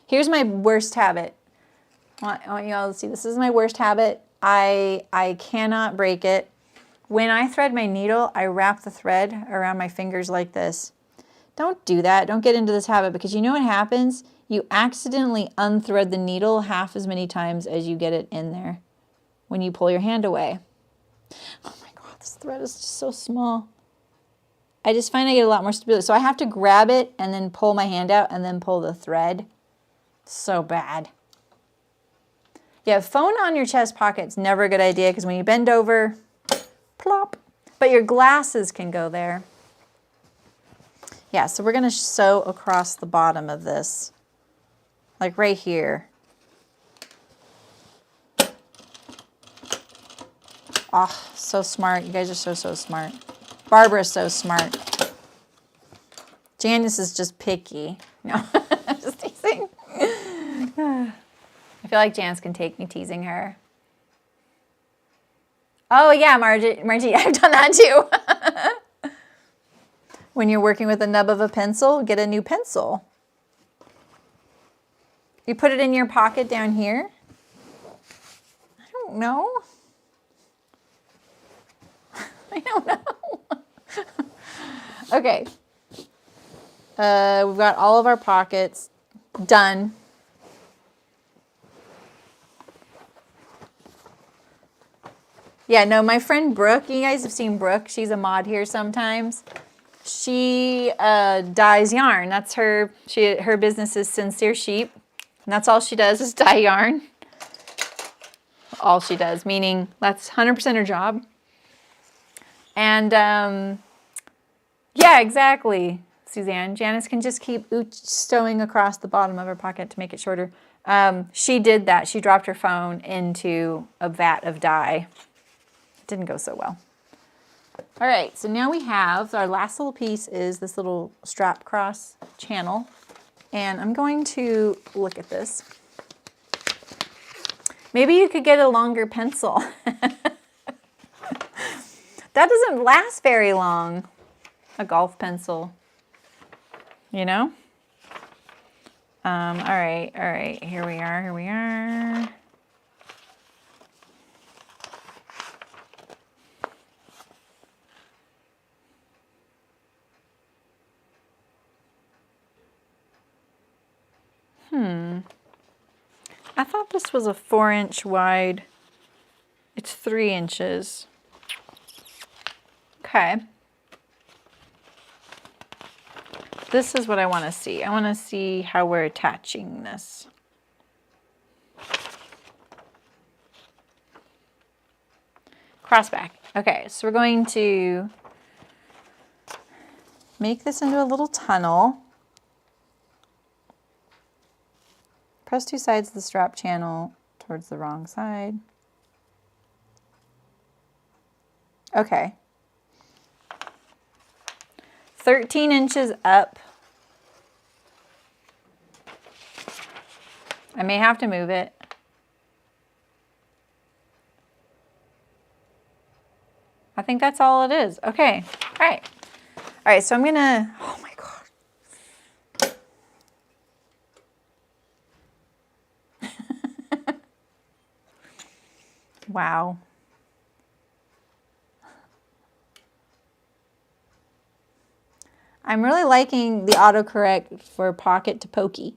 Here's my worst habit. I want you all to see. This is my worst habit. I cannot break it. When I thread my needle, I wrap the thread around my fingers like this. Don't do that. Don't get into this habit because you know what happens? You accidentally unthread the needle half as many times as you get it in there when you pull your hand away. Oh my God, this thread is just so small. I just find I get a lot more stability. So I have to grab it and then pull my hand out and then pull the thread. So bad. Yeah, phone on your chest pocket's never a good idea because when you bend over, plop. But your glasses can go there. Yeah, so we're going to sew across the bottom of this. Like right here. Oh, so smart. You guys are so smart. Barbara's so smart. Janice is just picky. No, just teasing. I feel like Janice can take me teasing her. Oh yeah, Margie, I've done that too. When you're working with the nub of a pencil, get a new pencil. You put it in your pocket down here. I don't know. I don't know. Okay. We've got all of our pockets done. Yeah, no, my friend Brooke, you guys have seen Brooke. She's a mod here sometimes. She dyes yarn. That's her business is Sincere Sheep. And that's all she does is dye yarn. All she does, meaning that's 100% her job. And yeah, exactly, Suzanne. Janice can just keep stowing across the bottom of her pocket to make it shorter. She did that. She dropped her phone into a vat of dye. It didn't go so well. All right, so now we have, our last little piece is this little strap cross channel. And I'm going to look at this. Maybe you could get a longer pencil. That doesn't last very long, a golf pencil, you know? All right, here we are. I thought this was a 4-inch wide. It's 3 inches. Okay. this is what I want to see. I want to see how we're attaching this. Crossback. Okay, so we're going to make this into a little tunnel. Press two sides of the strap channel towards the wrong side. Okay. 13 inches up. I may have to move it. I think that's all it is. Okay. All right. All right. So I'm going to, oh my God. Wow. I'm really liking the autocorrect for pocket to pokey.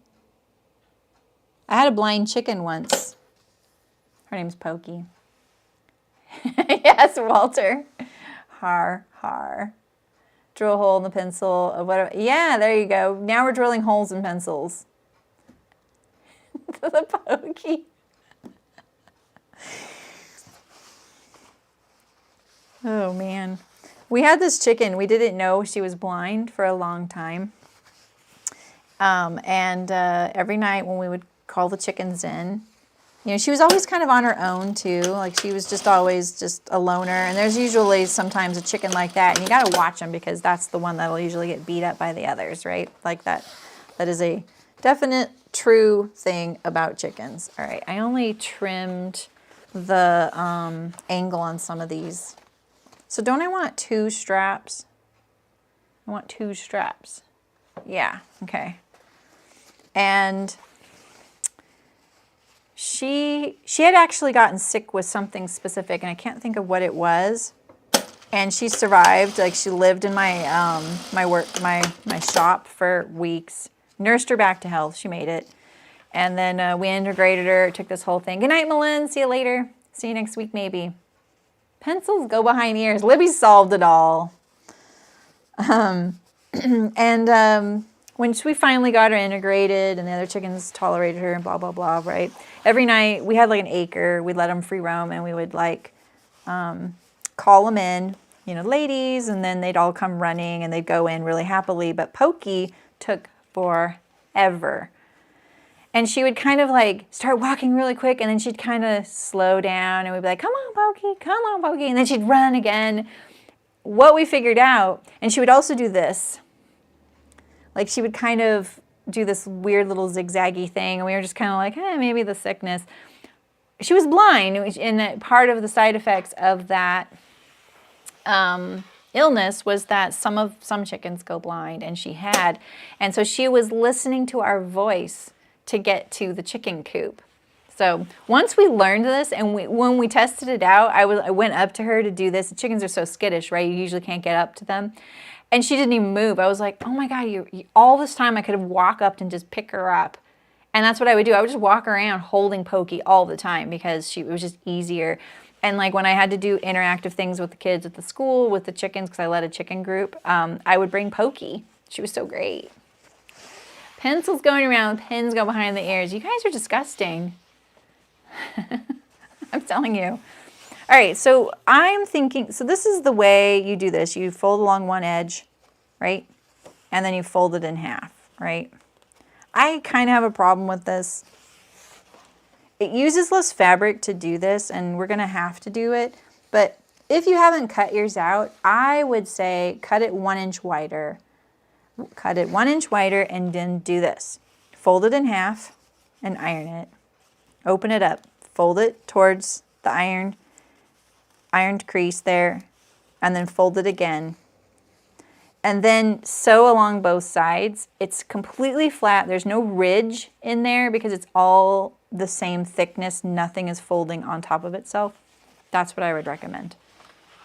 I had a blind chicken once. Her name's Pokey. Yes, Walter. Har, har. Drill a hole in the pencil. Whatever. Yeah, there you go. Now we're drilling holes in pencils. The Pokey. Oh, man. We had this chicken. We didn't know she was blind for a long time. Every night when we would call the chickens in, you know, she was always kind of on her own too. Like she was just always just a loner. And there's usually sometimes a chicken like that. And you got to watch them because that's the one that'll usually get beat up by the others, right? Like that. That is a definite true thing about chickens. All right. I only trimmed the angle on some of these. So don't I want two straps? I want two straps. Yeah. Okay. And she had actually gotten sick with something specific, and I can't think of what it was. And she survived. Like she lived in my my shop for weeks. Nursed her back to health. She made it. And then we integrated her. Took this whole thing. Good night, Malin. See you later. See you next week, maybe. Pencils go behind ears. Libby solved it all. When we finally got her integrated and the other chickens tolerated her and blah, blah, blah, right? Every night, we had like an acre. We'd let them free roam and we would like call them in, you know, ladies, and then they'd all come running and they'd go in really happily. But Pokey took forever. And she would kind of like start walking really quick and then she'd kind of slow down and we'd be like, come on, Pokey, come on, Pokey. And then she'd run again. What we figured out, and she would also do this. Like she would kind of do this weird little zigzaggy thing. And we were just kind of like, maybe the sickness. She was blind. And part of the side effects of that illness was that some chickens go blind, and she had. And so she was listening to our voice to get to the chicken coop. So once we learned this, and when we tested it out, I went up to her to do this. The chickens are so skittish, right? You usually can't get up to them. And she didn't even move. I was like, oh my God, you all this time I could have walked up and just pick her up. And that's what I would do. I would just walk around holding Pokey all the time because it was just easier. And like when I had to do interactive things with the kids at the school, with the chickens, because I led a chicken group, I would bring Pokey. She was so great. Pencils going around, pins go behind the ears. You guys are disgusting. I'm telling you. All right, so I'm thinking, so this is the way you do this. You fold along one edge, right? And then you fold it in half, right? I kind of have a problem with this. It uses less fabric to do this, and we're going to have to do it. But if you haven't cut yours out, I would say cut it 1 inch wider. Cut it 1 inch wider and then do this. Fold it in half and iron it. Open it up. Fold it towards the ironed crease there, and then fold it again. And then sew along both sides. It's completely flat. There's no ridge in there because it's all the same thickness. Nothing is folding on top of itself. That's what I would recommend.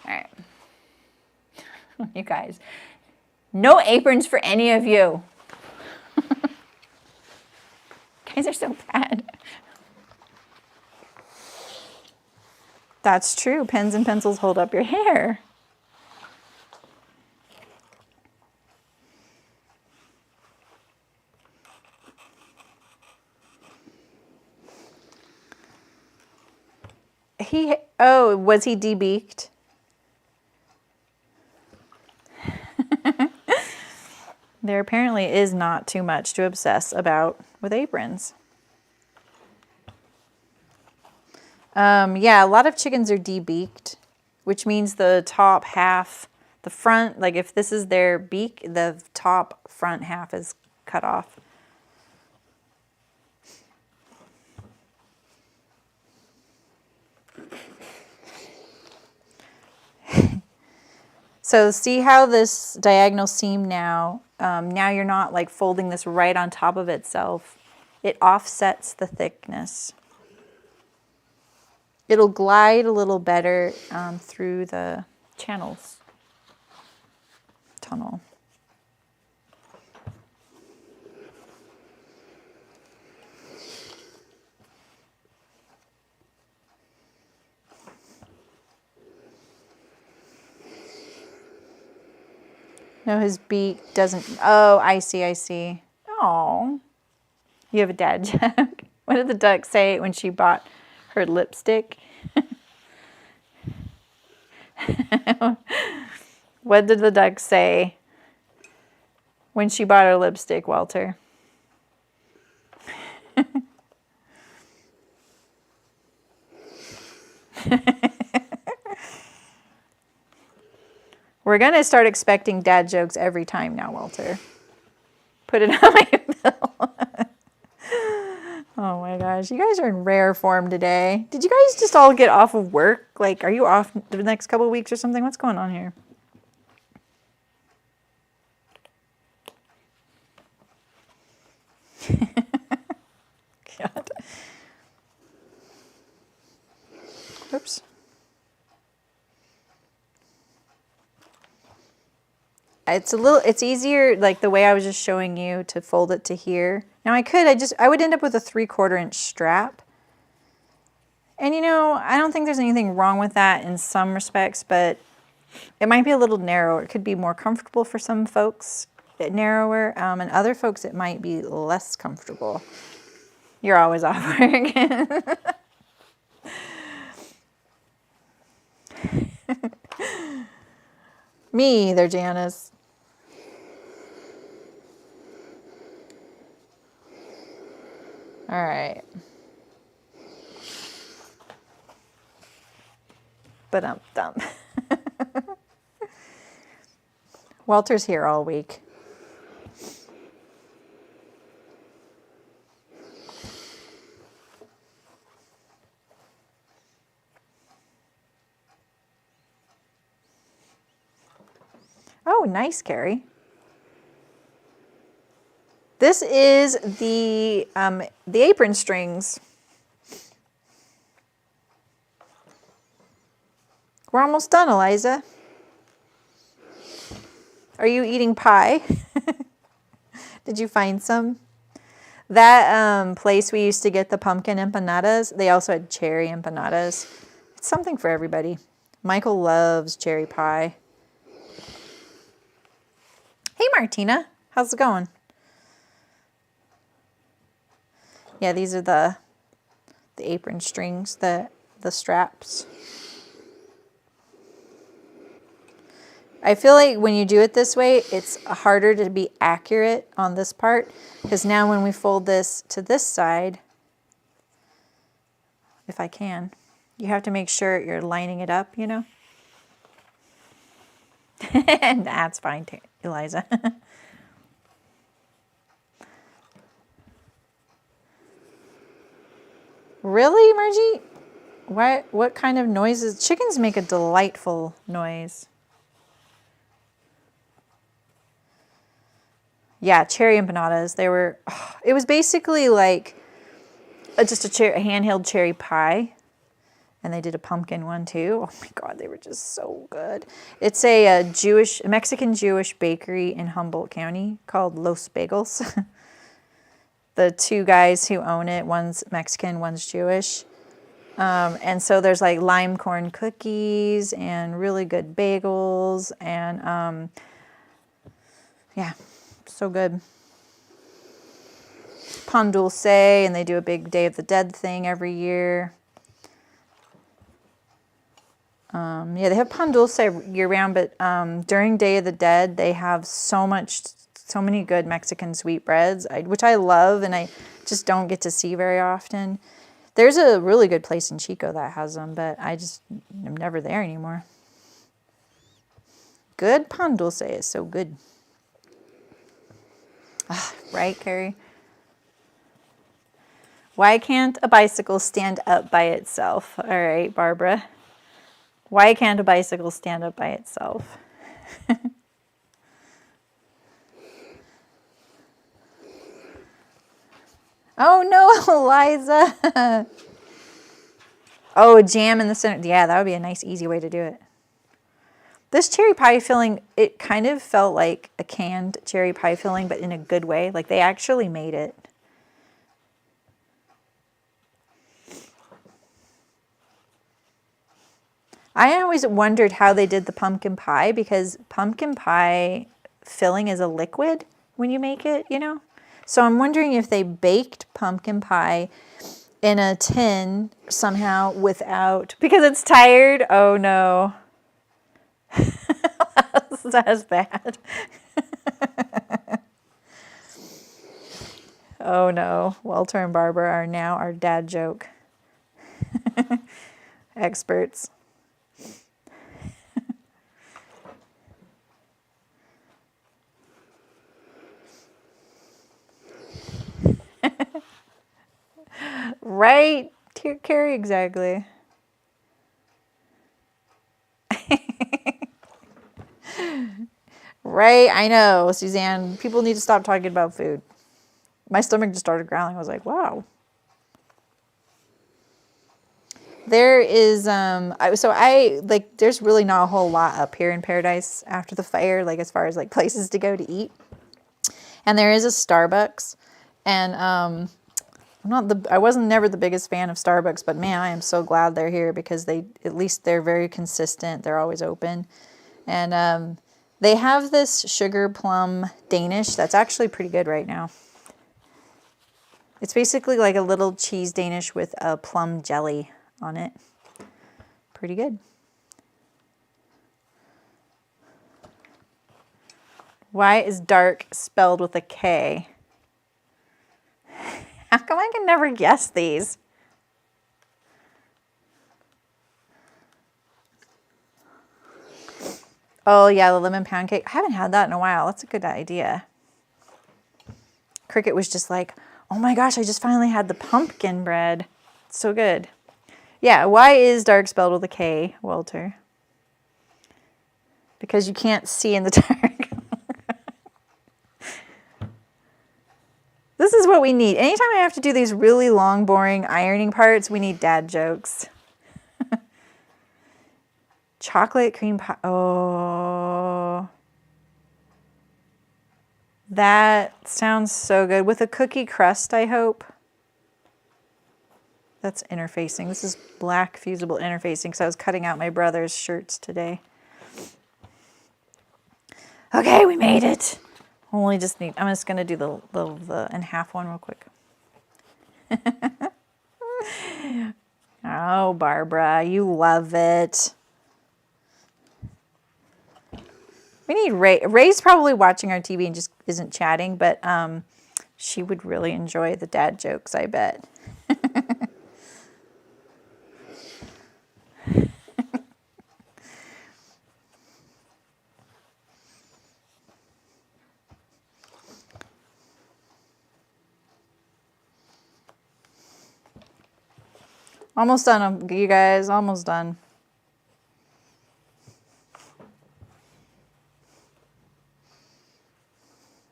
All right. You guys, no aprons for any of you. Guys are so bad. That's true. Pens and pencils hold up your hair. Oh, was he debeaked? There apparently is not too much to obsess about with aprons. Yeah, a lot of chickens are debeaked, which means the top half, the front, like if this is their beak, the top front half is cut off. So see how this diagonal seam now, now you're not like folding this right on top of itself. It offsets the thickness. It'll glide a little better through the channels, tunnel. No, his beak doesn't. Oh, I see, I see. Oh, you have a dad joke. What did the duck say when she bought her lipstick? What did the duck say when she bought her lipstick, Walter? We're going to start expecting dad jokes every time now, Walter. Put it on my bill. Oh my gosh, you guys are in rare form today. Did you guys just all get off of work? Like, are you off the next couple of weeks or something? What's going on here? God. Oops. It's easier, like the way I was just showing you, to fold it to here. Now I would end up with a 3/4 inch strap. And you know, I don't think there's anything wrong with that in some respects, but it might be a little narrow. It could be more comfortable for some folks, narrower, and other folks it might be less comfortable. You're always off work. Me either, Janice. All right. Ba-dum-dum. Walter's here all week. Oh, nice, Carrie. This is the apron strings. We're almost done, Eliza. Are you eating pie? Did you find some? That place we used to get the pumpkin empanadas, they also had cherry empanadas. It's something for everybody. Michael loves cherry pie. Hey, Martina. How's it going? Yeah, these are the apron strings, the straps. I feel like when you do it this way, it's harder to be accurate on this part, because now when we fold this to this side, if I can, you have to make sure you're lining it up, you know? That's fine, Eliza. Really, Margie? What kind of noises? Chickens make a delightful noise. Yeah, cherry empanadas. They were, it was basically like just a handheld cherry pie. And they did a pumpkin one too. Oh my God, they were just so good. It's a Mexican-Jewish bakery in Humboldt County called Los Bagels. The two guys who own it, one's Mexican, one's Jewish. And so there's like lime corn cookies and really good bagels. And yeah, so good. Pan dulce, and they do a big Day of the Dead thing every year. Yeah, they have pan dulce year round, but during Day of the Dead, they have so many good Mexican sweetbreads, which I love, and I just don't get to see very often. There's a really good place in Chico that has them, but I'm never there anymore. Good pan dulce is so good. Right, Carrie? Why can't a bicycle stand up by itself? All right, Barbara. Why can't a bicycle stand up by itself? Oh no, Eliza. Oh, a jam in the center. Yeah, that would be a nice, easy way to do it. This cherry pie filling, it kind of felt like a canned cherry pie filling, but in a good way. Like they actually made it. I always wondered how they did the pumpkin pie, because pumpkin pie filling is a liquid when you make it, you know? So I'm wondering if they baked pumpkin pie in a tin somehow without, because it's tired. Oh no. That's bad. Oh no. Walter and Barbara are now our dad joke experts. Right, Carrie, exactly. Right, I know, Suzanne. People need to stop talking about food. My stomach just started growling. I was like, wow. There is, there's really not a whole lot up here in Paradise after the fire, like as far as like places to go to eat. And there is a Starbucks, and I wasn't never the biggest fan of Starbucks, but man, I am so glad they're here, because at least they're very consistent. They're always open. And they have this sugar plum Danish that's actually pretty good right now. It's basically like a little cheese Danish with a plum jelly on it. Pretty good. Why is dark spelled with a K? How come I can never guess these? Oh yeah, the lemon pound cake. I haven't had that in a while. That's a good idea. Cricket was just like, oh my gosh, I just finally had the pumpkin bread. It's so good. Yeah, why is dark spelled with a K, Walter? Because you can't see in the dark. This is what we need. Anytime I have to do these really long, boring ironing parts, we need dad jokes. Chocolate cream pie. Oh. That sounds so good. With a cookie crust, I hope. That's interfacing. This is black fusible interfacing, because I was cutting out my brother's shirts today. Okay, we made it. I'm just going to do the in half one real quick. Oh, Barbara, you love it. We need Ray. Ray's probably watching our TV and just isn't chatting, but she would really enjoy the dad jokes, I bet. Almost done, you guys. Almost done.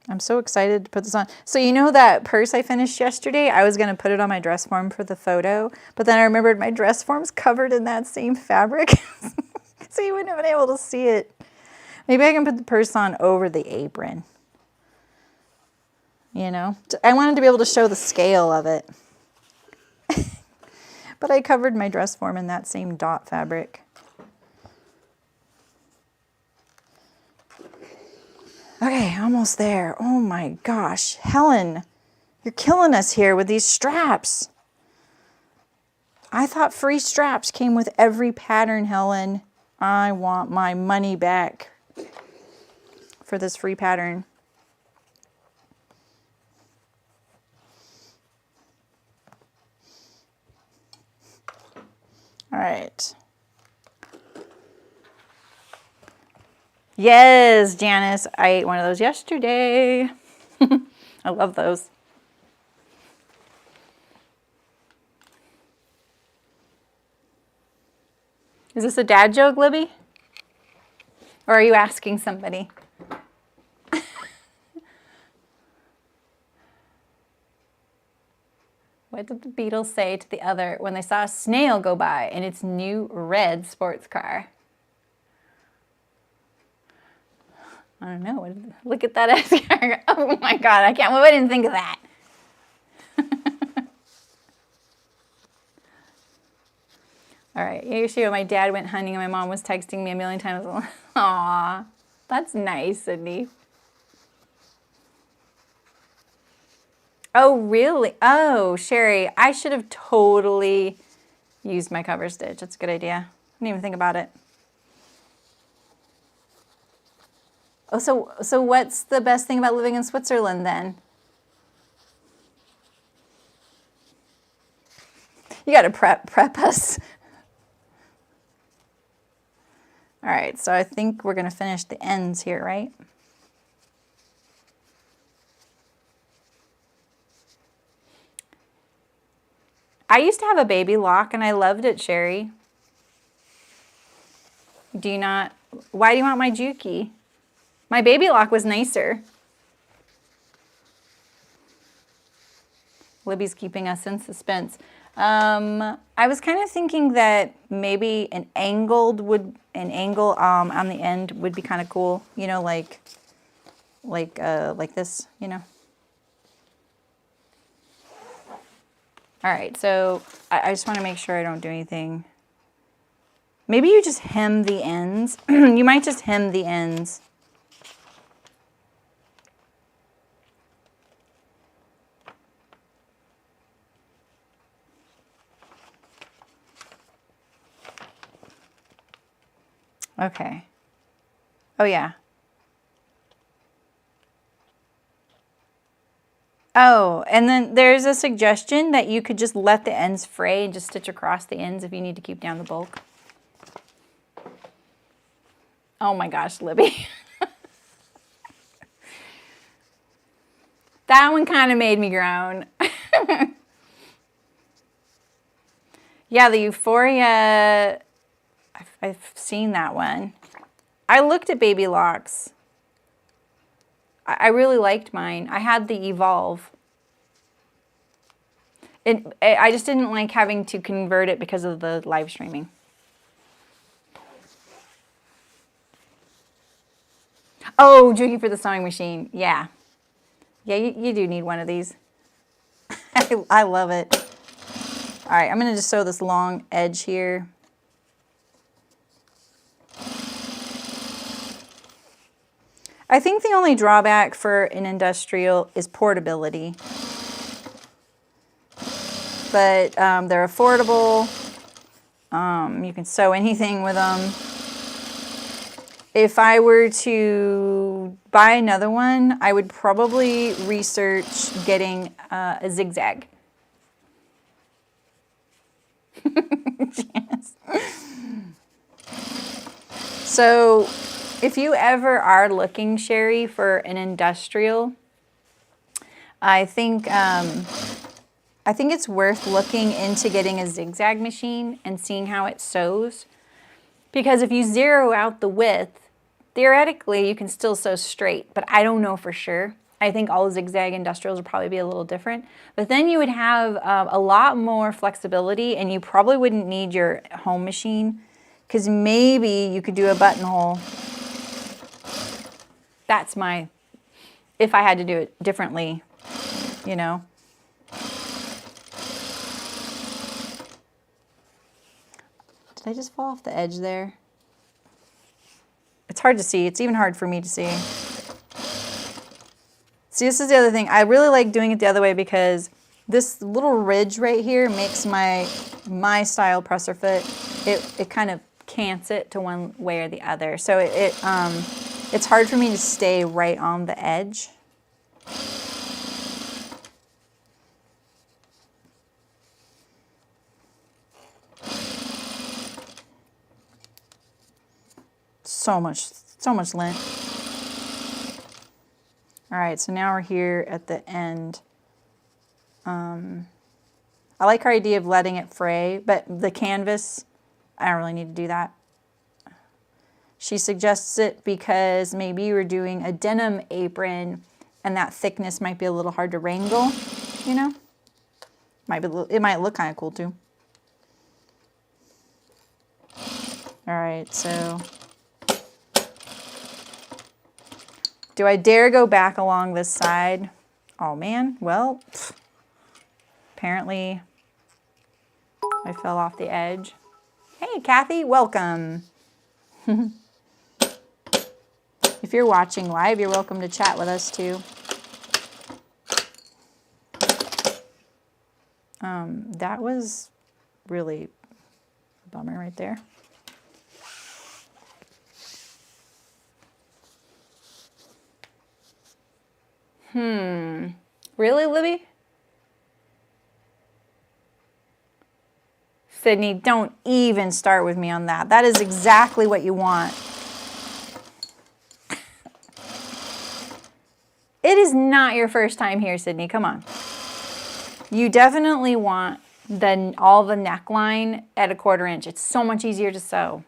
I'm so excited to put this on. So you know that purse I finished yesterday? I was going to put it on my dress form for the photo, but then I remembered my dress form's covered in that same fabric, so you wouldn't have been able to see it. Maybe I can put the purse on over the apron. You know? I wanted to be able to show the scale of it. But I covered my dress form in that same dot fabric. Okay, almost there. Oh my gosh. Helen, you're killing us here with these straps. I thought free straps came with every pattern, Helen. I want my money back for this free pattern. All right. Yes, Janice, I ate one of those yesterday. I love those. Is this a dad joke, Libby? Or are you asking somebody? What did the Beatles say to the other when they saw a snail go by in its new red sports car? I don't know. Look at that escargot. Oh my God, I can't believe I didn't think of that. All right, here's when my dad went hunting and my mom was texting me a million times. Aw, that's nice, Sydney. Oh, really? Oh, Sherry, I should have totally used my cover stitch. That's a good idea. I didn't even think about it. Oh, so what's the best thing about living in Switzerland then? You got to prep us. All right, so I think we're going to finish the ends here, right? I used to have a baby lock and I loved it, Sherry. Do you not? Why do you want my Juki? My baby lock was nicer. Libby's keeping us in suspense. I was kind of thinking that maybe an angle on the end would be kind of cool. You know, like this. You know. All right, so I just want to make sure I don't do anything. Maybe you just hem the ends. You might just hem the ends. Okay. Oh, yeah. Oh, and then there's a suggestion that you could just let the ends fray and just stitch across the ends if you need to keep down the bulk. Oh my gosh, Libby. That one kind of made me groan. Yeah, the Euphoria, I've seen that one. I looked at baby locks. I really liked mine. I had the Evolve. I just didn't like having to convert it because of the live streaming. Oh, Juki for the sewing machine. Yeah. Yeah, you do need one of these. I love it. All right, I'm going to just sew this long edge here. I think the only drawback for an industrial is portability. But they're affordable. You can sew anything with them. If I were to buy another one, I would probably research getting a zigzag. Yes. So if you ever are looking, Sherry, for an industrial, I think it's worth looking into getting a zigzag machine and seeing how it sews. Because if you zero out the width, theoretically you can still sew straight, but I don't know for sure. I think all zigzag industrials would probably be a little different. But then you would have a lot more flexibility, and you probably wouldn't need your home machine, because maybe you could do a buttonhole. That's if I had to do it differently, you know. Did I just fall off the edge there? It's hard to see. It's even hard for me to see. See, this is the other thing. I really like doing it the other way because this little ridge right here makes my style presser foot. It kind of cants it to one way or the other. So it's hard for me to stay right on the edge. So much lint. All right, so now we're here at the end. I like her idea of letting it fray, but the canvas, I don't really need to do that. She suggests it because maybe you were doing a denim apron and that thickness might be a little hard to wrangle, you know? It might look kind of cool too. All right, so do I dare go back along this side? Oh man, well, apparently I fell off the edge. Hey Kathy, welcome. If you're watching live, you're welcome to chat with us too. That was really a bummer right there. Really, Libby? Sydney, don't even start with me on that. That is exactly what you want. It is not your first time here, Sydney. Come on. You definitely want all the neckline at 1/4 inch. It's so much easier to sew.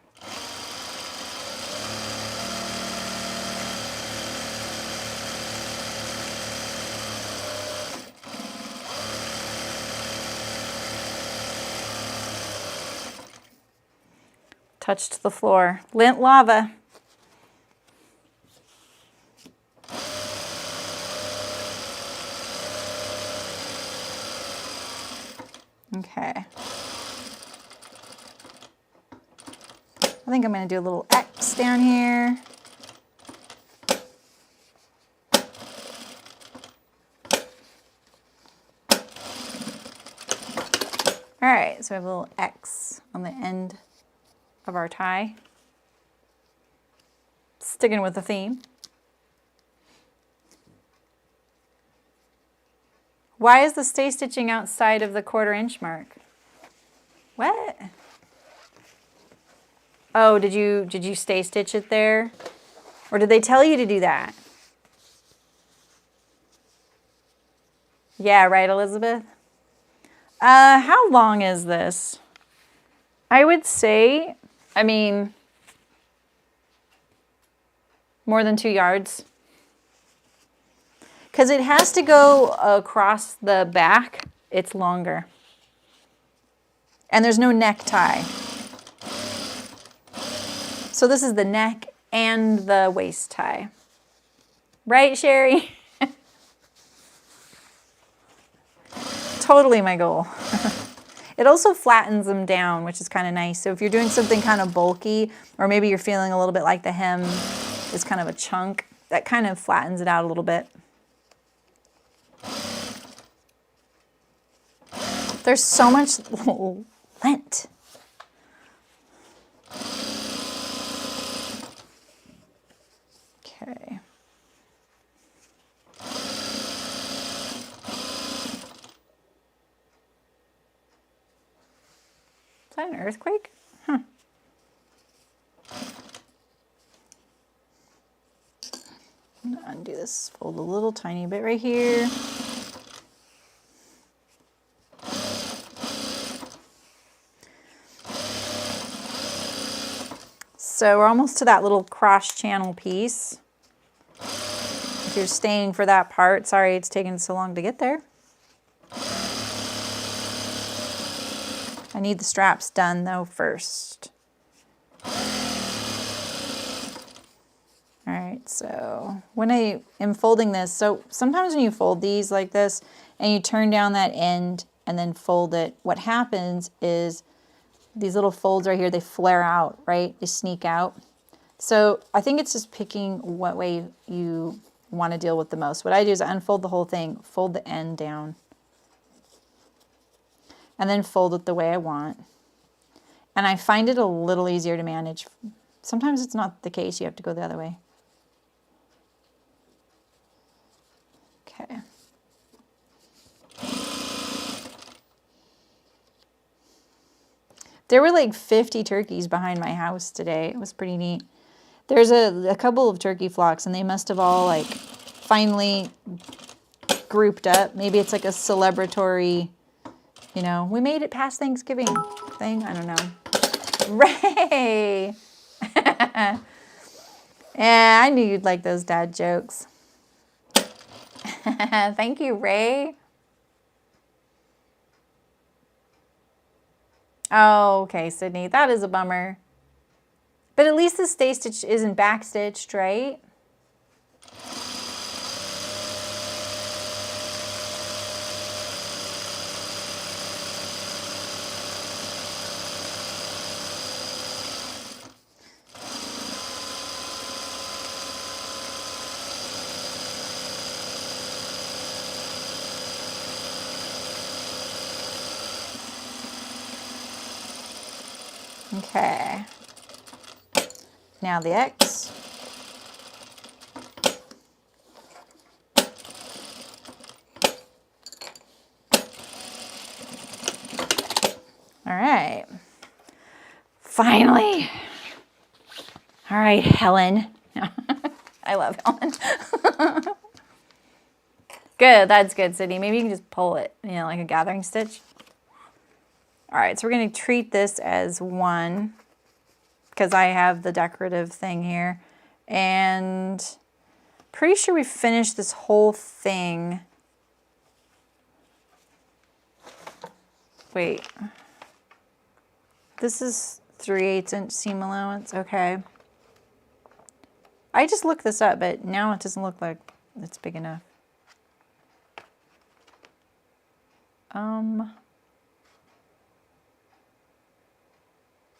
Touched the floor. Lint lava. Okay. I think I'm going to do a little X down here. All right, so I have a little X on the end of our tie. Sticking with the theme. Why is the stay stitching outside of the 1/4 inch mark? What? Oh, did you stay stitch it there? Or did they tell you to do that? Yeah, right, Elizabeth? How long is this? I would say, I mean, more than 2 yards. Because it has to go across the back, it's longer. And there's no necktie. So this is the neck and the waist tie. Right, Sherry? Totally my goal. It also flattens them down, which is kind of nice. So if you're doing something kind of bulky, or maybe you're feeling a little bit like the hem is kind of a chunk, that kind of flattens it out a little bit. There's so much lint. Okay. Is that an earthquake? Huh. I'm gonna undo this, fold a little tiny bit right here. So we're almost to that little cross channel piece. If you're staying for that part, sorry it's taken so long to get there. I need the straps done though first. All right, so when I am folding this, so sometimes when you fold these like this and you turn down that end and then fold it, what happens is these little folds right here, they flare out, right? They sneak out. So I think it's just picking what way you want to deal with the most. What I do is I unfold the whole thing, fold the end down, and then fold it the way I want. And I find it a little easier to manage. Sometimes it's not the case. You have to go the other way. Okay. There were like 50 turkeys behind my house today. It was pretty neat. There's a couple of turkey flocks, and they must have all like finally grouped up. Maybe it's like a celebratory, you know, we made it past Thanksgiving thing. I don't know. Ray! Yeah, I knew you'd like those dad jokes. Thank you, Ray. Oh, okay, Sydney. That is a bummer. But at least the stay stitch isn't backstitched, right? Okay. Now the X. All right. Finally. All right, Helen. I love Helen. Good, that's good, Sydney. Maybe you can just pull it, you know, like a gathering stitch. All right, so we're going to treat this as one because I have the decorative thing here. And pretty sure we finished this whole thing. Wait. This is 3/8 inch seam allowance. Okay. I just looked this up, but now it doesn't look like it's big enough.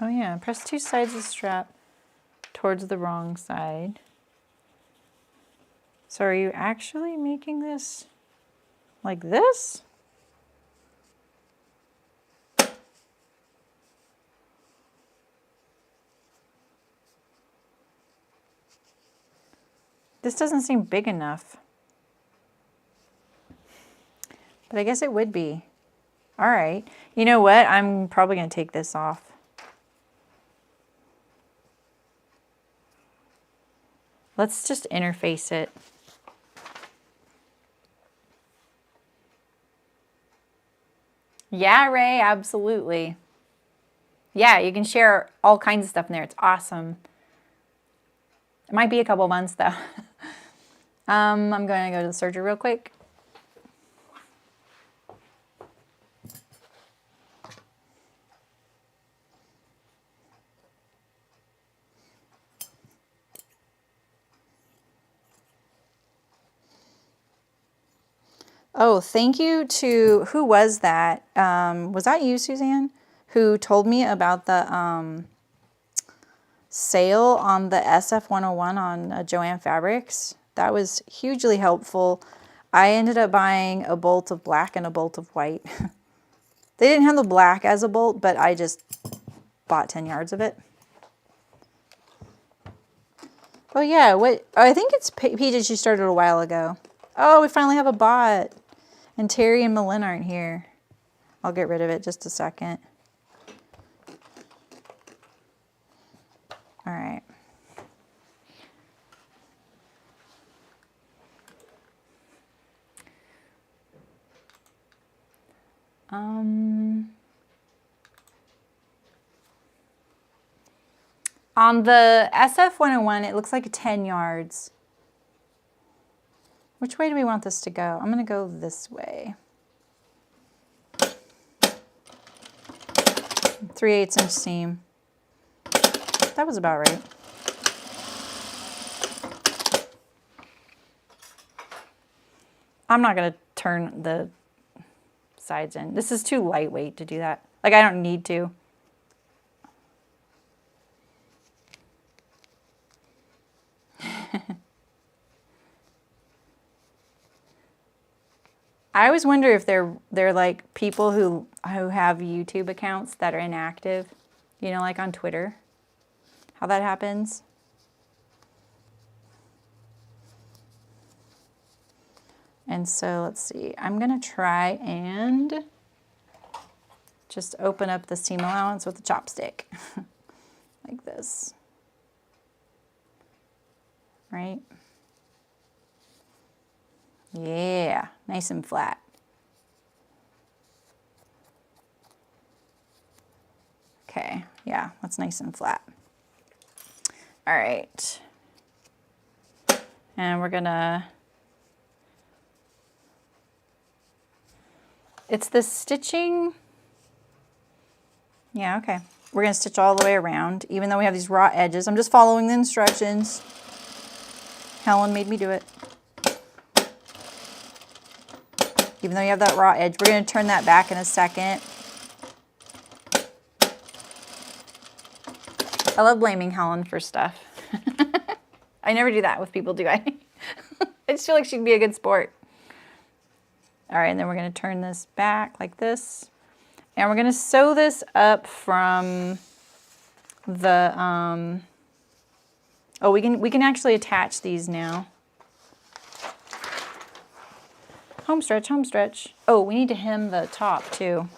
Oh yeah, press two sides of the strap towards the wrong side. So are you actually making this like this? This doesn't seem big enough. But I guess it would be. All right. You know what? I'm probably going to take this off. Let's just interface it. Yeah, Ray, absolutely. Yeah, you can share all kinds of stuff in there. It's awesome. It might be a couple months though. I'm going to go to the surgery real quick. Oh, thank you to, who was that? Was that you, Suzanne? Who told me about the sale on the SF101 on Joann Fabrics? That was hugely helpful. I ended up buying a bolt of black and a bolt of white. They didn't have the black as a bolt, but I just bought 10 yards of it. Oh yeah, what? Oh, I think it's Pages you started a while ago. Oh, we finally have a bot. And Terry and Malin aren't here. I'll get rid of it just a second. All right. On the SF101, it looks like 10 yards. Which way do we want this to go? I'm going to go this way. 3/8 inch seam. That was about right. I'm not going to turn the sides in. This is too lightweight to do that. Like, I don't need to. I always wonder if they're like people who have YouTube accounts that are inactive. You know, like on Twitter, how that happens. And so let's see, I'm gonna try and just open up the seam allowance with a chopstick, like this, right? Yeah, nice and flat. Okay, yeah, that's nice and flat. All right. And we're gonna, it's the stitching. Yeah, okay. We're gonna stitch all the way around, even though we have these raw edges. I'm just following the instructions. Helen made me do it. Even though you have that raw edge, we're gonna turn that back in a second. I love blaming Helen for stuff. I never do that with people, do I? I just feel like she'd be a good sport. All right, and then we're gonna turn this back like this. And we're gonna sew this up from the, oh, we can actually attach these now. Home stretch, home stretch. Oh, we need to hem the top too.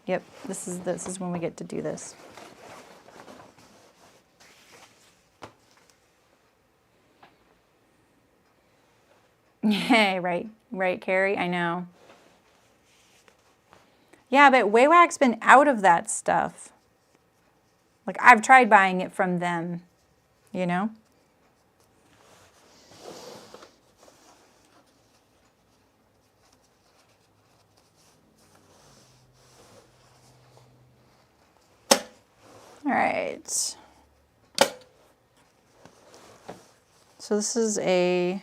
Yep, this is when we get to do this. Hey, right, Carrie, I know. Yeah, but Waywak's been out of that stuff. Like, I've tried buying it from them, you know? All right. So this is a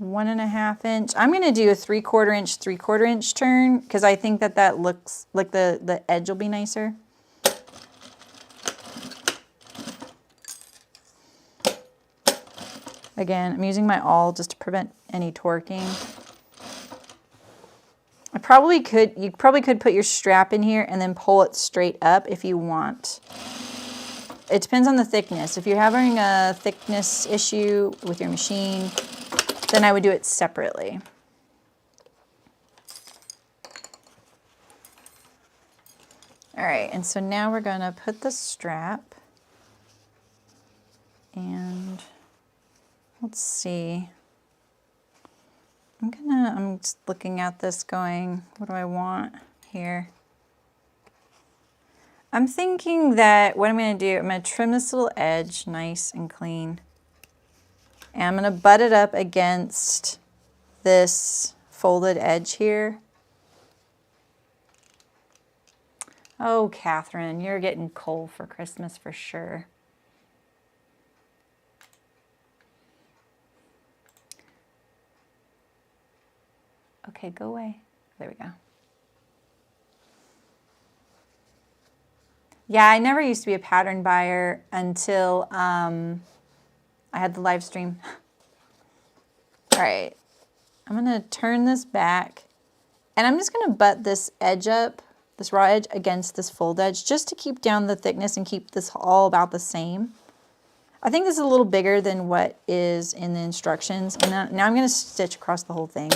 1.5 inch. I'm going to do a 3/4 inch turn because I think that looks like the edge will be nicer. Again, I'm using my awl just to prevent any torquing. You probably could put your strap in here and then pull it straight up if you want. It depends on the thickness. If you're having a thickness issue with your machine, then I would do it separately. All right, and so now we're gonna put the strap, and let's see. I'm just looking at this going, what do I want here? I'm thinking that what I'm gonna do, I'm gonna trim this little edge nice and clean. And I'm gonna butt it up against this folded edge here. Oh, Catherine, you're getting coal for Christmas for sure. Okay, go away. There we go. Yeah, I never used to be a pattern buyer until I had the live stream. All right, I'm gonna turn this back and I'm just gonna butt this edge up, this raw edge against this fold edge just to keep down the thickness and keep this all about the same. I think this is a little bigger than what is in the instructions. And now I'm gonna stitch across the whole thing.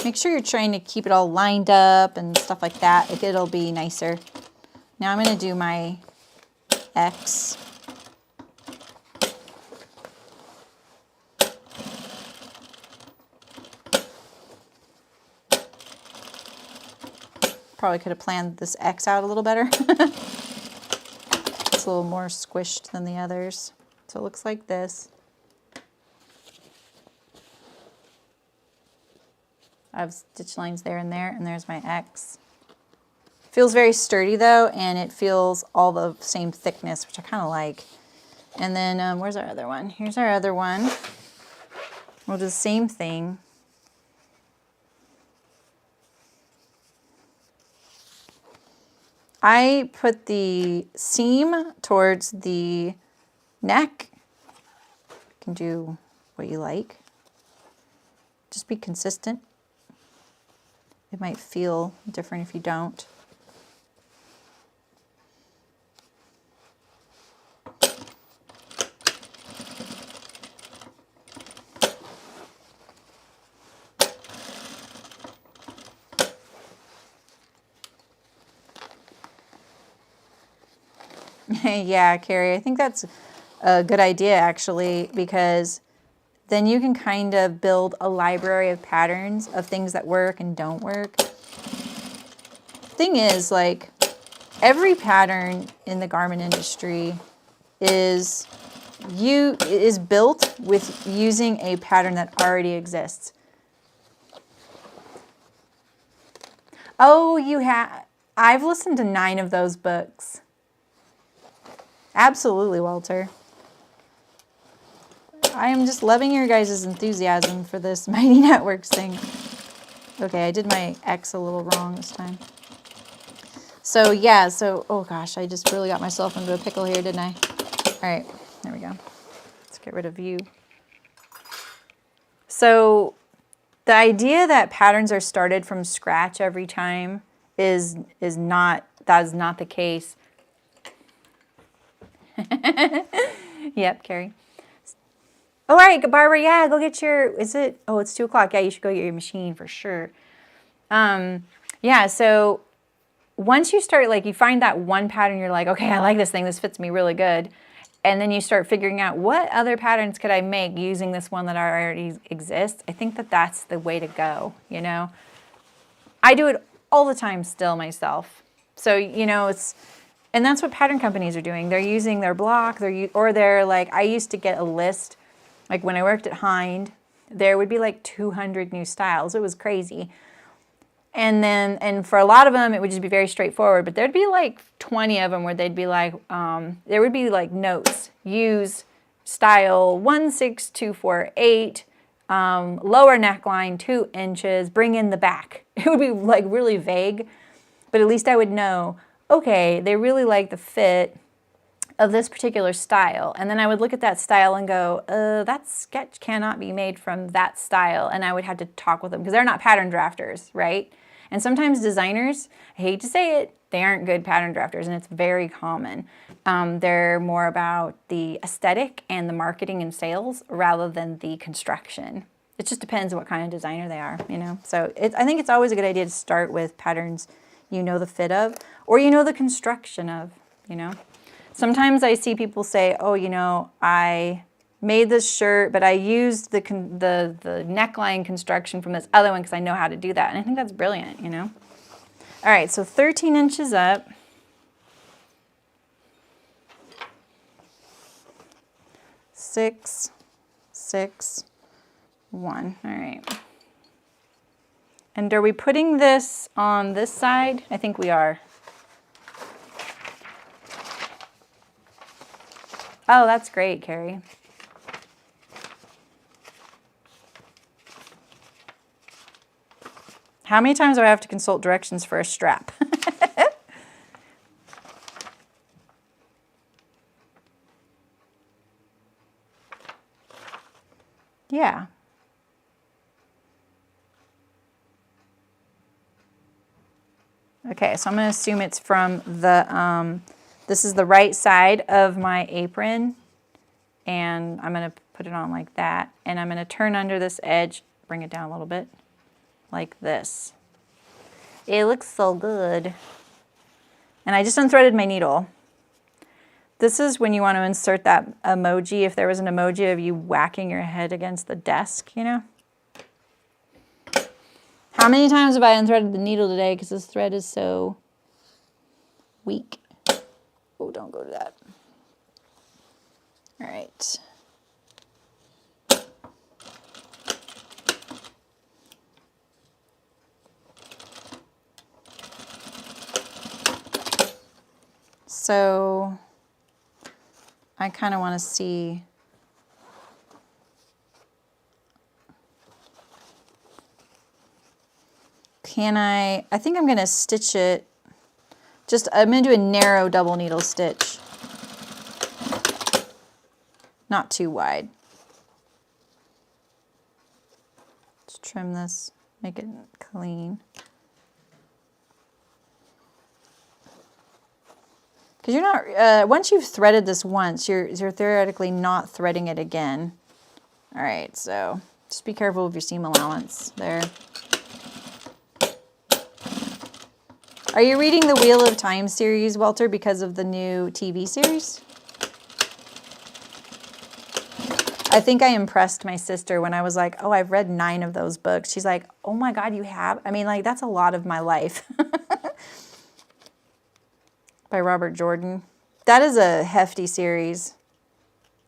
Make sure you're trying to keep it all lined up and stuff like that. It'll be nicer. Now I'm going to do my X. Probably could have planned this X out a little better. It's a little more squished than the others. So it looks like this. I have stitch lines there, and there's my X. Feels very sturdy though, and it feels all the same thickness, which I kind of like. And then where's our other one? Here's our other one. We'll do the same thing. I put the seam towards the Neck, you can do what you like. Just be consistent. It might feel different if you don't. Yeah, Carrie, I think that's a good idea actually, because then you can kind of build a library of patterns of things that work and don't work. Thing is, like, every pattern in the garment industry is built with using a pattern that already exists. Oh, I've listened to 9 of those books. Absolutely, Walter. I am just loving your guys' enthusiasm for this Mighty Networks thing. Okay, I did my X a little wrong this time. So yeah, oh gosh, I just really got myself into a pickle here, didn't I? All right, there we go. Let's get rid of you. So the idea that patterns are started from scratch every time is not the case. Yep, Carrie. All right, Barbara, yeah, go get your, oh, it's 2 o'clock. Yeah, you should go get your machine for sure. Yeah, so once you start, like, you find that one pattern, you're like, okay, I like this thing. This fits me really good. And then you start figuring out what other patterns could I make using this one that already exists. I think that that's the way to go, you know. I do it all the time still myself. So, you know, and that's what pattern companies are doing. They're using their block, they're like, I used to get a list. Like when I worked at Hind, there would be like 200 new styles. It was crazy. And for a lot of them, it would just be very straightforward. But there'd be like 20 of them where they'd be like, there would be like notes. Use style 16248, lower neckline 2 inches, bring in the back. It would be like really vague, but at least I would know, okay, they really like the fit of this particular style. And then I would look at that style and go, that sketch cannot be made from that style. And I would have to talk with them because they're not pattern drafters, right? And sometimes designers, I hate to say it, they aren't good pattern drafters, and it's very common. They're more about the aesthetic and the marketing and sales rather than the construction. It just depends what kind of designer they are, you know? So I think it's always a good idea to start with patterns you know the fit of, or you know the construction of, you know? Sometimes I see people say, oh, you know, I made this shirt, but I used the neckline construction from this other one because I know how to do that. And I think that's brilliant, you know. All right, so 13 inches up. Six, 6, 1. All right. And are we putting this on this side? I think we are. Oh, that's great, Carrie. How many times do I have to consult directions for a strap? Yeah. Okay, so I'm going to assume it's from the, this is the right side of my apron, and I'm going to put it on like that, and I'm going to turn under this edge, bring it down a little bit, like this. It looks so good. And I just unthreaded my needle. This is when you want to insert that emoji, if there was an emoji of you whacking your head against the desk, you know? How many times have I unthreaded the needle today because this thread is so weak? Oh, don't go to that. All right. So I kind of want to see. I think I'm going to stitch it. I'm going to do a narrow double needle stitch. not too wide. Let's trim this, make it clean. Because you're not, once you've threaded this once, you're theoretically not threading it again. All right, so just be careful of your seam allowance there. Are you reading the Wheel of Time series, Walter, because of the new TV series? I think I impressed my sister when I was like, oh, I've read 9 of those books. She's like, oh my God, you have? I mean, like, that's a lot of my life. By Robert Jordan. That is a hefty series.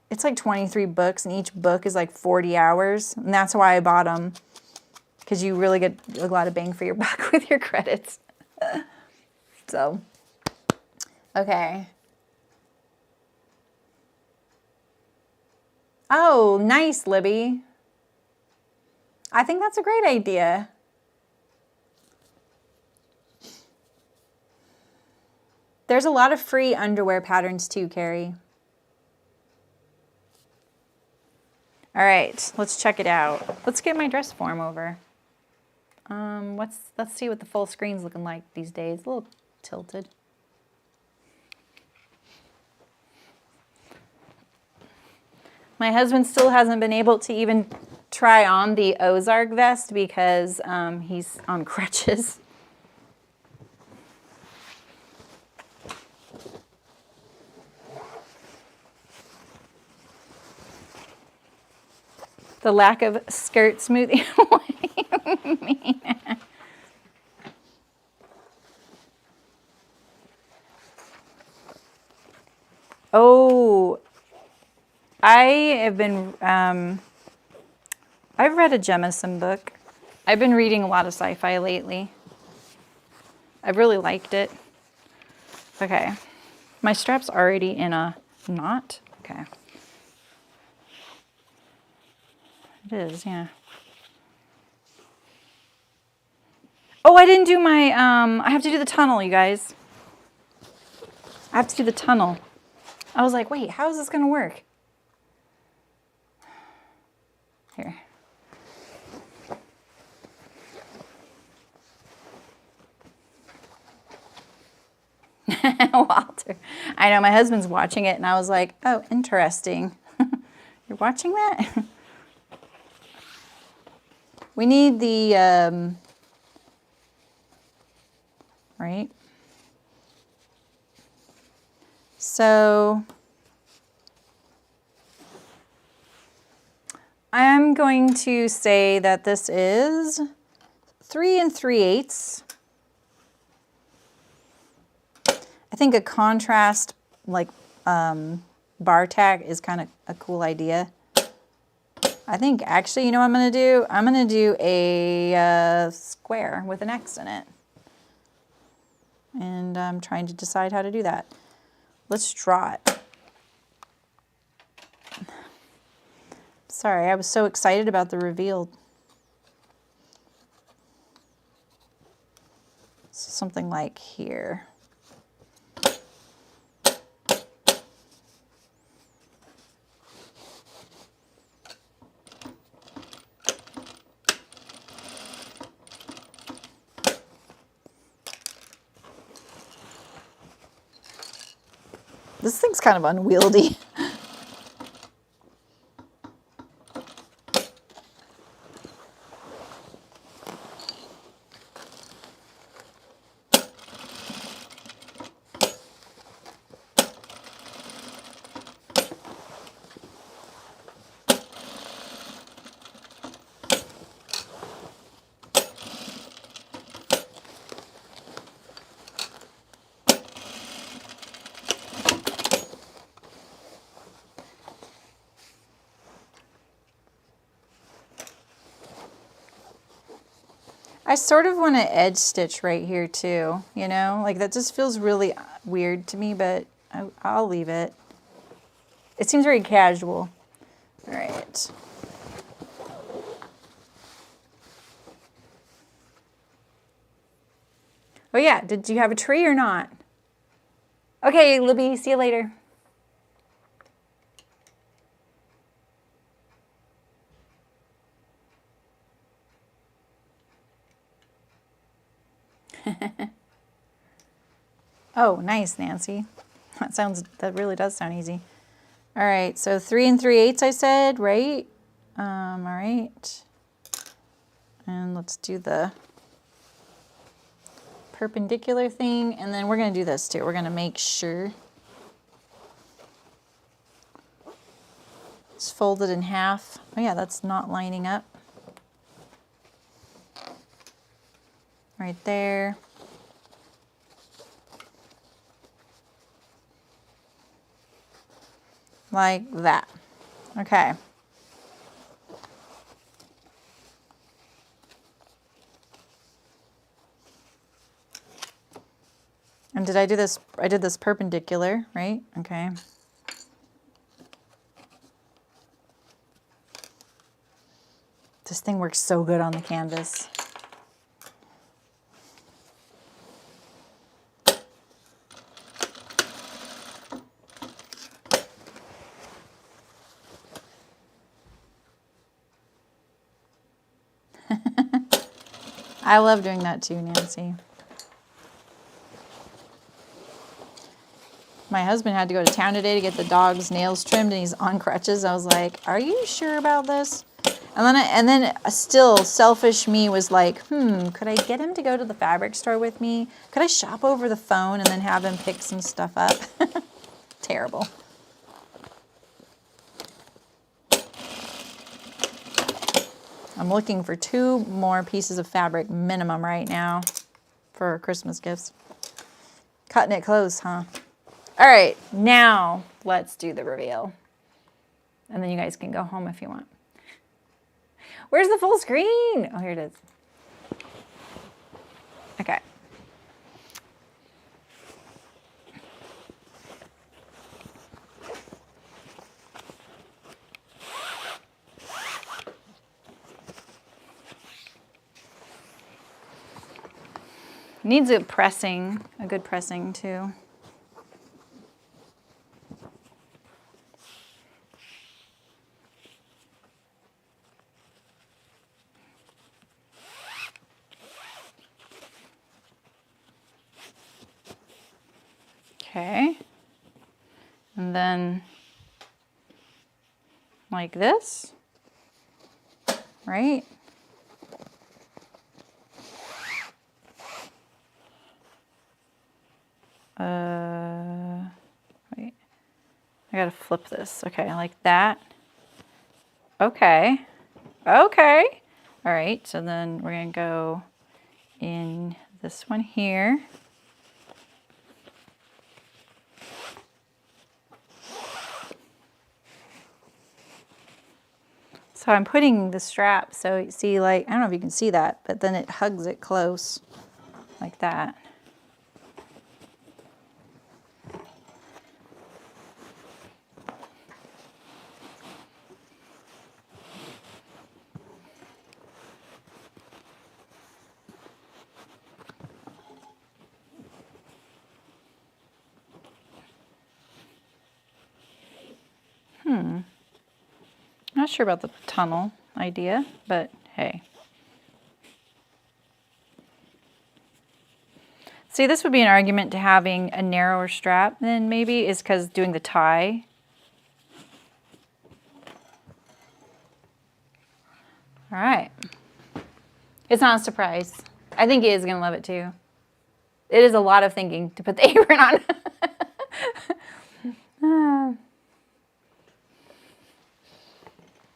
It's like 23 books, and each book is like 40 hours. And that's why I bought them. Because you really get a lot of bang for your buck with your credits. So, okay. Oh, nice, Libby. I think that's a great idea. There's a lot of free underwear patterns too, Carrie. All right, let's check it out. Let's get my dress form over. Let's see what the full screen's looking like these days. A little tilted. My husband still hasn't been able to even try on the Ozark vest because he's on crutches. The lack of skirt smoothing. What do you mean? Oh, I have been, I've read a Jemison book. I've been reading a lot of sci-fi lately. I've really liked it. Okay, my strap's already in a knot. Okay. It is, yeah. Oh, I didn't do my, I have to do the tunnel, you guys. I have to do the tunnel. I was like, wait, how is this going to work? Here. Walter. I know, my husband's watching it, and I was like, oh, interesting. You're watching that? We need the, right? So I'm going to say that this is 3 3/8. I think a contrast like bar tack is kind of a cool idea. I think actually, you know what I'm going to do? I'm going to do a square with an X in it. And I'm trying to decide how to do that. Let's draw it. Sorry, I was so excited about the reveal. So something like here. This thing's kind of unwieldy. I sort of want to edge stitch right here too, you know, like that just feels really weird to me, but I'll leave it. It seems very casual. All right. Oh yeah, did you have a tree or not? Okay, Libby, see you later. Oh, nice, Nancy. That really does sound easy. All right, so 3 3/8 I said, right? All right. And let's do the perpendicular thing, and then we're gonna do this too. We're gonna make sure it's folded in half. Oh yeah, that's not lining up. Right there. Like that. Okay. And did I do this? I did this perpendicular, right? Okay. This thing works so good on the canvas. I love doing that too, Nancy. My husband had to go to town today to get the dog's nails trimmed, and he's on crutches. I was like, "Are you sure about this?" And then still selfish me was like, could I get him to go to the fabric store with me? Could I shop over the phone and then have him pick some stuff up? Terrible. I'm looking for 2 more pieces of fabric minimum right now for Christmas gifts. Cutting it close, huh? All right, now let's do the reveal. And then you guys can go home if you want. Where's the full screen? Oh, here it is. Okay. Needs a pressing, a good pressing too. Okay, and then like this, right? Wait, I gotta flip this. Okay, like that. Okay, okay. All right, so then we're gonna go in this one here. So I'm putting the strap, so you see, like, I don't know if you can see that, but then it hugs it close, like that. Not sure about the tunnel idea, but hey. See, this would be an argument to having a narrower strap then maybe, is because doing the tie. All right. It's not a surprise. I think he is going to love it too. It is a lot of thinking to put the apron on.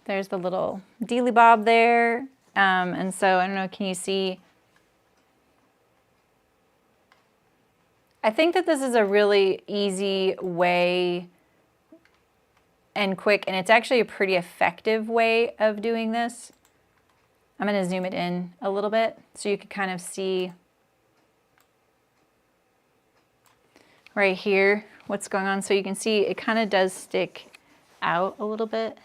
There's the little dealy bob there. And so, I don't know, can you see? I think that this is a really easy way and quick, and it's actually a pretty effective way of doing this. I'm going to zoom it in a little bit so you can kind of see right here what's going on. So you can see it kind of does stick out a little bit.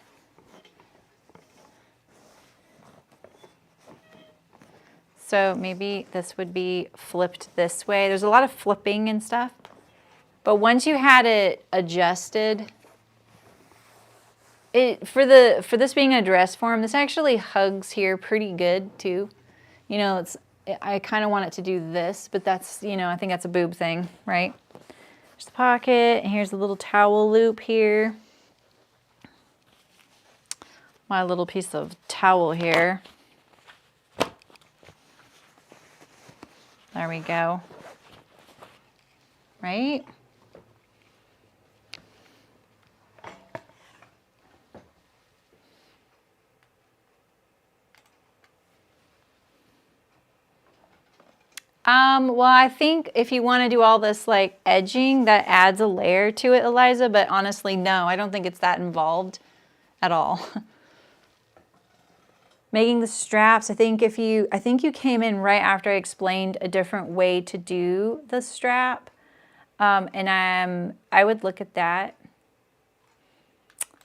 So maybe this would be flipped this way. There's a lot of flipping and stuff. But once you had it adjusted, for this being a dress form, this actually hugs here pretty good too. You know, I kind of want it to do this, but that's, you know, I think that's a boob thing, right? There's the pocket, and here's a little towel loop here. My little piece of towel here. There we go. Right? Well, I think if you want to do all this like edging, that adds a layer to it, Eliza, but honestly, no, I don't think it's that involved at all. Making the straps, I think you came in right after I explained a different way to do the strap. And I would look at that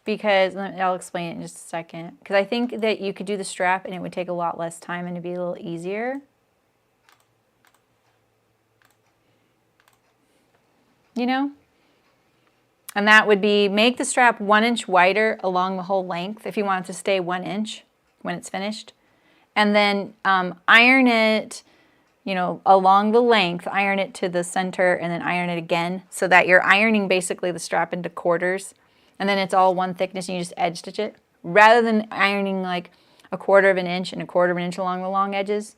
because I'll explain it in just a second. Because I think that you could do the strap and it would take a lot less time and it'd be a little easier. You know? And that would be make the strap 1 inch wider along the whole length if you want it to stay 1 inch when it's finished. And then iron it, you know, along the length, iron it to the center and then iron it again so that you're ironing basically the strap into quarters. And then it's all one thickness and you just edge stitch it. Rather than ironing like 1/4 of an inch and 1/4 of an inch along the long edges.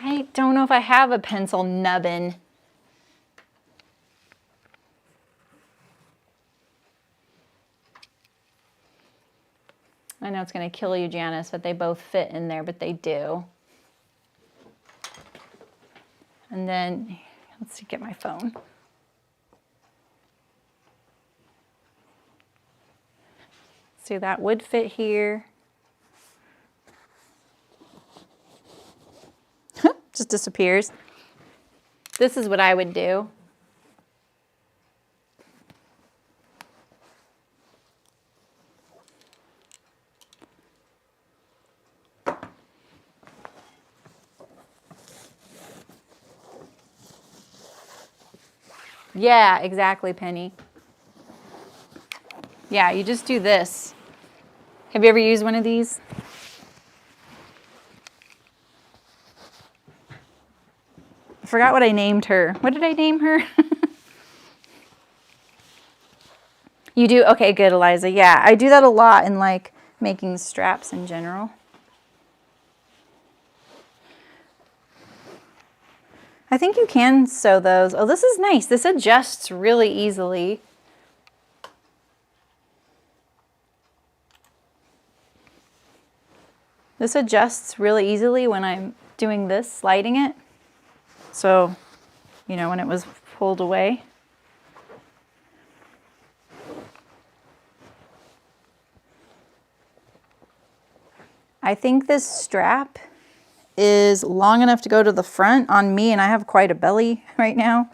I don't know if I have a pencil nubbin. I know it's going to kill you, Janice, but they both fit in there, but they do. And then, let's see, get my phone. See, that would fit here. Just disappears. This is what I would do. Yeah, exactly, Penny. Yeah, you just do this. Have you ever used one of these? I forgot what I named her. What did I name her? You do? Okay, good, Eliza. Yeah, I do that a lot in like making straps in general. I think you can sew those. Oh, this is nice. This adjusts really easily. This adjusts really easily when I'm doing this, sliding it. So, you know, when it was pulled away. I think this strap is long enough to go to the front on me, and I have quite a belly right now.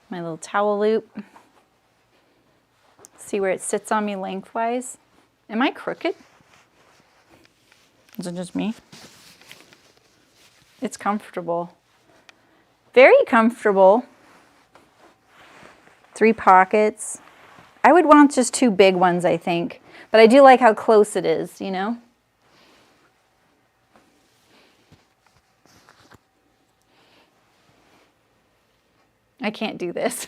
My little towel loop. See where it sits on me lengthwise. Am I crooked? Is it just me? It's comfortable. Very comfortable. 3 pockets. I would want just 2 big ones, I think. But I do like how close it is, you know? I can't do this.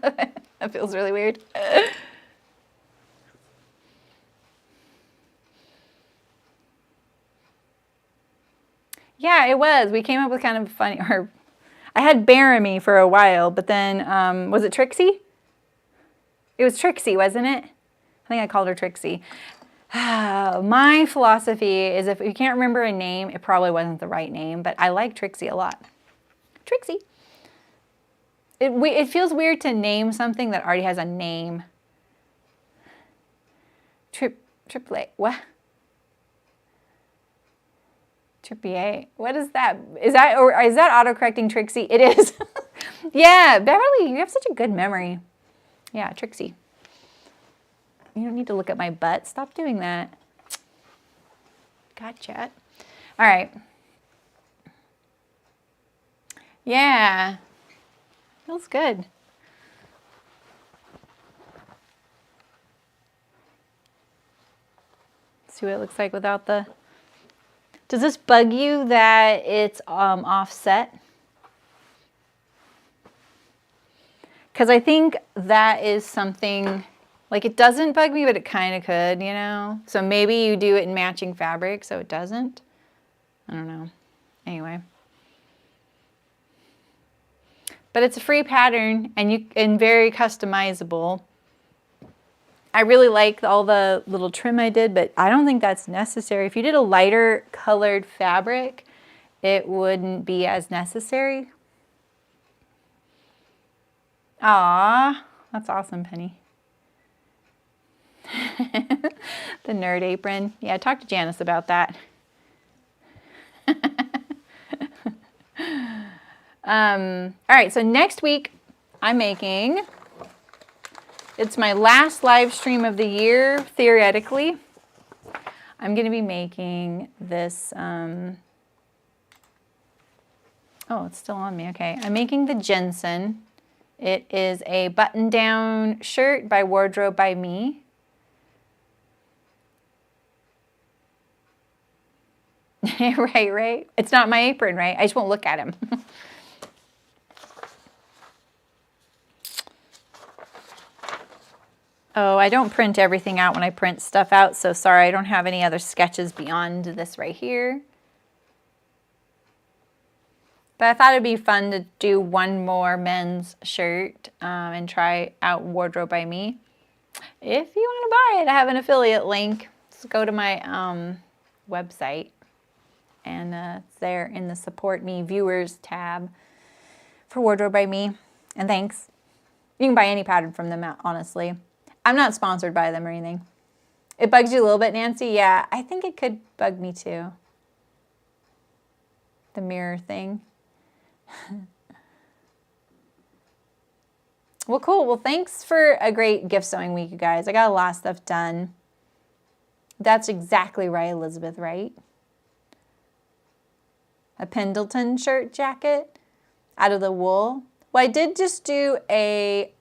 That feels really weird. Yeah, it was. We came up with kind of funny, or I had Saremy for a while, but then, was it Trixie? It was Trixie, wasn't it? I think I called her Trixie. My philosophy is if you can't remember a name, it probably wasn't the right name, but I like Trixie a lot. Trixie. It feels weird to name something that already has a name. Triple. What? Triple A. What is that? Is that autocorrecting Trixie? It is. Yeah, Beverly, you have such a good memory. Yeah, Trixie. You don't need to look at my butt. Stop doing that. Gotcha. All right. Yeah. Feels good. See what it looks like without the... Does this bug you that it's offset? Because I think that is something, like it doesn't bug me, but it kind of could, you know? So maybe you do it in matching fabric so it doesn't. I don't know. Anyway. But it's a free pattern and very customizable. I really like all the little trim I did, but I don't think that's necessary. If you did a lighter colored fabric, it wouldn't be as necessary. Aw, that's awesome, Penny. The nerd apron. Yeah, talk to Janice about that. All right, so next week I'm making, it's my last live stream of the year, theoretically. I'm going to be making this, oh, it's still on me. Okay, I'm making the Jensen. It is a button-down shirt by Wardrobe by Me. Right. It's not my apron, right? I just won't look at him. Oh, I don't print everything out when I print stuff out, so sorry, I don't have any other sketches beyond this right here. But I thought it'd be fun to do one more men's shirt and try out Wardrobe by Me. If you want to buy it, I have an affiliate link. Just go to my website, and it's there in the Support Me Viewers tab for Wardrobe by Me. And thanks. You can buy any pattern from them, honestly. I'm not sponsored by them or anything. It bugs you a little bit, Nancy? Yeah, I think it could bug me too. The mirror thing. Well, cool. Well, thanks for a great gift sewing week, you guys. I got a lot of stuff done. That's exactly right, Elizabeth, right? A Pendleton shirt jacket out of the wool. Well, I did just do a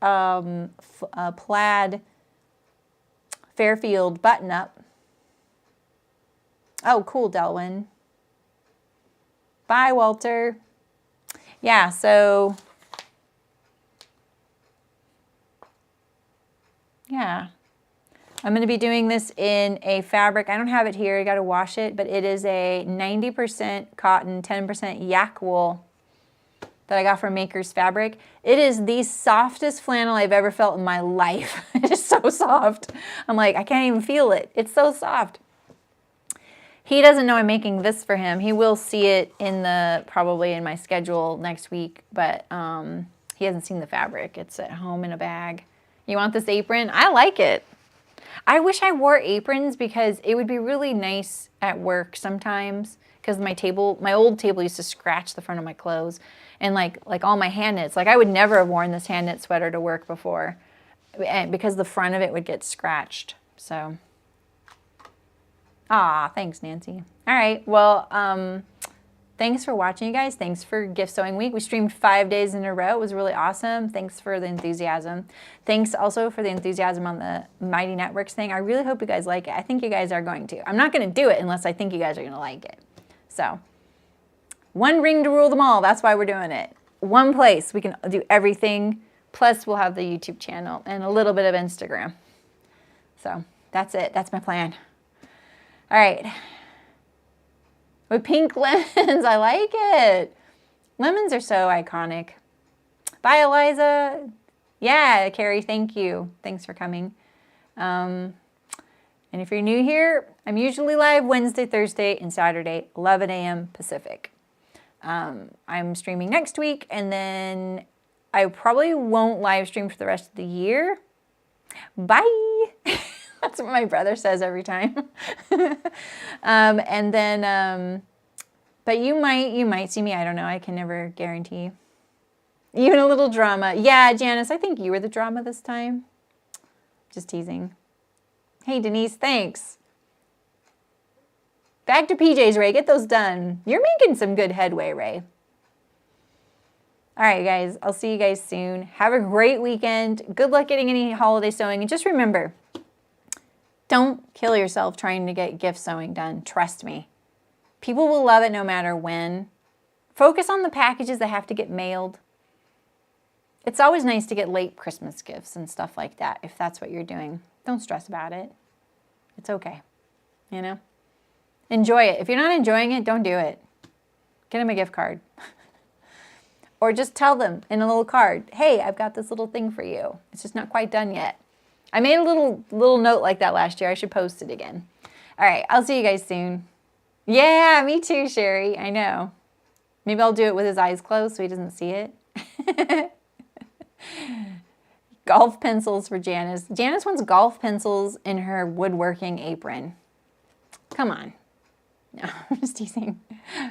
plaid Fairfield button-up. Oh, cool, Delwyn. Bye, Walter. Yeah, so... yeah. I'm going to be doing this in a fabric. I don't have it here. I got to wash it, but it is a 90% cotton, 10% yak wool that I got from Maker's Fabric. It is the softest flannel I've ever felt in my life. It is so soft. I'm like, I can't even feel it. It's so soft. He doesn't know I'm making this for him. He will see it in probably in my schedule next week, but he hasn't seen the fabric. It's at home in a bag. You want this apron? I like it. I wish I wore aprons because it would be really nice at work sometimes, because my old table used to scratch the front of my clothes, and like all my hand knits. Like I would never have worn this hand knit sweater to work before because the front of it would get scratched. So, thanks, Nancy. All right, well, thanks for watching, you guys. Thanks for Gift Sewing Week. We streamed 5 days in a row. It was really awesome. Thanks for the enthusiasm. Thanks also for the enthusiasm on the Mighty Networks thing. I really hope you guys like it. I think you guys are going to. I'm not going to do it unless I think you guys are going to like it. So, one ring to rule them all. That's why we're doing it. One place we can do everything. Plus, we'll have the YouTube channel and a little bit of Instagram. So, that's it. That's my plan. All right. With pink lemons, I like it. Lemons are so iconic. Bye, Eliza. Yeah, Carrie, thank you. Thanks for coming. And if you're new here, I'm usually live Wednesday, Thursday, and Saturday, 11 a.m. Pacific. I'm streaming next week, and then I probably won't live stream for the rest of the year. Bye. That's what my brother says every time. And then, but you might see me. I don't know. I can never guarantee. Even a little drama. Yeah, Janice, I think you were the drama this time. Just teasing. Hey, Denise, thanks. Back to PJs, Ray. Get those done. You're making some good headway, Ray. All right, guys. I'll see you guys soon. Have a great weekend. Good luck getting any holiday sewing. And just remember, Don't kill yourself trying to get gift sewing done. Trust me. People will love it no matter when. Focus on the packages that have to get mailed. It's always nice to get late Christmas gifts and stuff like that if that's what you're doing. Don't stress about it. It's okay. You know? Enjoy it. If you're not enjoying it, don't do it. Get them a gift card. Or just tell them in a little card, hey, I've got this little thing for you. It's just not quite done yet. I made a little note like that last year. I should post it again. All right, I'll see you guys soon. Yeah, me too, Sherry. I know. Maybe I'll do it with his eyes closed so he doesn't see it. Golf pencils for Janice. Janice wants golf pencils in her woodworking apron. Come on. No, I'm just teasing.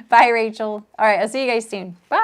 Bye, Rachel. All right, I'll see you guys soon. Bye.